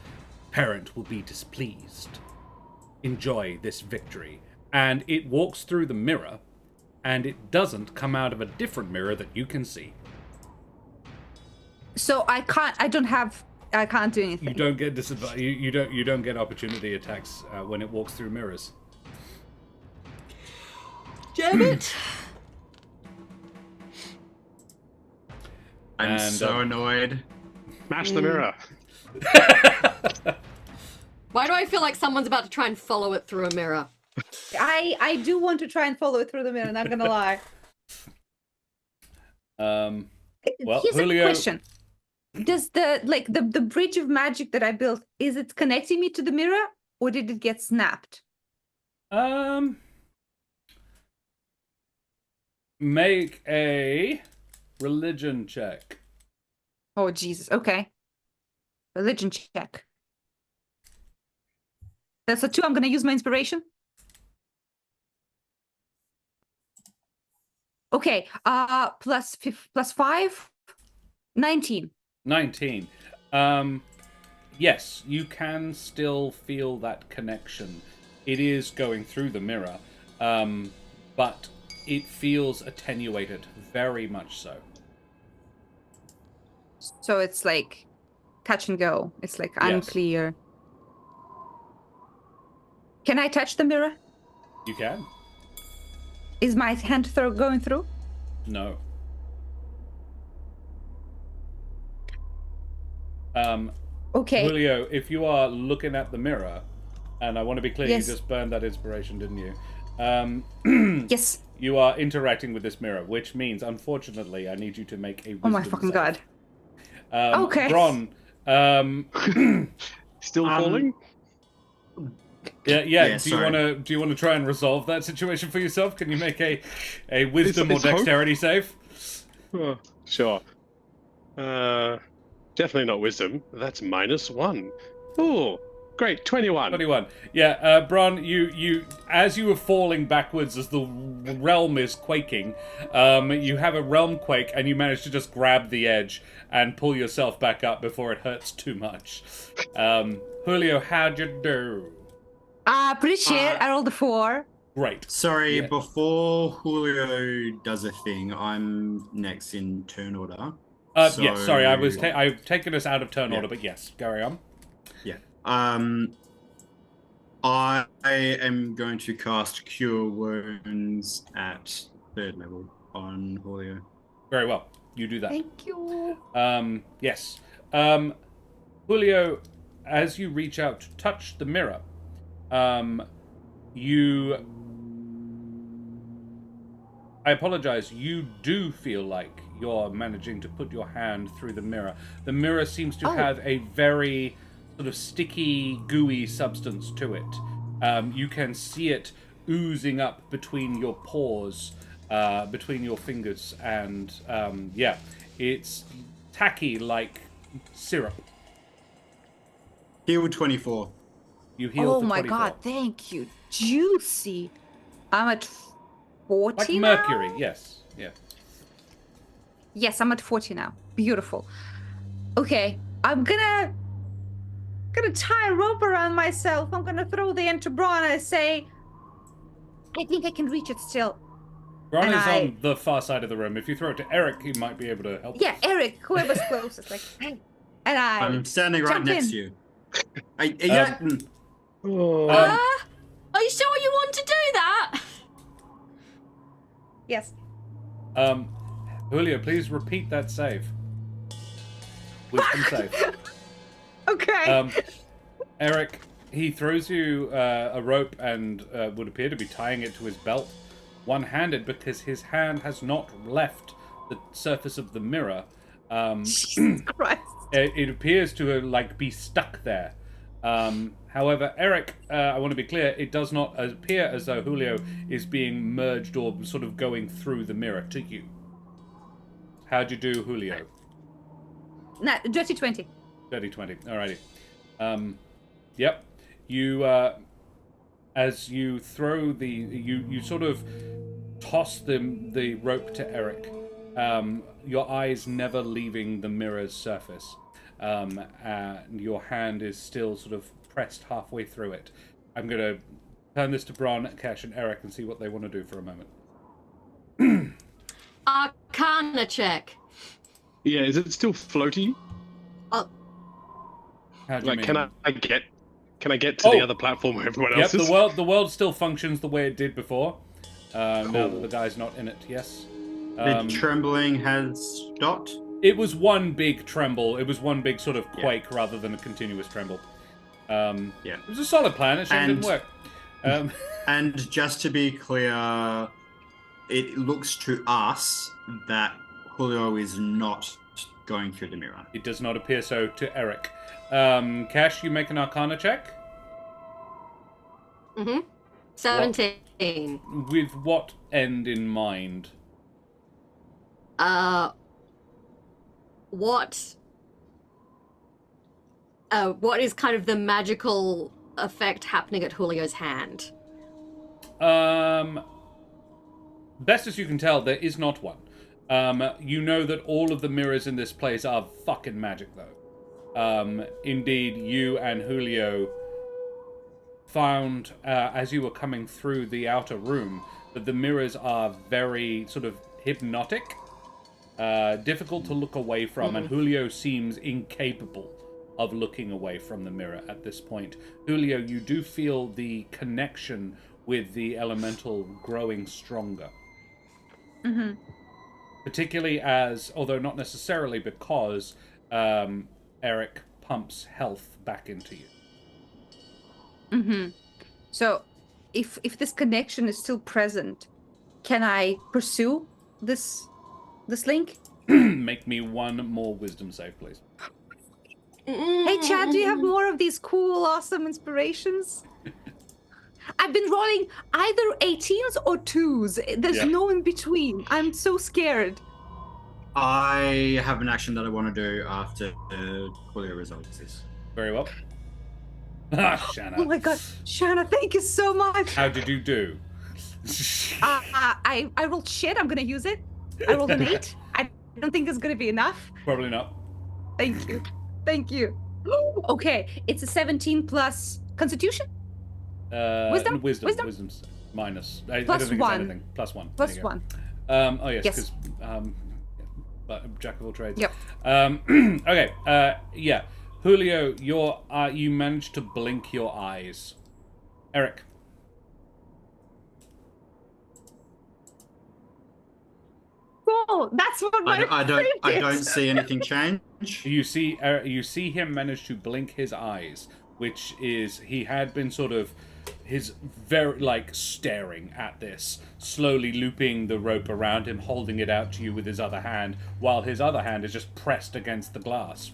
"Parent will be displeased. Enjoy this victory." And it walks through the mirror, and it doesn't come out of a different mirror that you can see. So I can't. I can't do anything. You don't get you don't get opportunity attacks when it walks through mirrors. Damn it! I'm And, so annoyed. Smash the mirror. Why do I feel like someone's about to try and follow it through a mirror? I do want to try and follow it through the mirror. Not gonna lie. Well, Here's Julio, a question. Does the bridge of magic that I built, is it connecting me to the mirror, or did it get snapped? Make a religion check. Oh Jesus. Okay. Religion check. That's a 2. I'm gonna use my inspiration. Okay. Plus 5. 19. 19. Yes, you can still feel that connection. It is going through the mirror, but it feels attenuated, very much so. So it's like touch and go. It's like Yes. unclear. Can I touch the mirror? You can? Is my hand going through? No. Okay. Julio, if you are looking at the mirror, and I want to be clear, Yes. you just burned that inspiration, didn't you? Yes. You are interacting with this mirror, which means, unfortunately, I need you to make a wisdom Oh my fucking save. god. Okay. Bron, Still falling? yeah. sorry. Do you want to try and resolve that situation for yourself? Can you make a wisdom It's or hope. dexterity save? Oh, sure. Definitely not wisdom. That's -1. Oh, great. 21. 21. Yeah, Bron, you as you were falling backwards as the realm is quaking, you have a realm quake and you manage to just grab the edge and pull yourself back up before it hurts too much. Julio, how'd you do? Pretty shit. I rolled a 4. Great. Sorry, Yeah. before Julio does a thing, I'm next in turn order. Yes, sorry, I've taken us out of turn Yeah. order, but yes, carry on. Yeah. I am going to cast Cure Wounds at 3rd level on Julio. Very well, you do that. Thank you. Yes. Julio, as you reach out to touch the mirror, I apologize, you do feel like you're managing to put your hand through the mirror. The mirror seems to have a very sort of sticky, gooey substance to it. You can see it oozing up between your paws, between your fingers, and it's tacky like syrup. Heal 24. You heal Oh for my 24. god, thank you. Juicy. I'm at 40 Like now? mercury, yes. Yeah. Yes, I'm at 40 now. Beautiful. Okay, I'm gonna tie a rope around myself. I'm gonna throw the end to Braun and say, I think I can reach it still. Ron And is I- on the far side of the room. If you throw it to Eric, he might be able to help. Yeah, Eric, whoever's closest, like, hey. And I'm standing right jump next in. to you. Yeah. Oh. Are you sure you want to do that? Yes. Julio, please repeat that save. Wisdom save. Okay. Eric, he throws you a rope and would appear to be tying it to his belt, one-handed, because his hand has not left the surface of the mirror. Jesus Christ. It appears to be stuck there. However, Eric, I want to be clear, it does not appear as though Julio is being merged or sort of going through the mirror to you. How'd you do, Julio? Nah, dirty 20. 30-20. Alrighty. Yep. You, as you throw you sort of toss the rope to Eric. Your eyes never leaving the mirror's surface. And your hand is still sort of pressed halfway through it. I'm going to turn this to Bron, Kesh, and Eric and see what they want to do for a moment. Arcana check. Yeah, is it still floaty? Oh, How do you Like, mean? can I get to the Oh! other platform where everyone Yep, else is? the world still functions the way it did before. Now that Cool. the guy's not in it, yes. The trembling has stopped. It was one big tremble. It was one big sort of quake rather than a continuous tremble. Yeah. It was a solid plan. It just didn't work. And just to be clear, it looks to us that Julio is not going through the mirror. It does not appear so to Eric. Cash, you make an Arcana check. 17. With what end in mind? What is kind of the magical effect happening at Julio's hand? Best as you can tell, there is not one. You know that all of the mirrors in this place are fucking magic, though. Indeed, you and Julio found, as you were coming through the outer room, that the mirrors are very sort of hypnotic, difficult to look away from, and Julio seems incapable of looking away from the mirror at this point. Julio, you do feel the connection with the elemental growing stronger. Particularly as, although not necessarily because, Eric pumps health back into you. So, if this connection is still present, can I pursue this link? Make me one more wisdom save, please. Hey, Chad, do you have more of these cool, awesome inspirations? I've been rolling either 18s or 2s. There's no in between. I'm so scared. I have an action that I want to do after Julio resolves this. Very well. Shanna. Oh my god, Shanna, thank you so much. How did you do? I rolled shit. I'm gonna use it. I rolled an 8. I don't think it's gonna be enough. Probably not. Thank you. Thank you. Okay, it's a 17 plus Constitution? Wisdom? Wisdom minus. I don't think one. it's anything. Plus 1. Plus There you go. 1. Oh, yes, Yes. because Jack of all trades. Yep. Okay, yeah. Julio, you managed to blink your eyes. Eric. Oh, that's what my I friend don't is. see anything change. You see him manage to blink his eyes, which is, he had been sort of, his very, like, staring at this, slowly looping the rope around him, holding it out to you with his other hand, while his other hand is just pressed against the glass.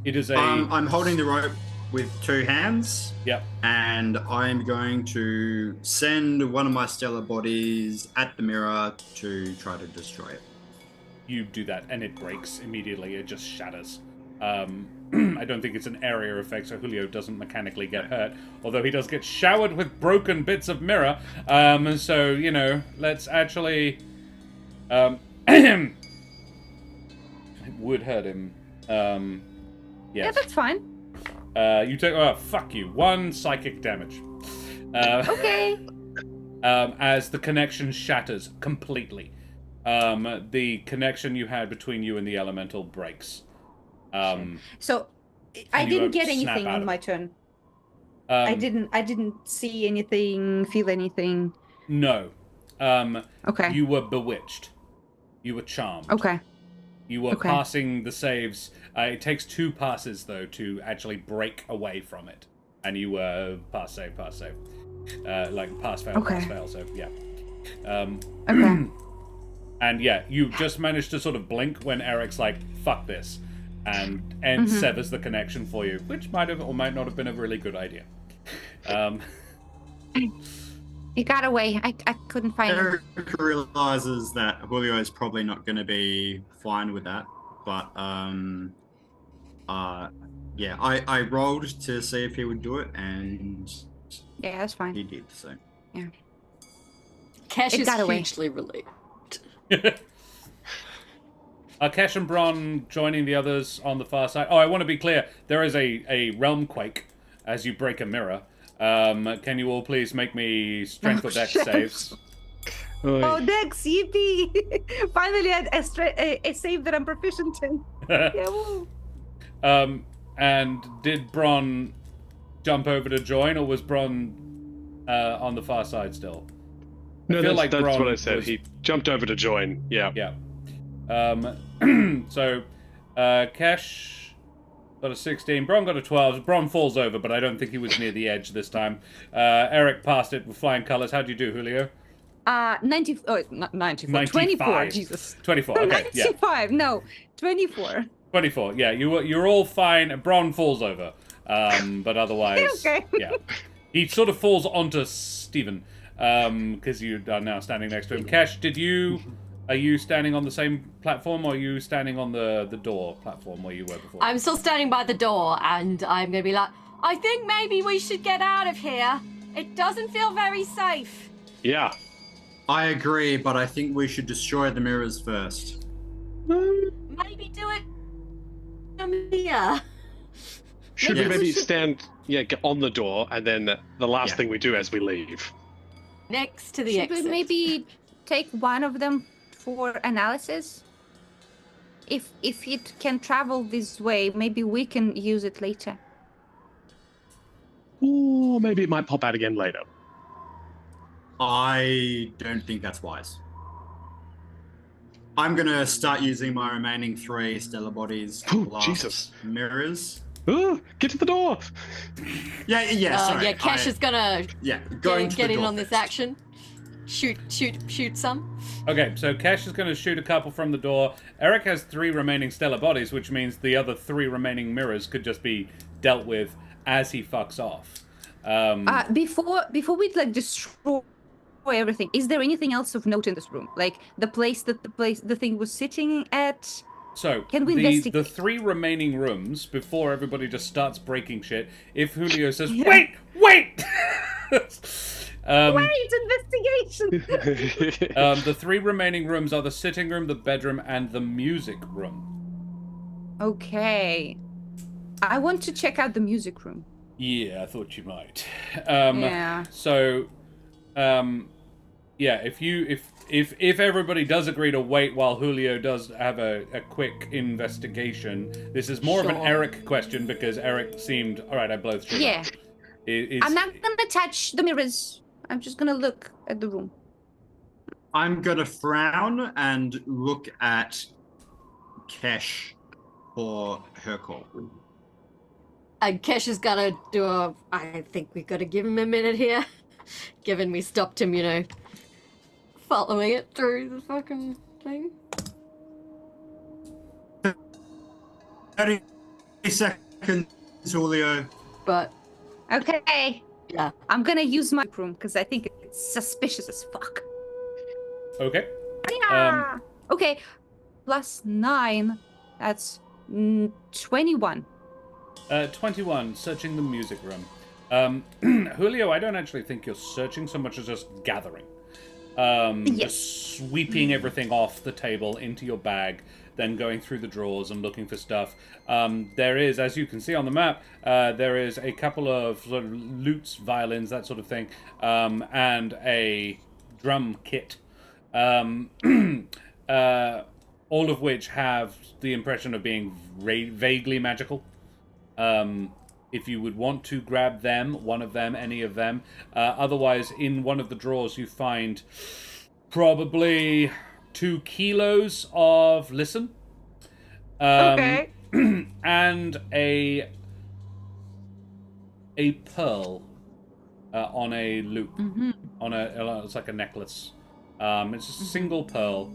It is a... I'm holding the rope with 2 hands. Yep. And I'm going to send one of my stellar bodies at the mirror to try to destroy it. You do that, and it breaks immediately. It just shatters. I don't think it's an area effect, so Julio doesn't mechanically get hurt. Although he does get showered with broken bits of mirror. So, you know, let's actually... it would hurt him. Yes. Yeah, that's fine. You take... Oh, fuck you. 1 psychic damage. Okay. As the connection shatters completely. The connection you had between you and the elemental breaks. So, I And you didn't get snap anything out on of my it. turn. I didn't see anything, feel anything. No. Okay. You were bewitched. You were charmed. Okay. You were Okay. passing the saves. It takes 2 passes, though, to actually break away from it. And you were pass, save. Like, pass, fail, so, yeah. Okay. And, yeah, you just managed to sort of blink when Eric's like, fuck this. And severs the connection for you, which might have or might not have been a really good idea. It got away. I couldn't find it. Eric realizes that Julio is probably not going to be fine with that, but yeah, I rolled to see if he would do it, and Yeah, that's fine. he did. So Yeah. Cash It is got away. hugely relieved. Kesh and Bron joining the others on the far side. Oh, I want to be clear. There is a realm quake as you break a mirror. Can you all please make me strength or dex saves? Oh, Dex, yippee! Finally, a save that I'm proficient in. Yeah, woo. And did Bron jump over to join, or was Bron on the far side still? No, feel that's, like that's Bron what I said. was- He jumped over to join. Yeah. Yeah. So, Kesh got a 16. Bron got a 12. Bron falls over, but I don't think he was near the edge this time. Eric passed it with flying colors. How'd you do, Julio? 90. Oh, not 94. 95. 24. Jesus. 24. Okay. Yeah. 95. No, 24. 24. Yeah. You're all fine. Bron falls over. But otherwise, Okay. yeah. He sort of falls onto Stephen. Because you are now standing next to him. Kesh, are you standing on the same platform, or are you standing on the door platform where you were before? I'm still standing by the door, and I'm gonna be like, I think maybe we should get out of here. It doesn't feel very safe. Yeah. I agree, but I think we should destroy the mirrors first. Maybe do it from here. Should Yes. we maybe stand get on the door, and then the last thing we do as we leave? Next to the Should exit. we maybe take one of them for analysis? If it can travel this way, maybe we can use it later. Or maybe it might pop out again later. I don't think that's wise. I'm gonna start using my remaining 3 stellar bodies Oh, blast Jesus. mirrors. Oh, get to the door! Yeah, sorry. Yeah, Cash is gonna going to get the in door on this first. action. Shoot some. Okay, so Kesh is going to shoot a couple from the door. Eric has 3 remaining stellar bodies, which means the other 3 remaining mirrors could just be dealt with as he fucks off. Before we like destroy everything, is there anything else of note in this room? Like the thing was sitting at? So, Can we the investigate? 3 remaining rooms, before everybody just starts breaking shit, if Julio says, Yeah. wait! Wait, investigation. The 3 remaining rooms are the sitting room, the bedroom, and the music room. Okay, I want to check out the music room. Yeah, I thought you might. Yeah. So, yeah, if everybody does agree to wait while Julio does have a quick investigation, this is more of an Sure. Eric question because Eric seemed alright. I blow through. Yeah. I'm not gonna touch the mirrors. I'm just gonna look at the room. I'm gonna frown and look at Kesh for her call. And Kesh is gonna I think we gotta give him a minute here. Given we stopped him, following it through the fucking thing. 30 seconds, Julio. But Okay. yeah. I'm gonna use my room because I think it's suspicious as fuck. Okay. Yeah. Okay. +9. That's 21. 21. Searching the music room. Julio, I don't actually think you're searching so much as just gathering. Yes. Just sweeping everything off the table into your bag, then going through the drawers and looking for stuff. There is, as you can see on the map, there is a couple of sort of lutes, violins, that sort of thing, and a drum kit. All of which have the impression of being vaguely magical. If you would want to grab them, one of them, any of them. Otherwise, in one of the drawers, you find probably 2 kilos of listen. Okay. And a pearl on a loop. Mm-hmm. It's like a necklace. It's a single pearl.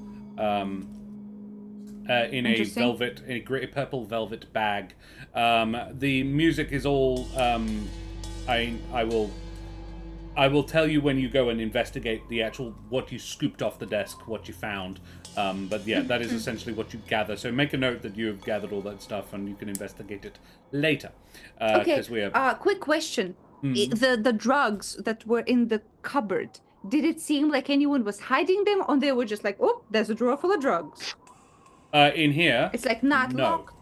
In a purple velvet bag. The music is all. I will tell you when you go and investigate the actual what you scooped off the desk, what you found. But yeah, that is essentially what you gather. So make a note that you have gathered all that stuff, and you can investigate it later. Okay. 'Cause we are... Quick question. The drugs that were in the cupboard. Did it seem like anyone was hiding them, or they were just like, "Oh, there's a drawer full of drugs"? In here, It's like not no. locked.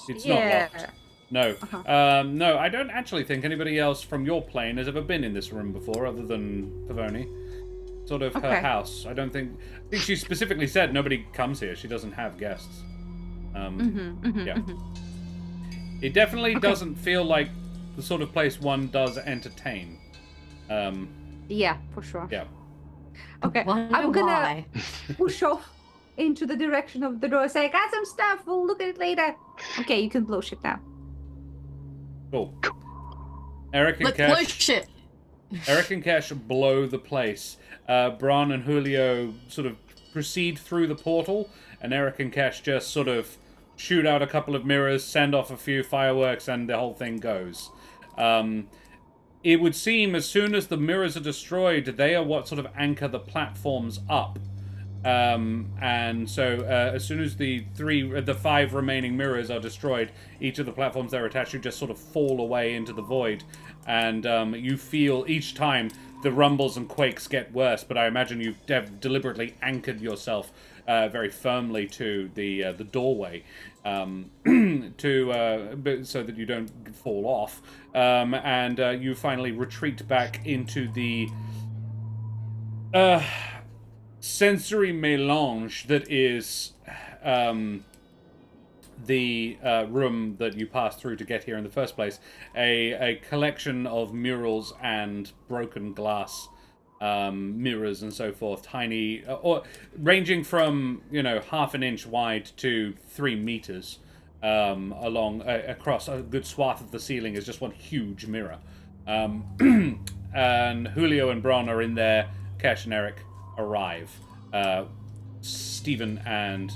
It's Yeah. not locked. No. Uh-huh. No, I don't actually think anybody else from your plane has ever been in this room before, other than Pavoni. sort of her Okay. house. I think she specifically said nobody comes here. She doesn't have guests. Yeah. It definitely doesn't feel like the sort of place one does entertain. Yeah, for sure. Yeah. Okay, Wonder I'm gonna why. push off into the direction of the door, say, I got some stuff, we'll look at it later. Okay, you can blow shit now. Cool. Eric and Let's blow Cash. shit. Eric and Cash blow the place. Bron and Julio sort of proceed through the portal, and Eric and Cash just sort of shoot out a couple of mirrors, send off a few fireworks, and the whole thing goes. It would seem as soon as the mirrors are destroyed, they are what sort of anchor the platforms up. And so as soon as the 5 remaining mirrors are destroyed, each of the platforms they're attached to just sort of fall away into the void. And you feel each time the rumbles and quakes get worse, but I imagine you've deliberately anchored yourself very firmly to the doorway so that you don't fall off. And you finally retreat back into the sensory melange that is the room that you passed through to get here in the first place. A collection of murals and broken glass mirrors and so forth, tiny, or ranging from half an inch wide to 3 meters across a good swath of the ceiling is just one huge mirror. And Julio and Bron are in there. Cash and Eric arrive. Stephen and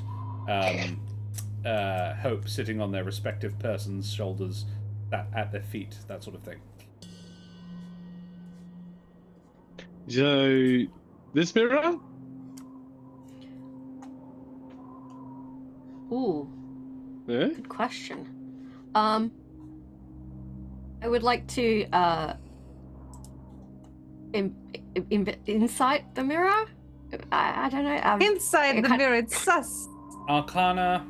Hope sitting on their respective persons' shoulders, at their feet, that sort of thing. So, this mirror? Ooh, Yeah? good question. I would like to insight the mirror. I don't know. Inside the mirror, it's sus. Arcana.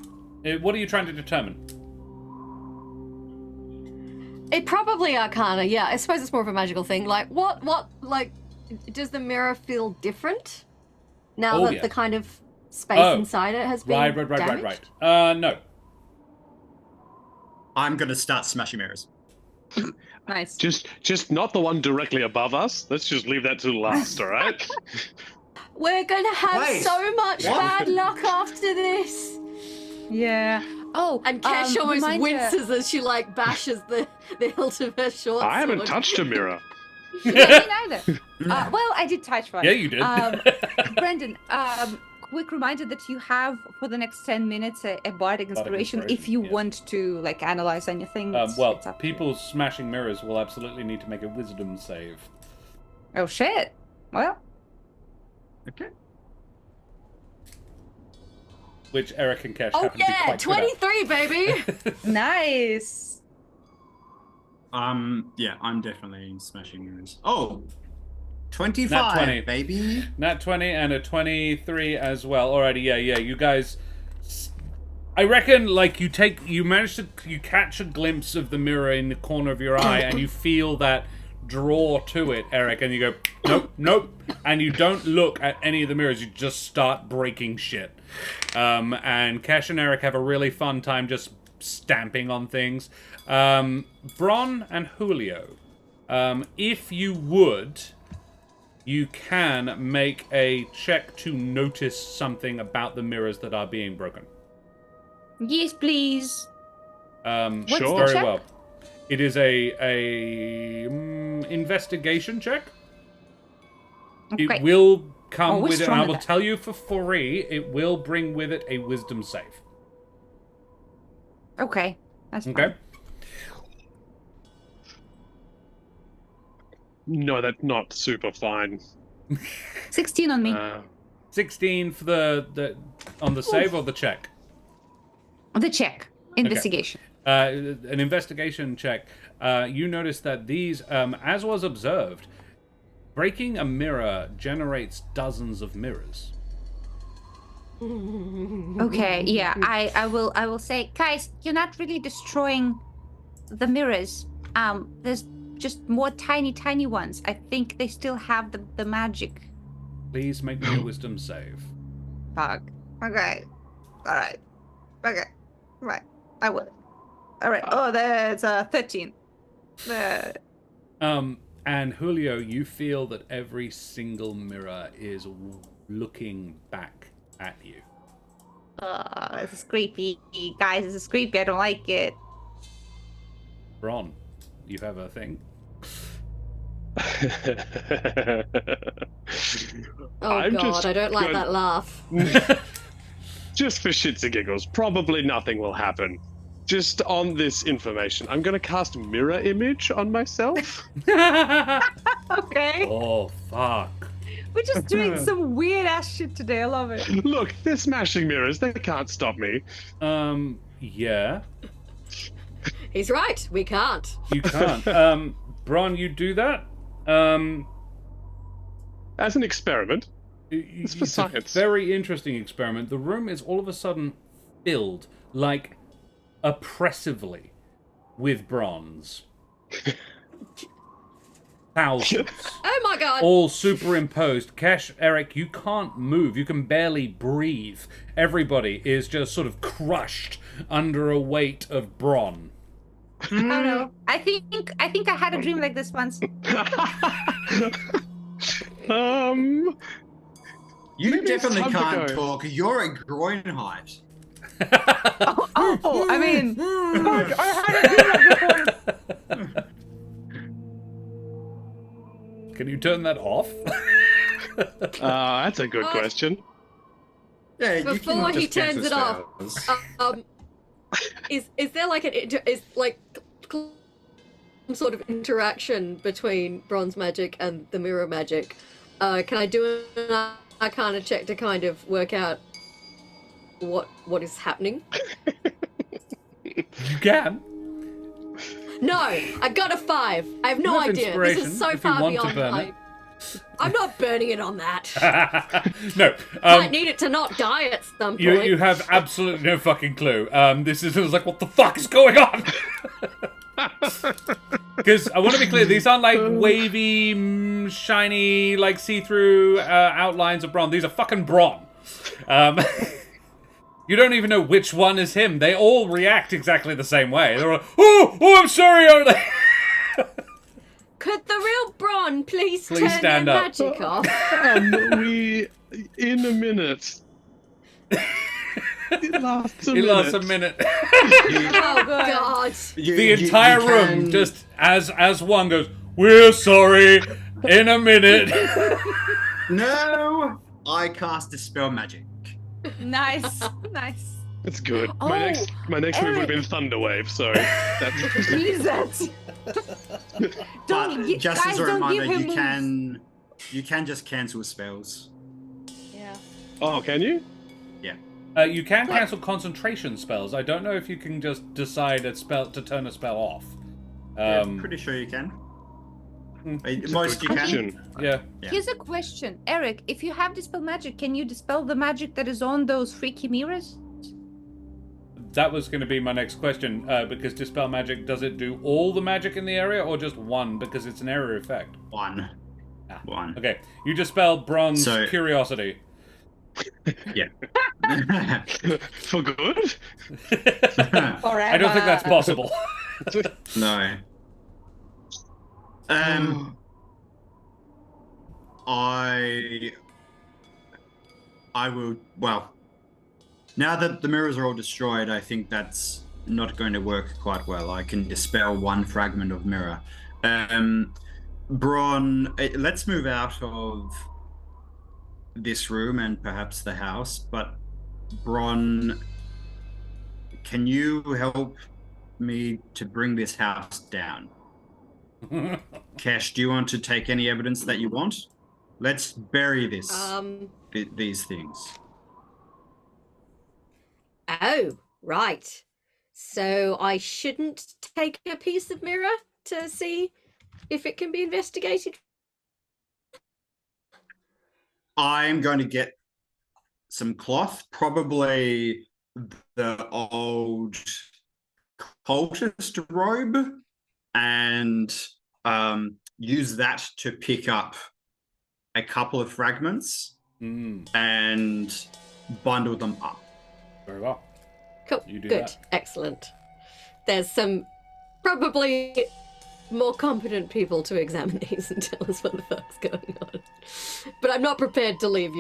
What are you trying to determine? It probably Arcana. Yeah, I suppose it's more of a magical thing. Like like, does the mirror feel different now that yeah. the kind of space inside it has been Right. damaged? No. I'm gonna start smashing mirrors. Nice. Just not the one directly above us. Let's just leave that to last, all right? We're gonna have Wait, so much what? bad luck after this. Yeah. Oh, And Kesh almost reminder- winces as she like bashes the hilt of her short I haven't sword. touched a mirror. Yeah, me neither. Well, I did touch one. Yeah, you did. Brendan, quick reminder that you have for the next 10 minutes a bardic inspiration if you yeah. want to like analyze anything. It's up to you. People smashing mirrors will absolutely need to make a wisdom save. Oh shit. Well, Okay. Which Eric and Cash Oh happen to be yeah, quite good at. 23, baby. nice. Yeah, I'm definitely smashing mirrors. Oh, 25, Nat 20. baby. Nat 20 and a 23 as well. Alrighty, yeah. You guys, I reckon, like you catch a glimpse of the mirror in the corner of your eye, and you feel that draw to it, Eric, and you go, nope, and you don't look at any of the mirrors. You just start breaking shit. And Cash and Eric have a really fun time just stamping on things. Bron and Julio, if you would, you can make a check to notice something about the mirrors that are being broken. Yes, please. Sure. the Very check? well. It is a investigation check. Okay. It will come we're with it, and strong I at will that. tell you for free, it will bring with it a wisdom save. Okay. That's Okay? fine. No, that's not super fine. 16 on me. 16 for the on the save or the check? The check. Investigation. An investigation check. You notice that these, as was observed, breaking a mirror generates dozens of mirrors. Okay, yeah. I will say, guys, you're not really destroying the mirrors. There's just more tiny ones. I think they still have the magic Please make me a wisdom save. Fuck. Okay. All right. Okay. Right. I will. All right. Oh, that's 13. And Julio, you feel that every single mirror is looking back at you. This is creepy. Guys, this is creepy. I don't like it. Bron, you have a thing? Oh God, I don't like that laugh. Just for shits and giggles, probably nothing will happen. Just on this information, I'm going to cast mirror image on myself. Okay. Oh, fuck. We're just doing some weird ass shit today. I love it. Look, they're smashing mirrors. They can't stop me. Yeah. He's right. We can't. You can't. Bron, you do that? As an experiment. It's for science. A very interesting experiment. The room is all of a sudden filled, like, oppressively, with bronze. Thousands. Oh my God. All superimposed. Kesh, Eric, you can't move. You can barely breathe. Everybody is just sort of crushed under a weight of bron. Oh no. I think I had a dream like this once. You Maybe it's definitely time to can't go. talk. You're a groin height. I mean, fuck, I had a dream like this once. Can you turn that off? That's a good question. Yeah, you Before can he just cancel turns it off, spells. is there like some sort of interaction between bronze magic and the mirror magic? Can I do an Arcana check to kind of work out what is happening? You can. No, I got a 5. I have no You have idea. This inspiration is so if you far want to beyond burn my. it. I'm not burning it on that. No. Might need it to not die at some point. You have absolutely no fucking clue. This is like, what the fuck is going on? Because I want to be clear, these aren't like wavy, shiny, like see-through outlines of bronze. These are fucking bron. You don't even know which one is him. They all react exactly the same way. They're all, oh, I'm sorry, are they? Could the real Bron please turn stand their up. magic off? We, in a minute. It lasts a It minute. lasts a minute. Oh God! The entire room, just as one goes, we're sorry, in a minute. No! I cast Dispel Magic. Nice. Nice. It's good. Oh, my next move would have Eric. been Thunderwave, so that's Jesus. But just guys, as a don't give reminder, him moves. you can just cancel spells. Yeah. Oh, can you? You can cancel concentration spells. I don't know if you can just decide a spell to turn a spell off. Yeah, pretty sure you can. Most you can. Question. Yeah. Yeah. Here's a question, Eric. If you have dispel magic, can you dispel the magic that is on those freaky mirrors? That was going to be my next question, because Dispel Magic, does it do all the magic in the area, or just one, because it's an area effect? One. Ah. One. Okay, you dispel Bronze So- Curiosity. Yeah. For good? Forever. I don't think that's possible. No. I will. Well, now that the mirrors are all destroyed, I think that's not going to work quite well. I can dispel one fragment of mirror. Bron, let's move out of this room and perhaps the house. But Bron, can you help me to bring this house down? Cash, do you want to take any evidence that you want? Let's bury this. These things. Oh, right. So I shouldn't take a piece of mirror to see if it can be investigated? I'm going to get some cloth, probably the old cultist robe, and use that to pick up a couple of fragments Mm, and bundle them up. very well. Cool. You do Good. that. Excellent. There's some probably more competent people to examine these and tell us what the fuck's going on. But I'm not prepared to leave,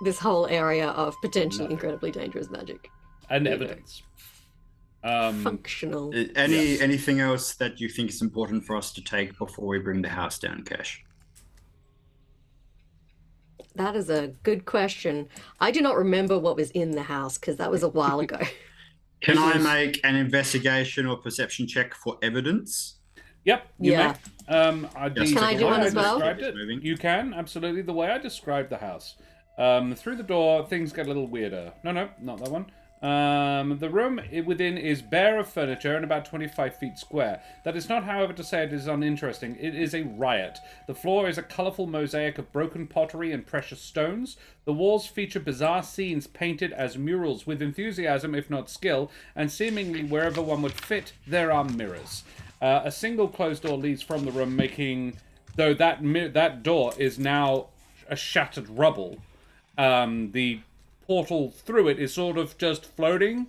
this whole area of potentially No. incredibly dangerous magic. And You know. evidence. Functional. Anything else that you think is important for us to take before we bring the house down, Kesh? That is a good question. I do not remember what was in the house because that was a while ago. Can I make an investigation or perception check for evidence? Yep, you Yeah. may. Can I do one as well? Described it, you can, absolutely. The way I described the house. Through the door, things get a little weirder. No, not that one. The room within is bare of furniture and about 25 feet square. That is not, however, to say it is uninteresting. It is a riot. The floor is a colourful mosaic of broken pottery and precious stones. The walls feature bizarre scenes painted as murals with enthusiasm, if not skill, and seemingly wherever one would fit, there are mirrors. A single closed door leads from the room, though that door is now a shattered rubble. The portal through it is sort of just floating.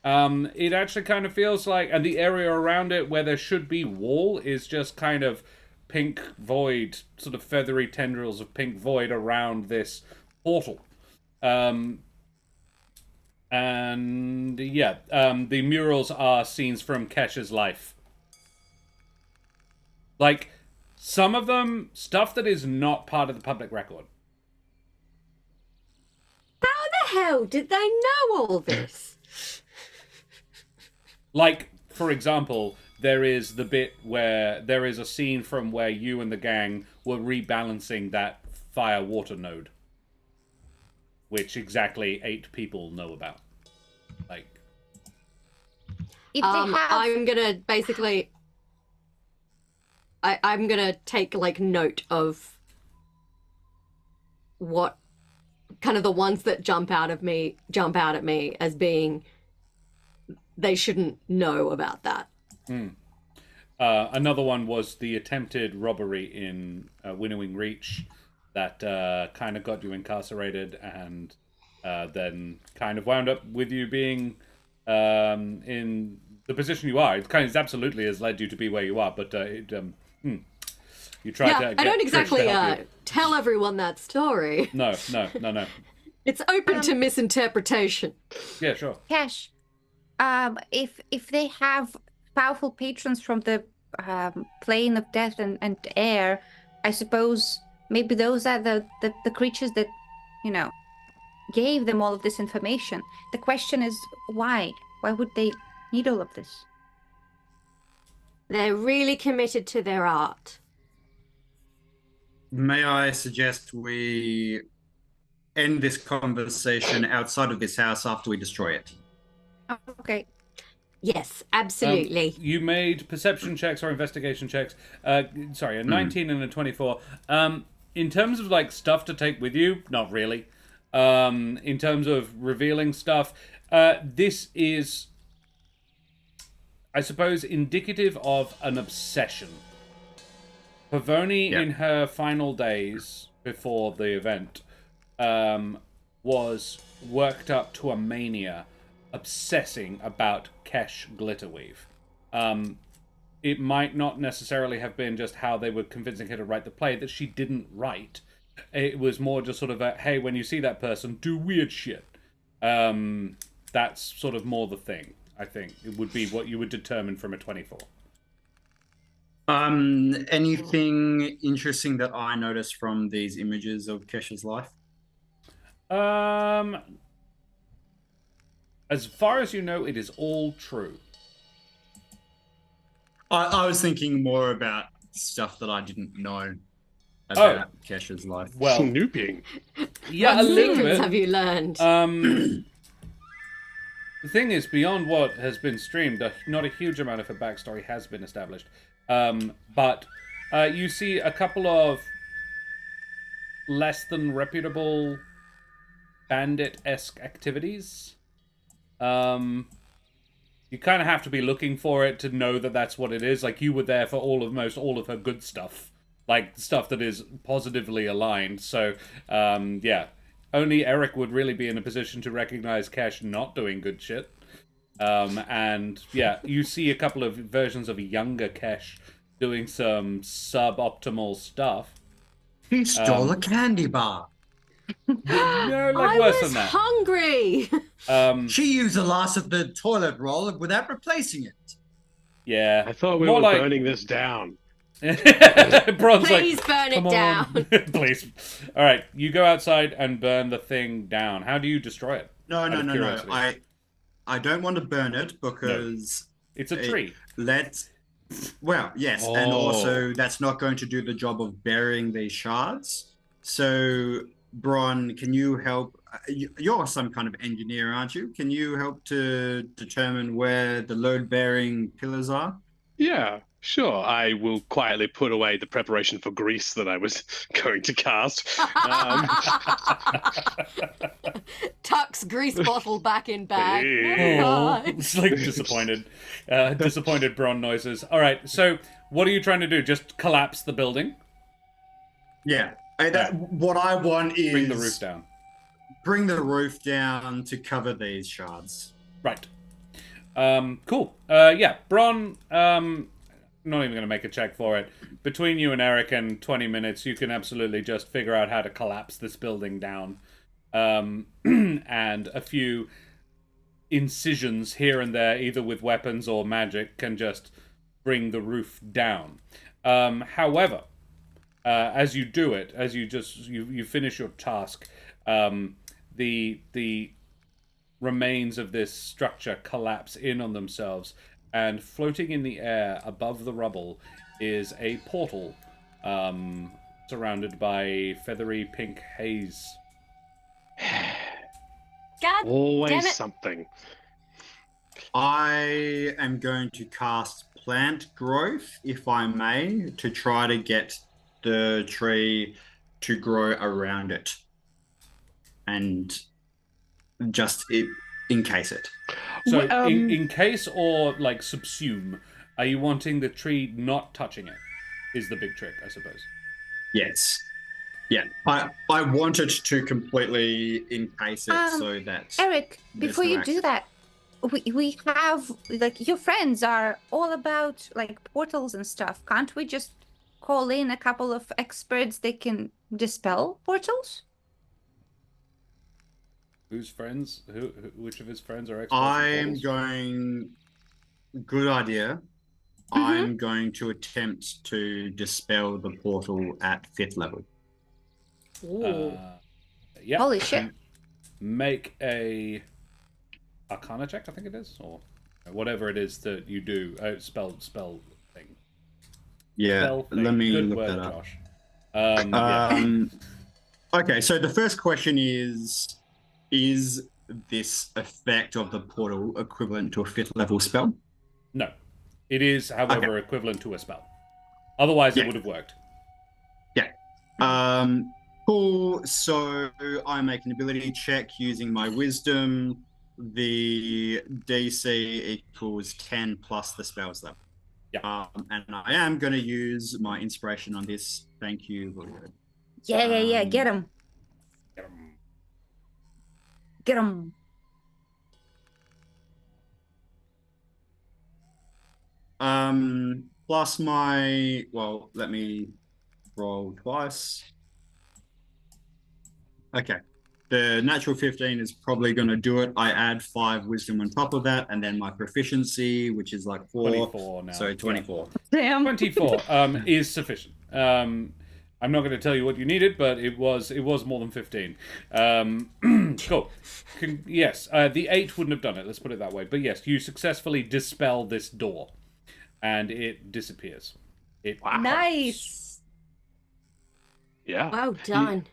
It actually kind of feels like, and the area around it where there should be wall is just kind of pink void, sort of feathery tendrils of pink void around this portal. The murals are scenes from Kesh's life. Like, some of them, stuff that is not part of the public record. How the hell did they know all this? Like, for example, there is the bit where there is a scene from where you and the gang were rebalancing that fire-water node, which exactly 8 people know about. Like, If they have... I'm gonna basically... I'm gonna take, note of what kind of the ones that jump out at me as being they shouldn't know about that. another one was the attempted robbery in Winnowing Reach that kind of got you incarcerated and then kind of wound up with you being in the position you are. It's absolutely has led you to be where you are, but you tried to get I don't Trish exactly to help you. tell everyone that story. No. It's open to misinterpretation. Yeah, sure. Cash, if they have powerful patrons from the plane of death and air, I suppose maybe those are the creatures that, gave them all of this information. The question is why? Why would they need all of this? They're really committed to their art. May I suggest we end this conversation outside of this house after we destroy it? Okay. Yes, absolutely. You made perception checks or investigation checks. Sorry, a 19 and a 24. In terms of stuff to take with you, not really. In terms of revealing stuff, this is, I suppose, indicative of an obsession. Pavoni, in her final days before the event, was worked up to a mania, obsessing about Kesh Glitterweave. It might not necessarily have been just how they were convincing her to write the play that she didn't write. It was more just sort of a, hey, when you see that person, do weird shit. That's sort of more the thing, I think. It would be what you would determine from a 24. Anything interesting that I noticed from these images of Kesh's life? As far as you know, it is all true. I was thinking more about stuff that I didn't know about Kesh's life. Well, Snooping. yeah, What a little secrets bit. have you learned? The thing is, beyond what has been streamed, not a huge amount of her backstory has been established. But you see a couple of less than reputable bandit-esque activities. You kind of have to be looking for it to know that that's what it is. You were there for almost all of her good stuff. like stuff that is positively aligned. So, yeah, only Eric would really be in a position to recognize Kesh not doing good shit. And yeah, you see a couple of versions of a younger Kesh doing some suboptimal stuff. He stole a candy bar. No, like I worse was than that. hungry. She used the last of the toilet roll without replacing it. Yeah, I thought we more were like burning this down. Bron's Please like, burn it "Come on." Please. All right, you go outside and burn the thing down. How do you destroy it? No. Out of curiosity. I don't want to burn it because It's a tree. Well, yes, and also that's not going to do the job of burying these shards. So, Bron, can you help? You're some kind of engineer, aren't you? Can you help to determine where the load-bearing pillars are? Yeah, sure. I will quietly put away the preparation for grease that I was going to cast. Tucks grease bottle back in bag. Hey. Oh, it's like disappointed Bron noises. All right, so what are you trying to do? Just collapse the building? Yeah. What I want is Bring the roof down. Bring the roof down to cover these shards. Right. Cool. Yeah, Bron, not even going to make a check for it. Between you and Eric in 20 minutes, you can absolutely just figure out how to collapse this building down. And a few incisions here and there, either with weapons or magic, can just bring the roof down. However, as you do it, as you finish your task, the remains of this structure collapse in on themselves, and floating in the air above the rubble is a portal surrounded by feathery pink haze. God damn Always it. something. I am going to cast plant growth, if I may, to try to get the tree to grow around it. And just encase it. So, encase or like subsume? Are you wanting the tree not touching it? Is the big trick, I suppose. Yes. Yeah. I want it to completely encase it so that Eric, there's before no you do access. that, we have, like, your friends are all about, like, portals and stuff. Can't we just call in a couple of experts that can dispel portals? Whose friends? Which of his friends are experts? I'm going. Good idea. I'm going to attempt to dispel the portal at 5th level. Yeah. Holy shit. Make a Arcana check, I think it is, or whatever it is that you do. Spell thing. Yeah. Spell thing. Let me Good look word, that up. Josh. Yeah. Okay, so the first question is this effect of the portal equivalent to a 5th level spell? No. It is, however, equivalent to a spell. Otherwise, it would have worked. Yeah. Cool. So I make an ability check using my wisdom. The DC equals 10 plus the spell's level. Yeah. And I am going to use my inspiration on this. Thank you, William. Yeah. Get him. Get him. Plus my, well, let me roll twice. Okay. The natural 15 is probably going to do it. I add 5 wisdom on top of that, and then my proficiency, which is like 4. 24 now. So 24. Damn. 24 is sufficient. I'm not going to tell you what you needed, but it was more than 15. Cool. Yes, the 8 wouldn't have done it, let's put it that way. But yes, you successfully dispel this door, and it disappears. Wow. Nice. Yeah. Well done.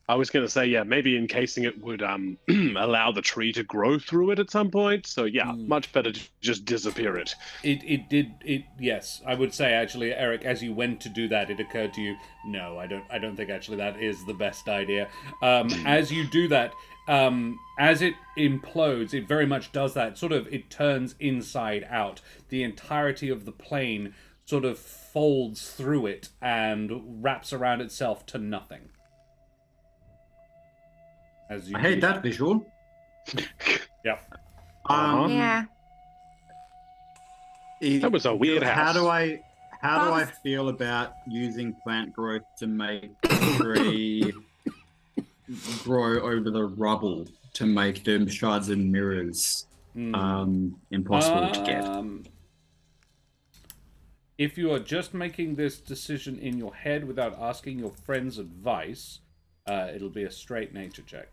I was going to say, yeah, maybe encasing it would allow the tree to grow through it at some point. So yeah, much better to just disappear it. Yes, I would say actually, Eric, as you went to do that, it occurred to you, no, I don't think actually that is the best idea. As you do that, as it implodes, it very much does that. Sort of, it turns inside out. The entirety of the plane sort of folds through it and wraps around itself to nothing. As you I hate that visual. Yeah. Yeah. That was a weird How house. do I feel about using plant growth to make a tree grow over the rubble to make them shards and mirrors impossible to get? If you are just making this decision in your head without asking your friend's advice, it'll be a straight nature check.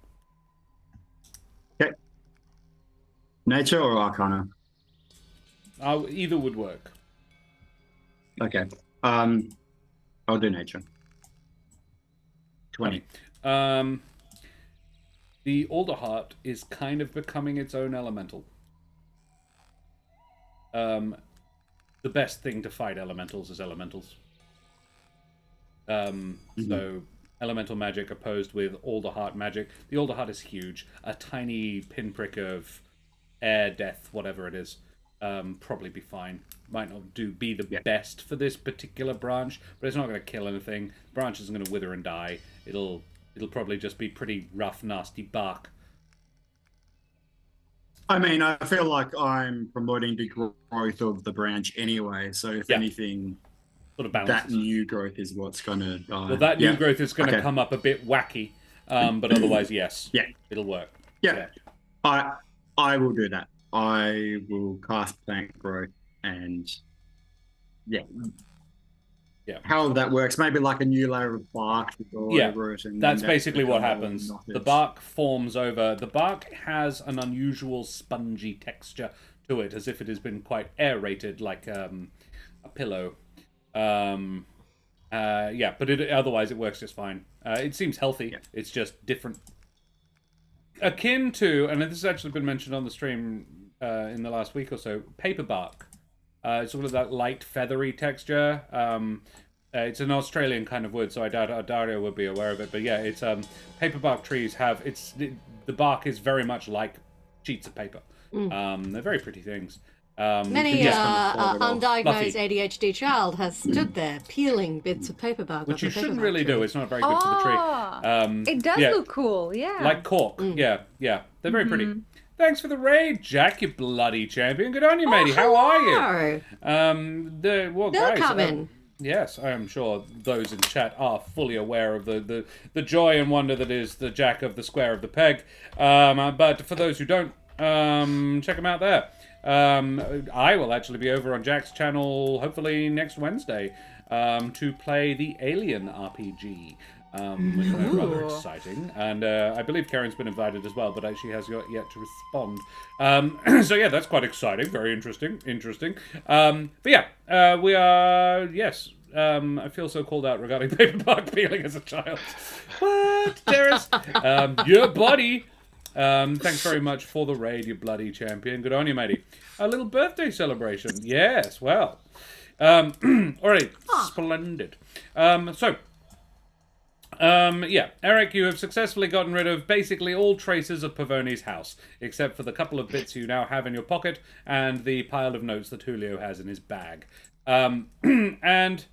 Okay. Nature or Arcana? Either would work. Okay. I'll do nature. 20. The Alderheart is kind of becoming its own elemental. The best thing to fight elementals is elementals. So elemental magic opposed with Alderheart magic. The Alderheart is huge. A tiny pinprick of air, death, whatever it is. Probably be fine. Might not be the best for this particular branch, but it's not going to kill anything. The branch isn't going to wither and die. It'll probably just be pretty rough, nasty bark. I mean, I feel like I'm promoting the growth of the branch anyway, so if anything, sort of balances. that new growth is what's going to die. Well, that new growth is going to come up a bit wacky, but otherwise, yes. Yeah. It'll work. Yeah. I will do that. I will cast plant growth and how that works, maybe like a new layer of bark to go over it. And that's basically what happens. The bark forms over. The bark has an unusual spongy texture to it, as if it has been quite aerated, like a pillow. But otherwise it works just fine. It seems healthy. Yeah. It's just different. Akin to, and this has actually been mentioned on the stream in the last week or so, paper bark. It's sort of that light, feathery texture. It's an Australian kind of wood, so I doubt Dario would be aware of it. But yeah, it's paper bark trees have the bark is very much like sheets of paper. They're very pretty things. Many undiagnosed ADHD child has stood there peeling bits of paper bark, which you shouldn't really do. It's not very good for the tree. It does look cool, yeah. Like cork. Yeah. They're very pretty. Thanks for the raid, Jack, you bloody champion. Good on you, matey. How are you? They'll come in. Yes, I am sure those in chat are fully aware of the joy and wonder that is the Jack of the Square of the Peg. But for those who don't, check them out there. I will actually be over on Jack's channel hopefully next Wednesday to play the Alien RPG. Which is rather exciting, and I believe Karen's been invited as well, but she has yet to respond. So yeah, that's quite exciting, very interesting. But yeah, we are I feel so called out regarding paper bark peeling as a child. What, Terrace? Your buddy. Thanks very much for the raid, you bloody champion. Good on you, matey. A little birthday celebration. Yes, well. Alright, splendid. Eric, you have successfully gotten rid of basically all traces of Pavoni's house, except for the couple of bits you now have in your pocket and the pile of notes that Julio has in his bag. And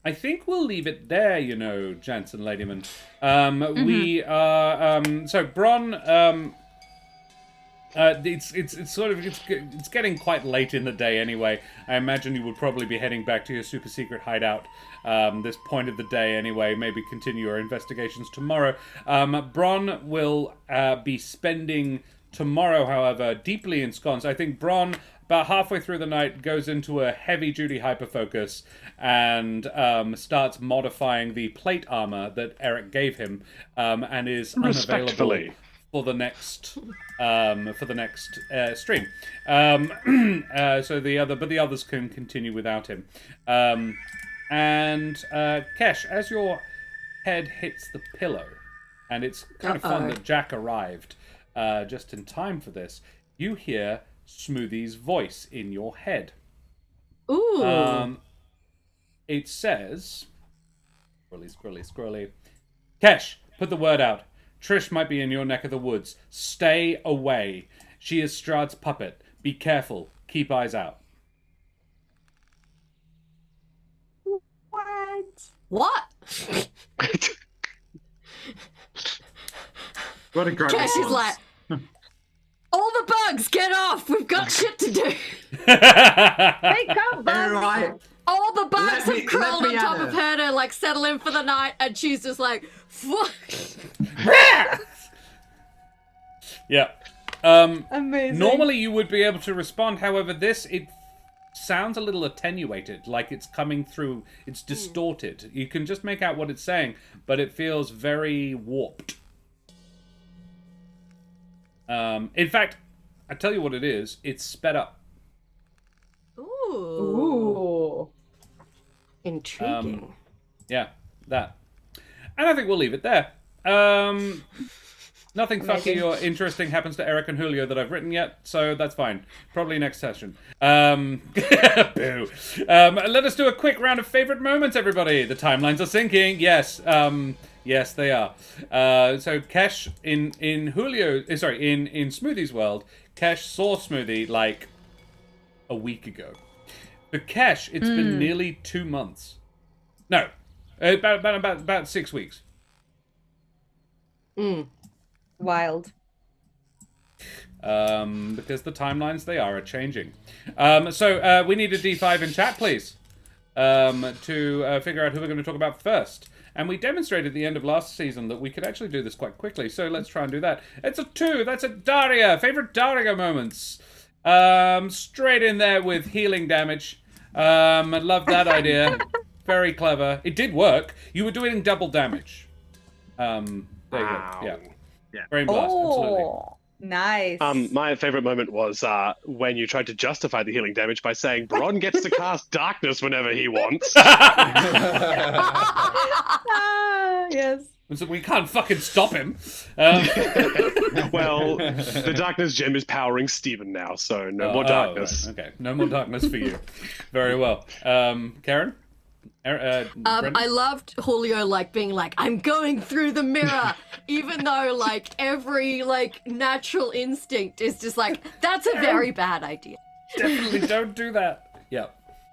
I think we'll leave it there, Jansen Ladyman. We are... so, Bron... it's getting quite late in the day anyway. I imagine you would probably be heading back to your super secret hideout this point of the day anyway. Maybe continue your investigations tomorrow. Bron will be spending tomorrow, however, deeply ensconced. I think Bron, about halfway through the night, goes into a heavy-duty hyperfocus and starts modifying the plate armor that Eric gave him, and is unavailable for the next stream. So the others can continue without him. And Kesh, as your head hits the pillow, and it's kind of fun that Jack arrived just in time for this, you hear Smoothie's voice in your head. Ooh. It says, scrolly. Kesh, put the word out. Trish might be in your neck of the woods. Stay away. She is Strahd's puppet. Be careful. Keep eyes out. What? What a great Cash is response. like, all the bugs, get off! We've got shit to do. Wake up, All bugs! right. All the bugs Let me- have crawled let me on top at of it. her to like settle in for the night, and she's just like, fuck. Yeah. Amazing. Normally you would be able to respond, however it sounds a little attenuated, like it's coming through, it's distorted. You can just make out what it's saying, but it feels very warped. In fact, I tell you what it is, it's sped up. Ooh. Ooh. Intriguing. Yeah, that. And I think we'll leave it there. Nothing fucky Amazing. or interesting happens to Eric and Julio that I've written yet, so that's fine. Probably next session. Boo. Let us do a quick round of favorite moments, everybody. The timelines are syncing. Yes. Yes, they are. So Kesh in Smoothie's world, Kesh saw Smoothie like a week ago. For Kesh, it's been nearly 2 months. No, about 6 weeks. Wild. Because the timelines they are changing. So we need a D5 in chat, please, to figure out who we're going to talk about first. And we demonstrated at the end of last season that we could actually do this quite quickly. So let's try and do that. It's a 2. That's a Daria. Favorite Daria moments. Straight in there with healing damage. I love that idea. Very clever. It did work. You were doing double damage. There you go. Yeah. Yeah. Brain blast. Absolutely. Oh, nice. My favorite moment was when you tried to justify the healing damage by saying Bron gets to cast darkness whenever he wants. Yes. So we can't fucking stop him. Well, the darkness gem is powering Steven now, so no more darkness. Right. Okay, no more darkness for you. Very well. Karen? Brendan? I loved Julio like being like, I'm going through the mirror, even though like every like natural instinct is just like, that's a very bad idea. Definitely don't do that. Yeah.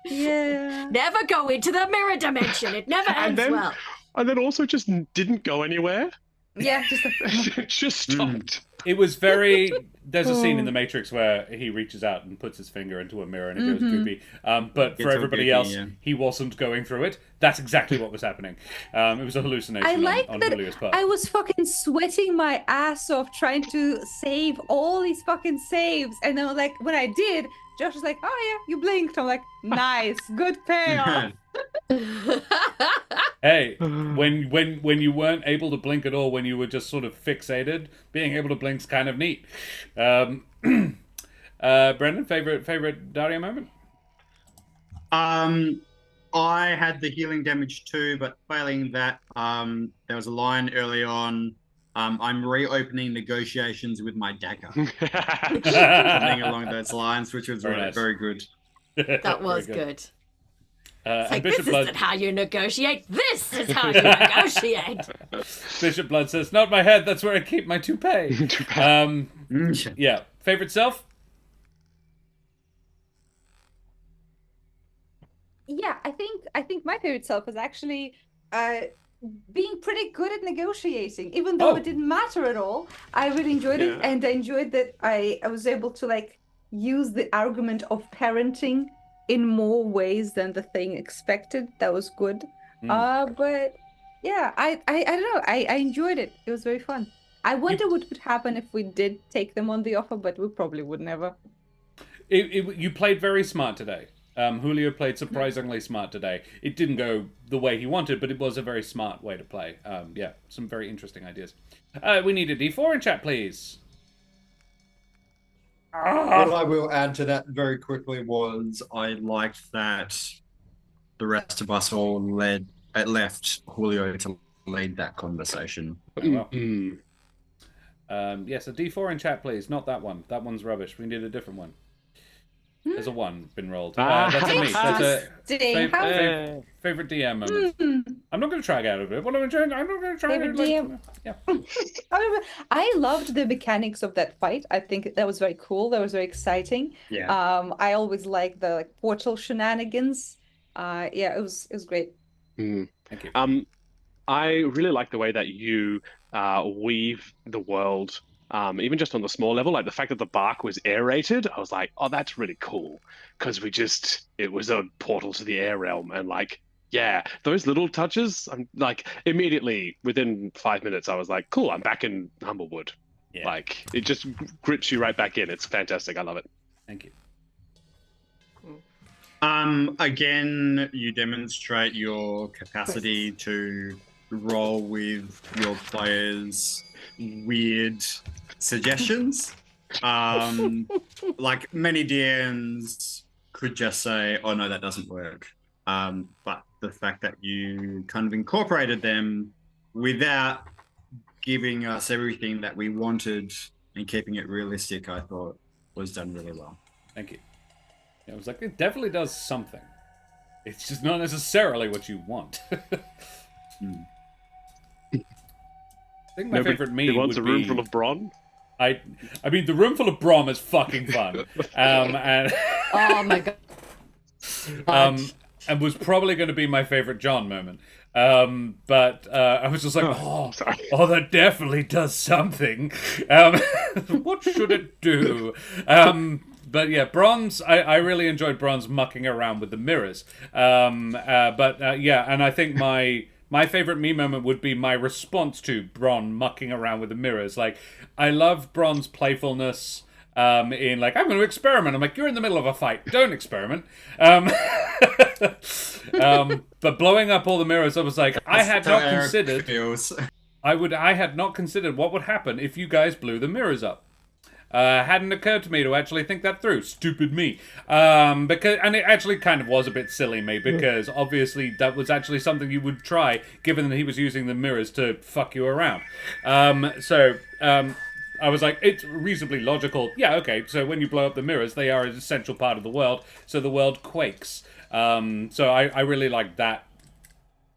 Yeah. Never go into the mirror dimension. It never ends well. And then also just didn't go anywhere. Yeah, just It just stopped. It was very... There's a scene in The Matrix where he reaches out and puts his finger into a mirror and it goes goopy. But for all everybody goopy, else, yeah. he wasn't going through it. That's exactly what was happening. It was a hallucination I like on that Julio's part. I was fucking sweating my ass off trying to save all these fucking saves. And then like when I did, Josh was like, oh yeah, you blinked. I'm like, nice, good payoff. Hey, when you weren't able to blink at all, when you were just sort of fixated, being able to blink's kind of neat. Brendan, favorite Daria moment? I had the healing damage too, but failing that, there was a line early on. I'm reopening negotiations with my dagger. Something along those lines, which was Very nice. very good. That was Very good. And Like, Bishop this Blood, isn't how you negotiate. This is how you negotiate. Bishop Blood says, "Not my head. That's where I keep my toupee." Yeah. Favorite self? Yeah, I think my favorite self was actually being pretty good at negotiating, even though Oh. it didn't matter at all. I really enjoyed it, Yeah. and I enjoyed that I was able to like use the argument of parenting in more ways than the thing expected. That was good. But yeah, I don't know. I enjoyed it. It was very fun. I wonder what would happen if we did take them on the offer, but we probably would never. You played very smart today. Julio played surprisingly smart today. It didn't go the way he wanted, but it was a very smart way to play. Yeah, some very interesting ideas. We need a D4 in chat, please. What I will add to that very quickly was I liked that the rest of us all left Julio to lead that conversation. Well. Mm. Yes, a D4 in chat, please. Not that one. That one's rubbish. We need a different one. There's a 1 been rolled. That's a me. That's a Interesting. How favorite DM moment. I'm not going to try out of it. What am I trying? I'm not going to try. Favorite DM. Yeah. I loved the mechanics of that fight. I think that was very cool. That was very exciting. Yeah. I always liked the like portal shenanigans. Yeah, it was great. Thank you. I really like the way that you weave the world, even just on the small level, like the fact that the bark was aerated. I was like, oh, that's really cool, because it was a portal to the air realm, and like, yeah, those little touches. I'm like, immediately within 5 minutes, I was like, cool, I'm back in Humblewood. Yeah. Like, it just grips you right back in. It's fantastic. I love it. Thank you. Again, you demonstrate your capacity to roll with your players' weird suggestions. Like many DMs could just say, "Oh no, that doesn't work." But the fact that you kind of incorporated them without giving us everything that we wanted and keeping it realistic, I thought was done really well. Thank you. Yeah, I was like, it definitely does something. It's just not necessarily what you want. I think my favorite meme He wants would a room be... full of brawn. I mean, the room full of Brom is fucking fun. And Oh my god. and was probably going to be my favorite John moment. But I was just like, Sorry. that definitely does something. What should it do? But yeah, Bronze, I really enjoyed Bronze mucking around with the mirrors. Yeah, and I think my favorite me moment would be my response to Bron mucking around with the mirrors. Like, I love Bron's playfulness in like, I'm going to experiment. I'm like, you're in the middle of a fight. Don't experiment. But blowing up all the mirrors, I was like, I had not considered what would happen if you guys blew the mirrors up. Hadn't occurred to me to actually think that through. Stupid me. And it actually kind of was a bit silly me, because obviously that was actually something you would try, given that he was using the mirrors to fuck you around. I was like, it's reasonably logical. Yeah, okay, so when you blow up the mirrors, they are an essential part of the world, so the world quakes. So I really liked that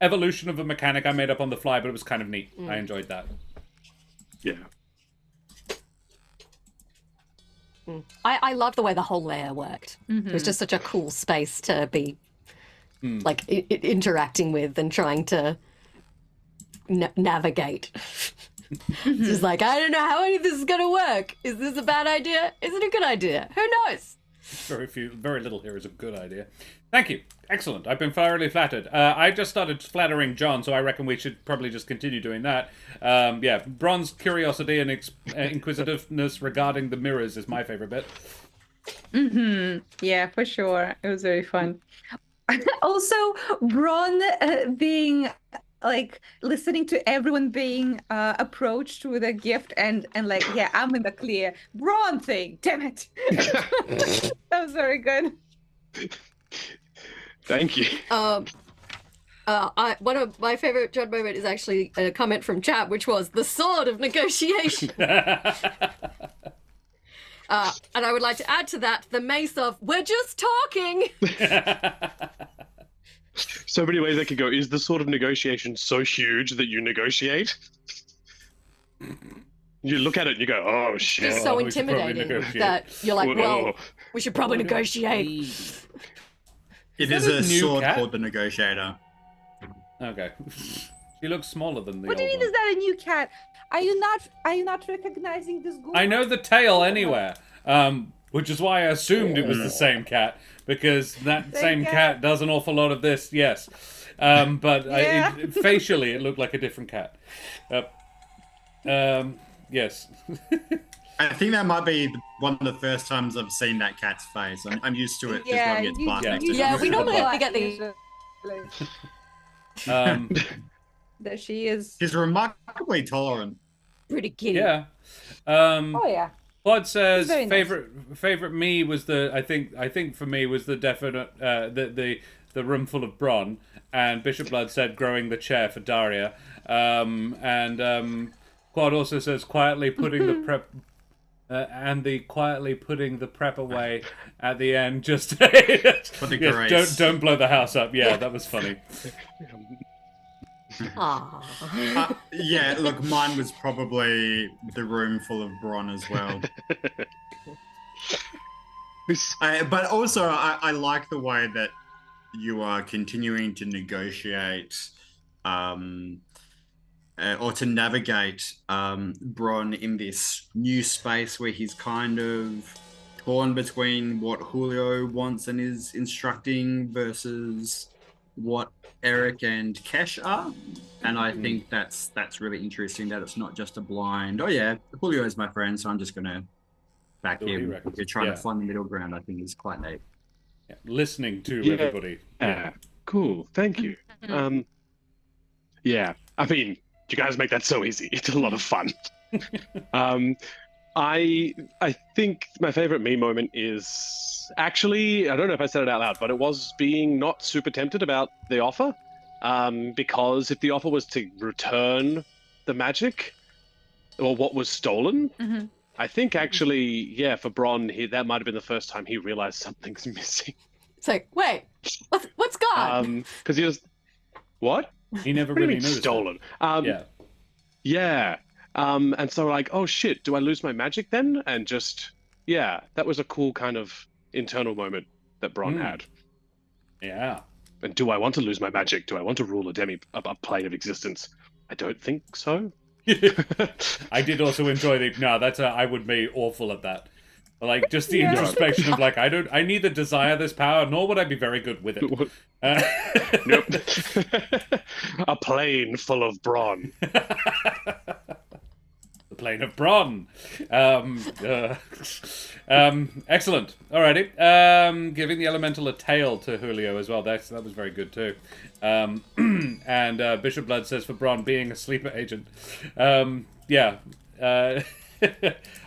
evolution of a mechanic I made up on the fly, but it was kind of neat. I enjoyed that. Yeah. I love the way the whole layer worked. It was just such a cool space to be like interacting with and trying to navigate. It's just like, I don't know how any of this is going to work. Is this a bad idea? Is it a good idea? Who knows? Very little here is a good idea. Thank you. Excellent. I've been thoroughly flattered. I just started flattering John, so I reckon we should probably just continue doing that. Yeah, Bron's curiosity and inquisitiveness regarding the mirrors is my favorite bit. Yeah, for sure. It was very fun. Also, Bron being like listening to everyone being approached with a gift and like, yeah, I'm in the clear. Bron thing, damn it. That was very good. Thank you. One of my favorite John moment is actually a comment from chat, which was the sword of negotiation. And I would like to add to that the mace of we're just talking. So many ways I could go. Is the sort of negotiation so huge that you negotiate? You look at it and you go, oh shit. It's so intimidating that you're like, well, we should probably negotiate. It is a sword called the Negotiator. Okay. She looks smaller than the What do you mean, is that a new cat? Are you not recognizing this ghoul? I know the tail anywhere, which is why I assumed it was the same cat, because that same cat does an awful lot of this, yes. But facially, it looked like a different cat. Yes. I think that might be one of the first times I've seen that cat's face. I'm used to it just when it gets past next to Yeah, it. we normally only get the... There she is. She's remarkably tolerant. Pretty kitty. Yeah. Oh yeah. Claude says Very favorite me was the I think for me was the definite the room full of Bron, and Bishop Blood said growing the chair for Daria, and Claude also says quietly putting the prep. Quietly putting the prep away at the end, just don't blow the house up. Yeah, that was funny. Yeah, look, mine was probably the room full of Bron as well. But also, I like the way that you are continuing to negotiate or to navigate Bron in this new space where he's kind of torn between what Julio wants and is instructing versus what Eric and Kesh are. And I think that's really interesting that it's not just a blind, oh yeah, Julio is my friend, so I'm just gonna back him. You're trying to find the middle ground, I think is quite neat. Yeah. Listening to everybody. Yeah. Cool. Thank you. Yeah. I mean, you guys make that so easy. It's a lot of fun. I think my favorite me moment is actually, I don't know if I said it out loud, but it was being not super tempted about the offer. Because if the offer was to return the magic or what was stolen, I think actually, yeah, for Bron, that might have been the first time he realized something's missing. It's like, wait, what's gone? Because he was, what? He never What do you really mean noticed. stolen. Yeah. Yeah. And so like, oh shit, do I lose my magic then? And just, yeah, that was a cool kind of internal moment that Bron had. Yeah. And do I want to lose my magic? Do I want to rule a plane of existence? I don't think so. I did also enjoy I would be awful at that. Like, just the introspection of like, I neither desire this power, nor would I be very good with it. Nope. A plane full of brawn. The plane of Bron. Excellent. Alrighty. Giving the elemental a tail to Julio as well. That was very good too. And Bishop Blood says for Bron being a sleeper agent. Yeah.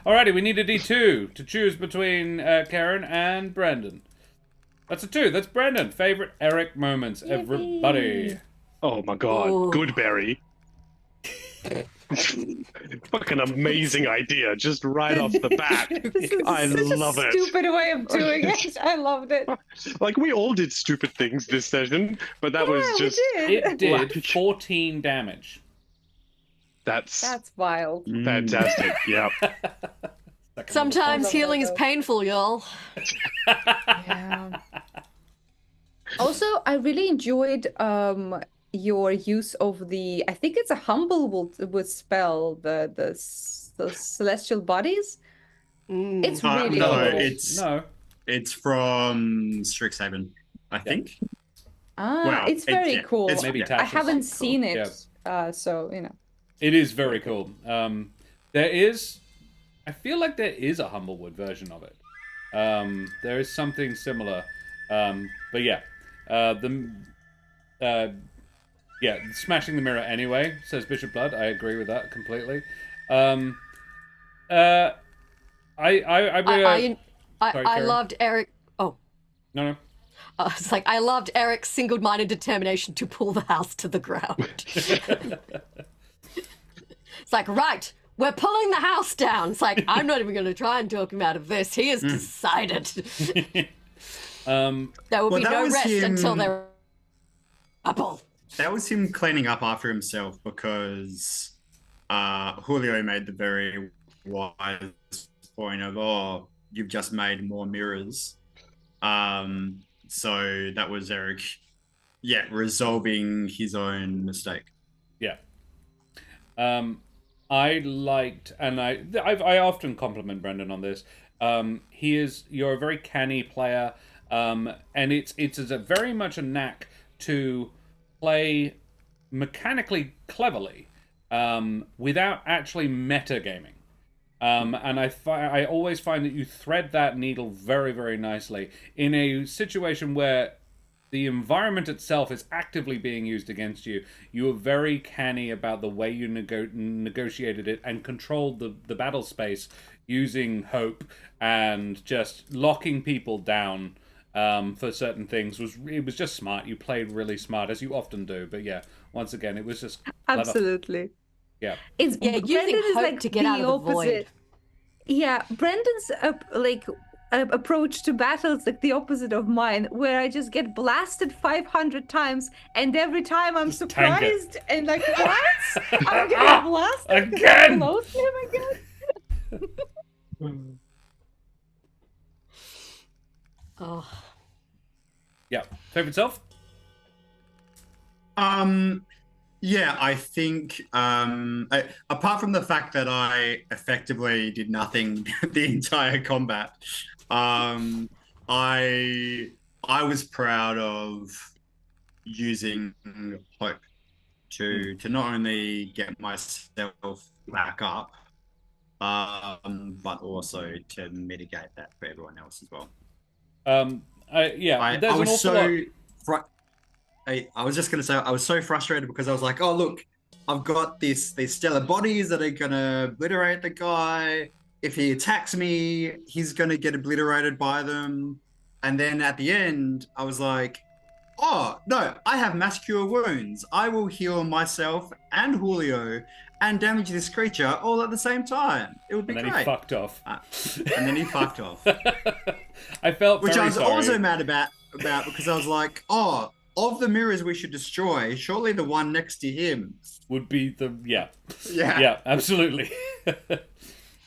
Alrighty, we need a D2 to choose between Karen and Brendan. That's a 2. That's Brendan. Favorite Eric moments, everybody. Oh my god. Ooh. Goodberry. Fucking amazing idea, just right off the bat. I love it. Stupid way of doing it. I loved it. Like, we all did stupid things this session, but that was just... It did 14 damage. That's wild. Fantastic, yeah. Sometimes healing is painful, y'all. Yeah. Also, I really enjoyed your use of the, I think it's a Humblewood spell, the celestial bodies. It's really cool. It's from Strixhaven, I think. It's very cool. It's maybe I haven't seen it, Yeah. so you know. It is very cool. I feel like there is a Humblewood version of it. There is something similar. But yeah. Smashing the mirror anyway, says Bishop Blood. I agree with that completely. I loved Eric. Oh. No. It's like, I loved Eric's single-minded determination to pull the house to the ground. It's like, right, we're pulling the house down. It's like, I'm not even going to try and talk him out of this. He has decided. There will be no rest until they're up. That was him cleaning up after himself because Julio made the very wise point of, oh, you've just made more mirrors. So that was Eric, resolving his own mistake. Yeah. I liked, and I often compliment Brendan on this. You're a very canny player, and it's very much a knack to play mechanically cleverly, without actually metagaming. And I always find that you thread that needle very, very nicely in a situation where the environment itself is actively being used against you. You were very canny about the way you negotiated it and controlled the battle space using hope and just locking people down for certain things. It was just smart. You played really smart, as you often do. But yeah, once again, it was just absolutely. Yeah. Brendan is hope like to get out the of the opposite. void. Yeah, Brendan's approach to battle is like the opposite of mine, where I just get blasted 500 times, and every time I'm surprised and like, what? I'm getting blasted again. Close to him again. Oh. Yeah. Favorite self? Yeah, I think apart from the fact that I effectively did nothing the entire combat, um, I I was proud of using hope to not only get myself back up, but also to mitigate that for everyone else as well. Yeah, I there's an was awful lot. so I was just gonna say I was so frustrated because I was like, oh look, I've got these stellar bodies that are gonna obliterate the guy. If he attacks me, he's gonna get obliterated by them. And then at the end, I was like, oh no, I have mass cure wounds. I will heal myself and Julio and damage this creature all at the same time. It would be And then he great. fucked off. And then he fucked off. I felt Which very I was sorry. also mad about because I was like, oh, of the mirrors we should destroy, surely the one next to him Would be the Yeah. yeah, absolutely.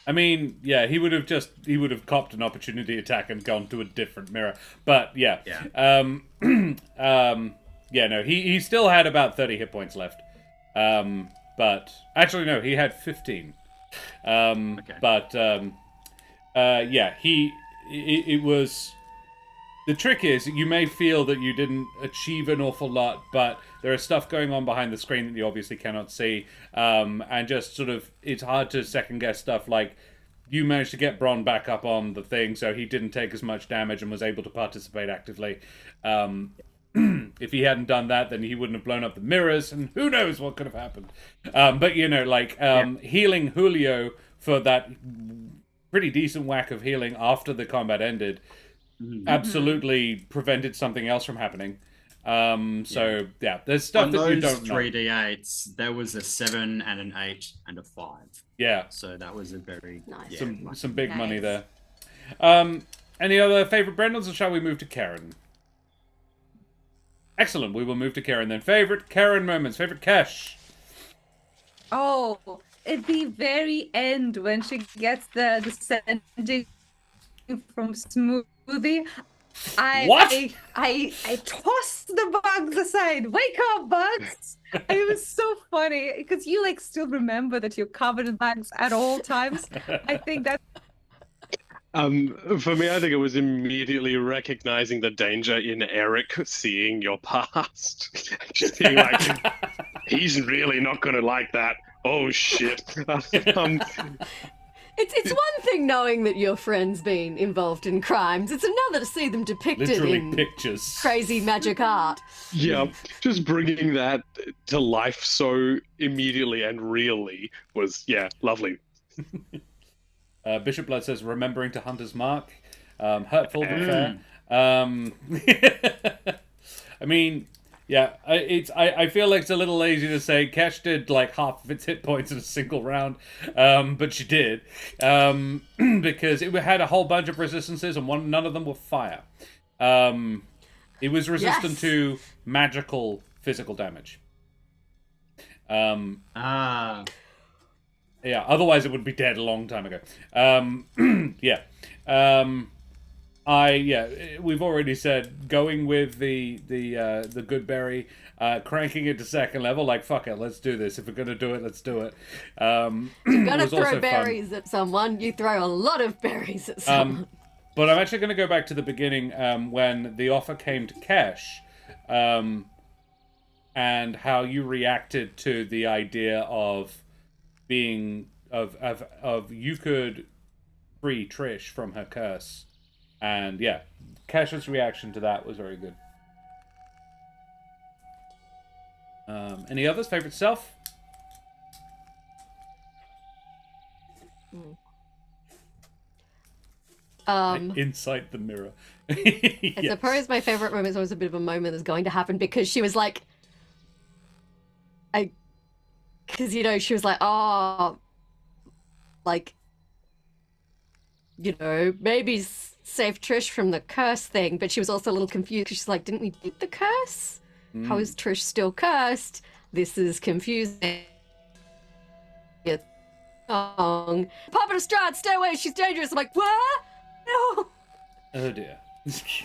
I mean, yeah, he would have copped an opportunity attack and gone to a different mirror. But yeah, yeah, no, he still had about 30 hit points left. But actually, no, he had 15. Okay. But yeah, it was. The trick is, you may feel that you didn't achieve an awful lot, but there is stuff going on behind the screen that you obviously cannot see, and just sort of, it's hard to second guess stuff like, you managed to get Bron back up on the thing, so he didn't take as much damage and was able to participate actively. If he hadn't done that, then he wouldn't have blown up the mirrors, and who knows what could have happened. But, you know, like, healing Julio for that pretty decent whack of healing after the combat ended absolutely prevented something else from happening. So yeah, there's stuff On that you those don't know. 3d8s, there was a 7 and an 8 and a 5. Yeah, So that was a very Nice. some big money Nice. there. Any other favorite Brendels, or shall we move to Karen? Excellent. We will move to Karen then. Favorite Karen moments. Favorite Kesh. Oh, at the very end when she gets the sending from Smoothie, What? I tossed the bugs aside. Wake up, bugs! It was so funny because you like still remember that you're covered in bugs at all times. I think that For me, I think it was immediately recognizing the danger in Eric seeing your past. Just being like, he's really not going to like that. Oh, shit. It's one thing knowing that your friend's been involved in crimes. It's another to see them depicted Literally in pictures. crazy magic art. Yeah, just bringing that to life so immediately and really was, yeah, lovely. Bishop Blood says, remembering to Hunter's Mark. Hurtful but fair. I mean, yeah, I feel like it's a little lazy to say Kesh did like half of its hit points in a single round, but she did, because it had a whole bunch of resistances and none of them were fire. It was resistant Yes. to magical physical damage. Yeah, otherwise it would be dead a long time ago. Yeah. We've already said going with the good berry, cranking it to second level. Like fuck it, let's do this. If we're gonna do it, let's do it. You gotta was also throw fun. berries at someone. You throw a lot of berries at someone. But I'm actually going to go back to the beginning when the offer came to Kesh, and how you reacted to the idea of being of you could free Trish from her curse. And yeah, Kesh's reaction to that was very good. Any others? Favorite self? Inside the mirror. I Yes. suppose my favorite moment is always a bit of a moment that's going to happen because she was like, because she was like, oh, like, maybe save Trish from the curse thing, but she was also a little confused because she's like, didn't we beat the curse? How is Trish still cursed? This is confusing. Song. Pop it, Strahd, stay away, she's dangerous. I'm like, what? No. Oh dear.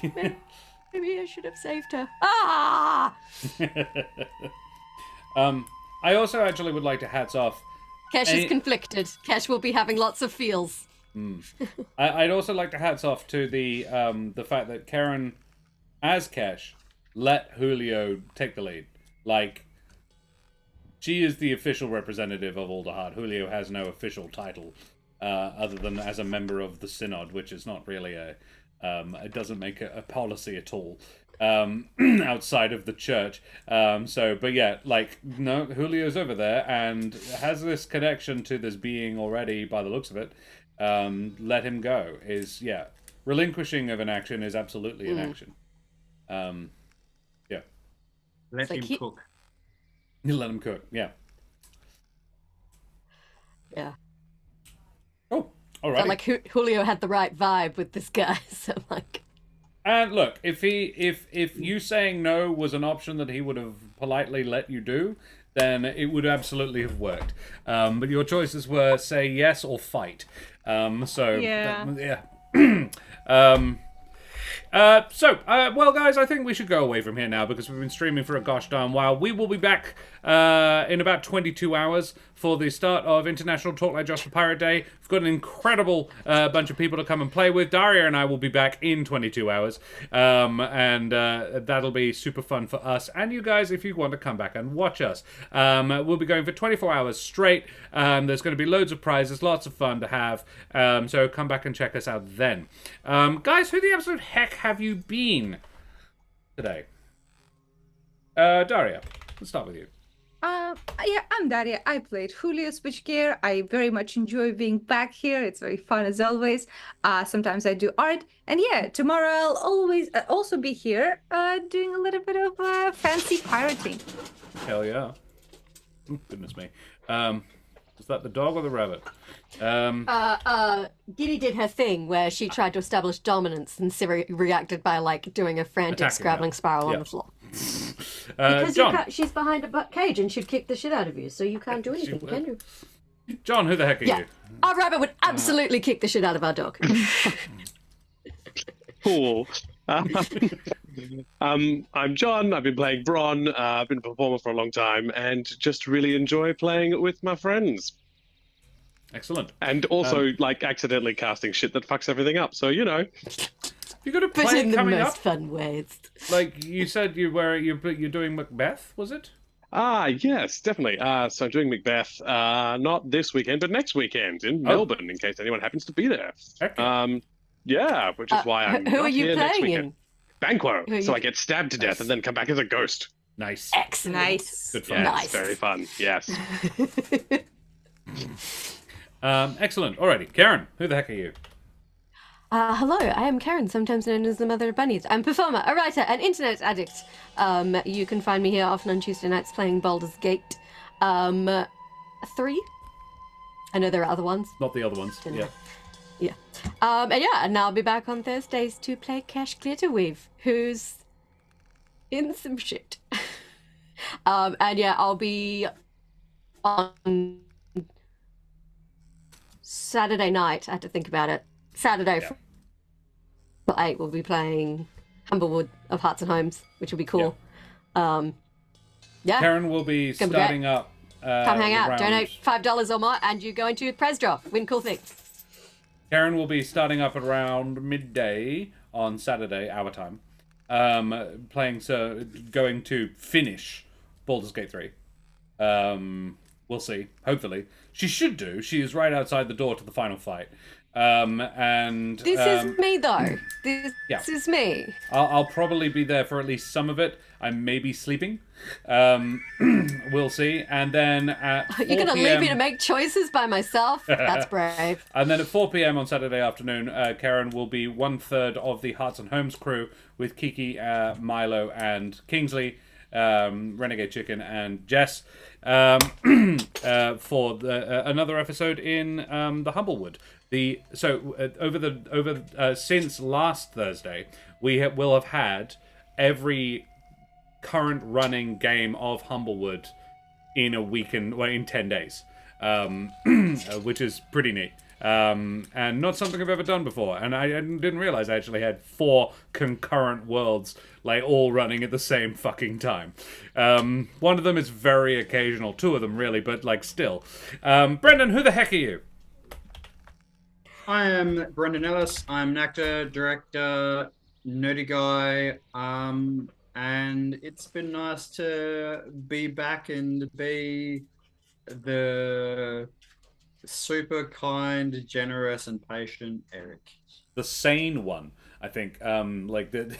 Maybe I should have saved her. Ah! I also actually would like to hats off. Kesh is conflicted. Kesh will be having lots of feels. I'd also like to hats off to the fact that Karen, as Kesh, let Julio take the lead. Like, she is the official representative of Alderheart. Julio has no official title, other than as a member of the Synod, which is not really it doesn't make a policy at all, outside of the church. But yeah, like, no, Julio's over there and has this connection to this being already, by the looks of it. Let him go is, yeah. Relinquishing of an action is absolutely an action. Yeah. Let like him cook. You let him cook, yeah. Yeah. Oh, all right. Felt like Julio had the right vibe with this guy, so like. And look, if you saying no was an option that he would have politely let you do, then it would absolutely have worked. But your choices were say yes or fight. Yeah. Well, guys, I think we should go away from here now because we've been streaming for a gosh darn while. We will be back in about 22 hours for the start of International Talk Like Josh the Pirate Day. We've got an incredible bunch of people to come and play with. Daria and I will be back in 22 hours, and that'll be super fun for us and you guys if you want to come back and watch us. We'll be going for 24 hours straight. There's going to be loads of prizes, lots of fun to have, so come back and check us out then. Guys, who the absolute heck have you been today? Daria, let's start with you. Yeah, I'm Daria. I played Julio Switchgear. I very much enjoy being back here. It's very fun as always. Sometimes I do art. And yeah, tomorrow I'll always also be here doing a little bit of fancy pirating. Hell yeah. Goodness me. Is that the dog or the rabbit? Giddy did her thing where she tried to establish dominance and Siri reacted by like doing a frantic Attacking scrabbling her. spiral on Yeah. the floor. Because John. she's behind a cage and she'd kick the shit out of you, so you can't do anything, would. can you? John, who the heck are Yeah, you? our rabbit would absolutely kick the shit out of our dog. Cool. I'm John. I've been playing Bron. I've been a performer for a long time and just really enjoy playing with my friends. Excellent. And also, like, accidentally casting shit that fucks everything up. So, you know. You got a But play in the coming most up? fun ways. Like you said, you're doing Macbeth, was it? Yes, definitely. So I'm doing Macbeth, not this weekend, but next weekend in Melbourne, in case anyone happens to be there. Heck yeah. Yeah, which is why I'm Who not are you here next playing weekend. in? Banquo. Who are So you- I get stabbed to death Nice. and then come back as a ghost. Nice. Excellent. Nice. Good fun. Yeah, Nice. it's very fun. Yes. Excellent. Alrighty, Karen, who the heck are you? Hello, I am Karen, sometimes known as the Mother of Bunnies. I'm a performer, a writer, an internet addict. You can find me here often on Tuesday nights playing Baldur's Gate 3. I know there are other ones. Not the other ones. Yeah. Yeah. And now I'll be back on Thursdays to play Cash Glitterweave, who's in some shit. And yeah, I'll be on Saturday night. I had to think about it. Saturday from 8 we'll be playing Humblewood of Hearts and Homes, which will be cool. Yeah. Karen will be Gonna be starting up. Come hang out, around- donate $5 or more, and you go into a Prez draw, win cool things. Karen will be starting up around midday on Saturday, our time. Going to finish Baldur's Gate 3. We'll see. Hopefully, she should do. She is right outside the door to the final fight. This is me, though. This Yeah. is me. I'll probably be there for at least some of it. I may be sleeping. We'll see. And then at 4 You're gonna PM, leave me to make choices by myself? That's brave. And then at 4 p.m. on Saturday afternoon, Karen will be 1/3 of the Hearts and Homes crew with Kiki, Milo, and Kingsley, Renegade Chicken, and Jess for another episode in the Humblewood. Since last Thursday, we will have had every current running game of Humblewood in a week in 10 days, which is pretty neat. and not something I've ever done before. And I didn't realize I actually had 4 concurrent worlds, like, all running at the same fucking time. One of them is very occasional, 2 of them really, but, like, still. Brendan, who the heck are you? I am Brendan Ellis. I'm an actor, director, nerdy guy, and it's been nice to be back and be the super kind, generous, and patient Eric. The sane one, I think. Like the.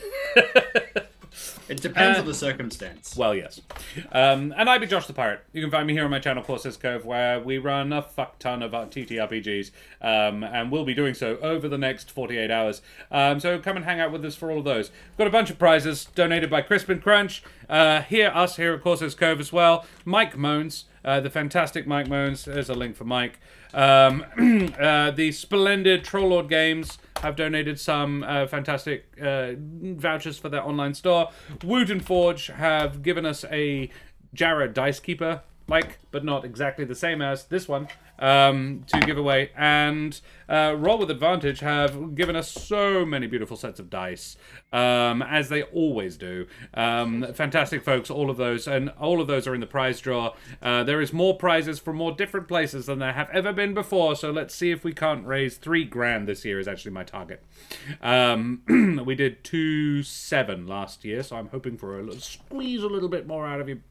It depends on the circumstance. Well, yes. And I be Josh the Pirate. You can find me here on my channel, Corsair's Cove, where we run a fuck ton of TTRPGs, and we'll be doing so over the next 48 hours. So come and hang out with us for all of those. We've got a bunch of prizes donated by Crispin Crunch. Us here at Corsair's Cove as well. Mike Moans, the fantastic Mike Moans. There's a link for Mike. The splendid Trollord Games have donated some fantastic vouchers for their online store. Wooten Forge have given us a Jarrah Dice Keeper, but not exactly the same as this one, to give away. And Roll with Advantage have given us so many beautiful sets of dice, as they always do. Fantastic folks, all of those. And all of those are in the prize draw. There is more prizes from more different places than there have ever been before, so let's see if we can't raise $3,000 this year is actually my target. We did 2,700 last year, so I'm hoping for squeeze a little bit more out of you.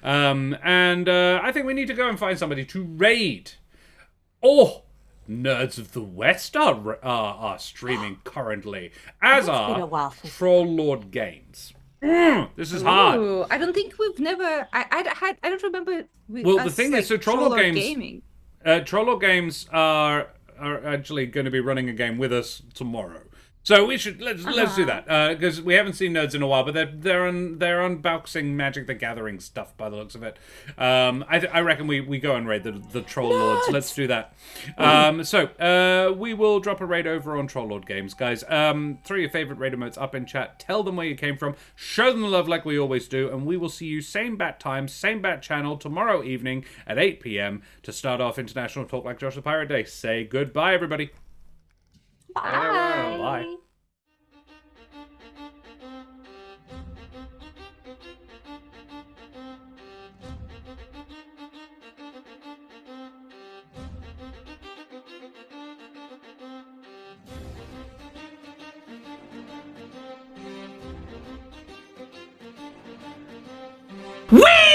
And I think we need to go and find somebody to raid. Oh, Nerds of the West are streaming currently, as That's been a are while since- Trollord Games. This is hard. Ooh, I don't think we've never. I don't remember. Well, the thing is, so Trollord Games, Gaming. Trollord Games are actually going to be running a game with us tomorrow. So we should let's do that because we haven't seen Nerds in a while, but they're unboxing Magic the Gathering stuff by the looks of it. I reckon we go and raid the Troll Lords. Let's do that. So we will drop a raid over on Troll Lord Games, guys. Throw your favorite raid emotes up in chat. Tell them where you came from. Show them the love like we always do, and we will see you same bat time, same bat channel tomorrow evening at 8 p.m. to start off International Talk Like Josh the Pirate Day. Say goodbye, everybody. Bye. Bye. Whee!